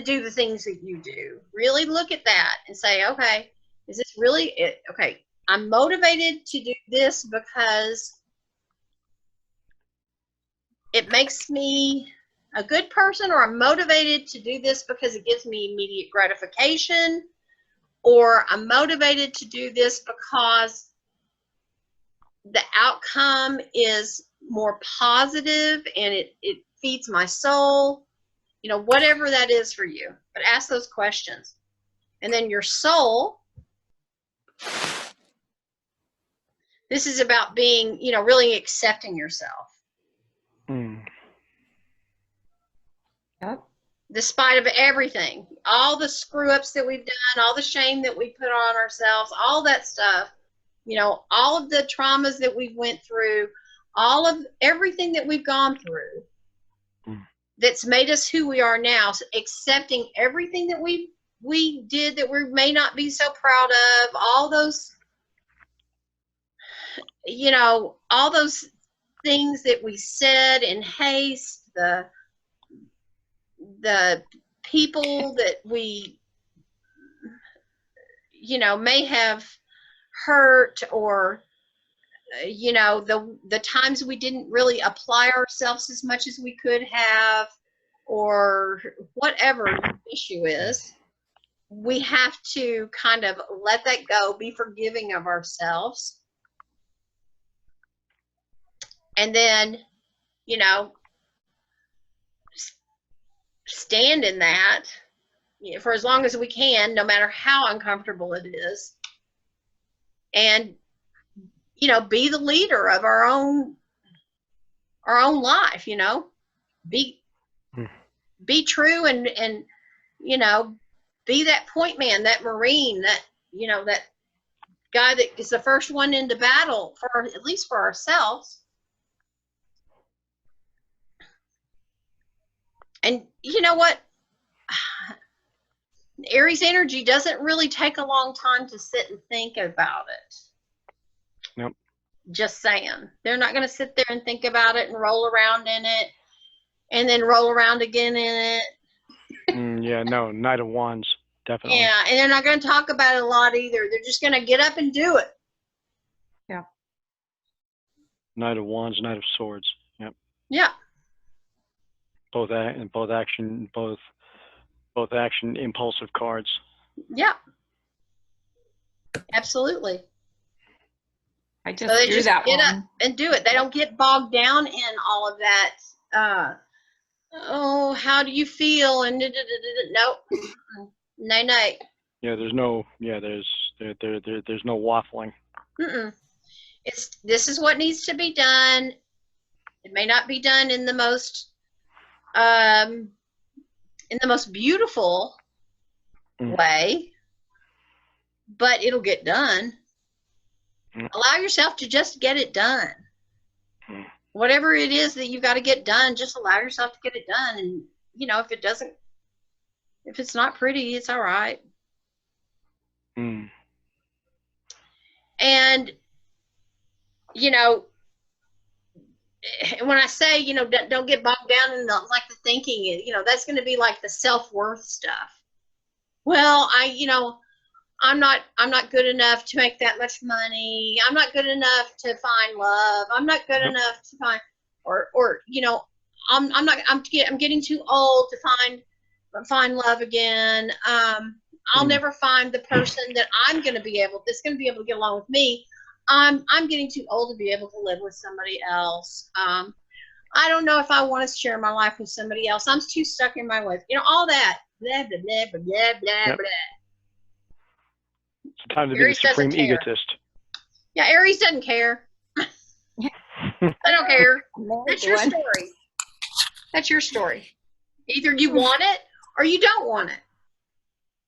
do the things that you do. Really look at that and say, okay, is this really it? Okay, I'm motivated to do this because it makes me a good person, or I'm motivated to do this because it gives me immediate gratification, or I'm motivated to do this because the outcome is more positive and it feeds my soul, whatever that is for you. But ask those questions. And then your soul, this is about being, really accepting yourself. Yep. Despite of everything, all the screw ups that we've done, all the shame that we put on ourselves, all that stuff, all of the traumas that we've went through, all of everything that we've gone through that's made us who we are now, so accepting everything that we did that we may not be so proud of, all those, all those things that we said in haste, the people that we, may have hurt, or, the times we didn't really apply ourselves as much as we could have, or whatever the issue is, we have to kind of let that go, be forgiving of ourselves. And then, stand in that for as long as we can, no matter how uncomfortable it is. And, be the leader of our own life, be true and, be that point man, that Marine, that, that guy that is the first one into battle at least for ourselves. And you know what? Aries energy doesn't really take a long time to sit and think about it. Nope. Just saying. They're not going to sit there and think about it and roll around in it and then roll around again in it. Yeah, no, Knight of Wands, definitely. Yeah, and they're not going to talk about it a lot either. They're just going to get up and do it. Yeah. Knight of Wands, Knight of Swords. Yep. Yeah. Both action, impulsive cards. Yeah. Absolutely. I just So they drew just that get one. up and do it. They don't get bogged down in all of that. Oh, how do you feel? And nope. Nay. Yeah, there's no waffling. This is what needs to be done. It may not be done in the most beautiful way, but it'll get done. Allow yourself to just get it done. Whatever it is that you got to get done, just allow yourself to get it done. And, you know, if it's not pretty, it's all right. And, you know, when I say, you know, don't get bogged down in the thinking, you know, that's going to be like the self-worth stuff. Well, I'm not good enough to make that much money. I'm not good enough to find love. I'm not good enough to find, or you know, I'm getting too old to find love again. I'll never find the person that's going to be able to get along with me. I'm getting too old to be able to live with somebody else. I don't know if I want to share my life with somebody else. I'm too stuck in my ways. You know, all that. Blah, blah, blah, blah, blah, blah, blah. It's time to Aries be the supreme doesn't care. egotist. Yeah, Aries doesn't care. They don't care. That's your story. That's your story. Either you want it or you don't want it.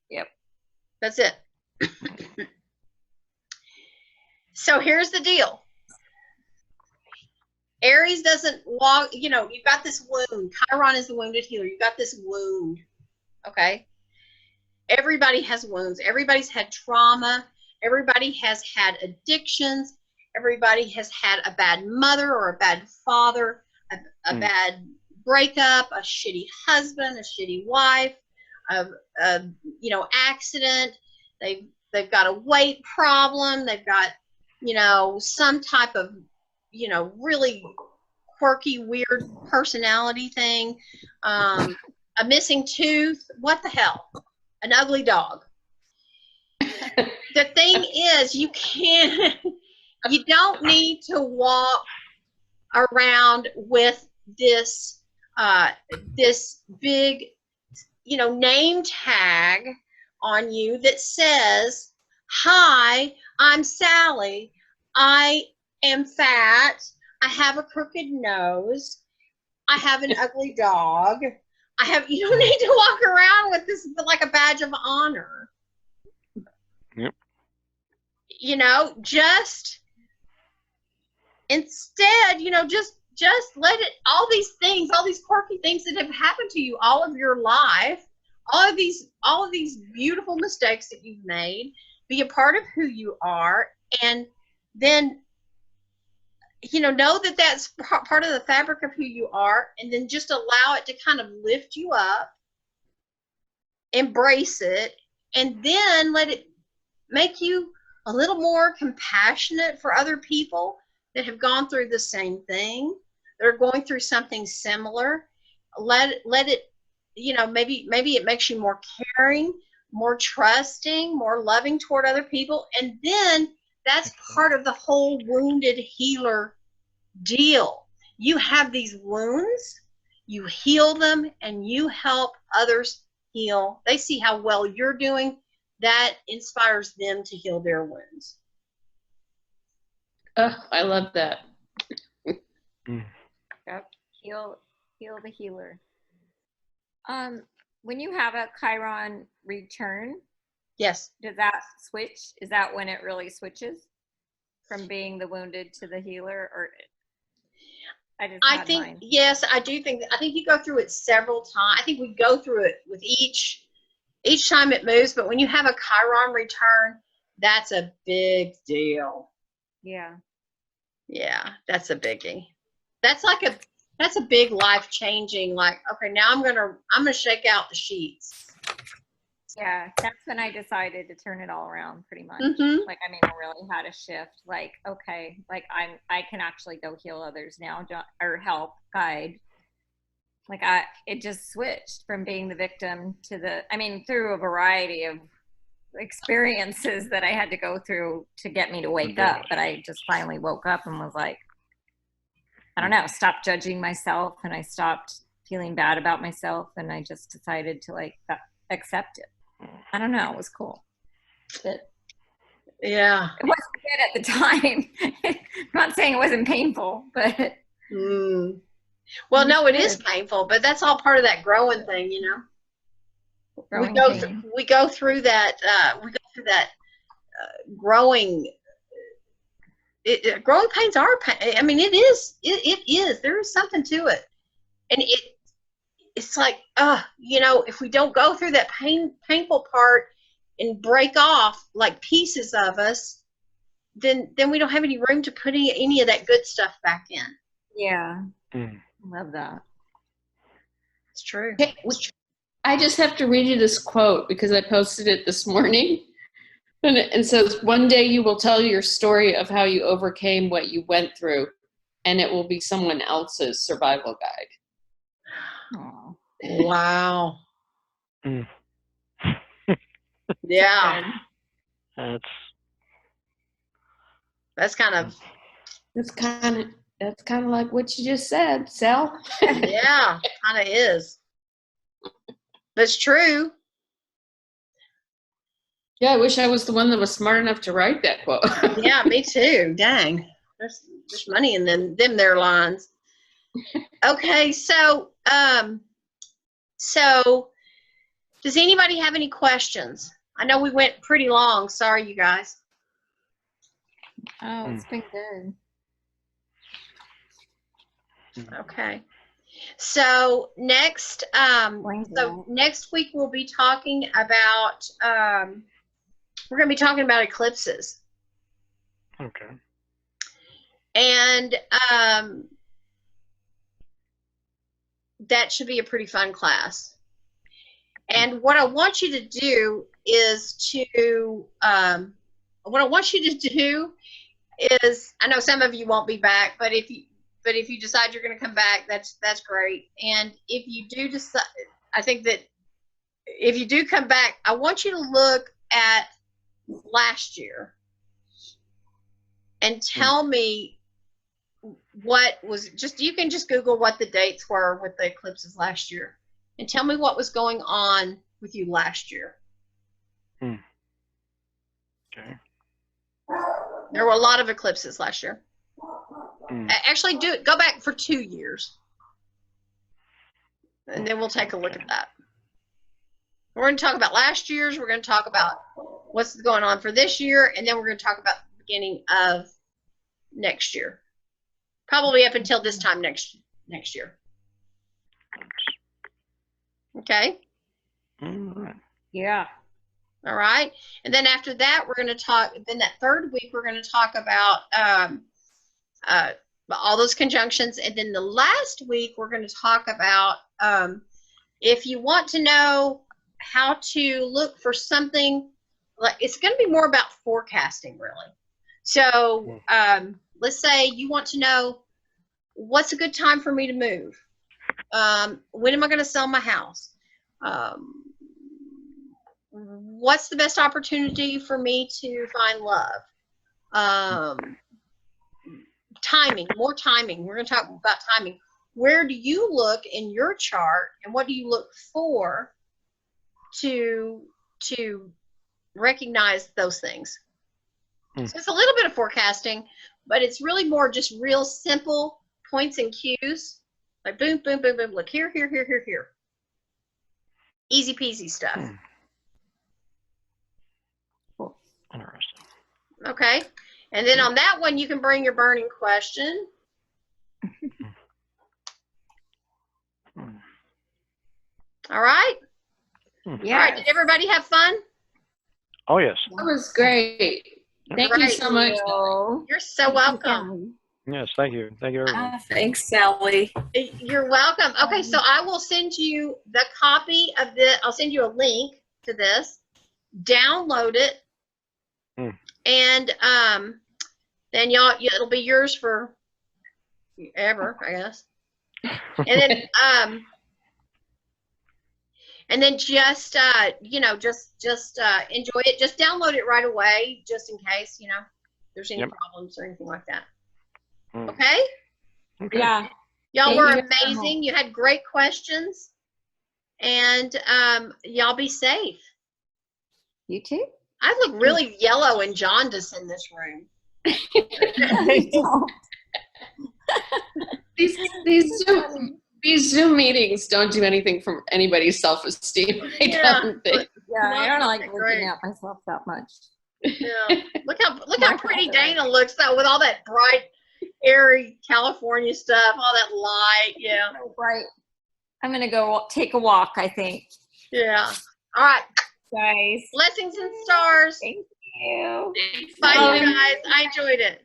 Yep. That's it. So here's the deal. Aries doesn't walk, you know, you've got this wound. Chiron is the wounded healer. You've got this wound. Okay? Everybody has wounds. Everybody's had trauma. Everybody has had addictions. Everybody has had a bad mother or a bad father, a bad breakup, a shitty husband, a shitty wife, you know, accident. They've got a weight problem. They've got, you know, some type of, you know, really quirky, weird personality thing. A missing tooth. What the hell? An ugly dog. The thing is, you don't need to walk around with this big, you know, name tag on you that says, "Hi, I'm Sally. I am fat. I have a crooked nose. I have an ugly dog." You don't need to walk around with this like a badge of honor. Yep. You know, just instead, you know, just let it, all these things, all these quirky things that have happened to you all of your life, all of these beautiful mistakes that you've made, be a part of who you are, and then, you know that that's part of the fabric of who you are, and then just allow it to kind of lift you up, embrace it, and then let it make you a little more compassionate for other people that have gone through the same thing, that are going through something similar. Let it, you know, maybe it makes you more caring, more trusting, more loving toward other people, and then that's part of the whole wounded healer deal. You have these wounds, you heal them, and you help others heal. They see how well you're doing. That inspires them to heal their wounds. Oh, I love that. Yep. Heal the healer. When you have a Chiron return, Yes. does that switch? Is that when it really switches from being the wounded to the healer? Or I think mine. Yes, I do think I think you go through it several times. I think we go through it with each time it moves, but when you have a Chiron return, that's a big deal. Yeah. Yeah, that's a biggie. That's a big life changing, like, okay, now I'm gonna shake out the sheets. Yeah, that's when I decided to turn it all around, pretty much. Mm-hmm. Like, I mean, I really had a shift. Like, okay, like I can actually go heal others now, or help, guide. Like, it just switched from being the victim to through a variety of experiences that I had to go through to get me to wake up. But I just finally woke up and was like, I don't know, stopped judging myself, and I stopped feeling bad about myself, and I just decided to accept it. I don't know, it was cool. But Yeah. it wasn't good at the time. I'm not saying it wasn't painful, but Well, no, it is painful, but that's all part of that growing thing, you know. Growing go pain. we go through that growing. Growing pains are pain. I mean, it is. There is something to it, and it's like, if we don't go through that painful part and break off like pieces of us, then we don't have any room to put any of that good stuff back in. Yeah. Love that. It's true. Hey, I just have to read you this quote because I posted it this morning. And it says, one day you will tell your story of how you overcame what you went through, and it will be someone else's survival guide. Aw. Wow. Mm. Yeah. That's Kind of. That's kind of like what you just said, Sal. Yeah, kind of is. That's true. Yeah, I wish I was the one that was smart enough to write that quote. Yeah, me too. Dang. There's money in them there lines. Okay, so does anybody have any questions? I know we went pretty long. Sorry, you guys. Oh, it's been good. Okay. So next week we'll be talking about we're going to be talking about eclipses. okay. And that should be a pretty fun class. And what I want you to do is I know some of you won't be back, but if you decide you're going to come back, that's great. And if you do decide, I think that if you do come back, I want you to look at last year and tell me what was you can just Google what the dates were with the eclipses last year and tell me what was going on with you last year. Okay. There were a lot of eclipses last year. Actually, go back for 2 years. And then we'll take a look at that. We're going to talk about last year's. We're going to talk about what's going on for this year. And then we're going to talk about the beginning of next year. Probably up until this time next year. Okay? Yeah. All right. And then after that, we're going to talk, then that third week, we're going to talk about all those conjunctions. And then the last week, we're going to talk about if you want to know how to look for something, like it's going to be more about forecasting, really. So let's say you want to know what's a good time for me to move. When am I going to sell my house? What's the best opportunity for me to find love? Timing, more timing. We're going to talk about timing. Where do you look in your chart, and what do you look for to recognize those things? So it's a little bit of forecasting, but it's really more just real simple points and cues. Like boom, boom, boom, boom. Look here, here, here, here, here. Easy peasy stuff. Cool. Interesting. Okay. And then on that one, you can bring your burning question. All right? Yeah. All right. Did everybody have fun? Oh, yes. That was great. Thank you Great. so much. You're so welcome. Yes, thank you. Thank you, everyone. Thanks, Sally. You're welcome. Okay, so I will send you the copy of I'll send you a link to this. Download it. And then it'll be yours for ever, I guess. And then just enjoy it. Just download it right away, just in case there's any problems or anything like that. Okay. Yeah. Y'all were amazing. You had great questions, and y'all be safe. You too. I look really yellow and jaundiced in this room. These These Zoom meetings don't do anything for anybody's self-esteem. I Yeah. don't think. Yeah, I don't like Great. looking at myself that much. Yeah. Look how My pretty color. Dana looks though, with all that bright, airy California stuff, all that light. Yeah. Right. I'm gonna go take a walk, I think. Yeah. All right. Guys. Blessings and stars. Thank you. Bye, Bye. you guys. I enjoyed it.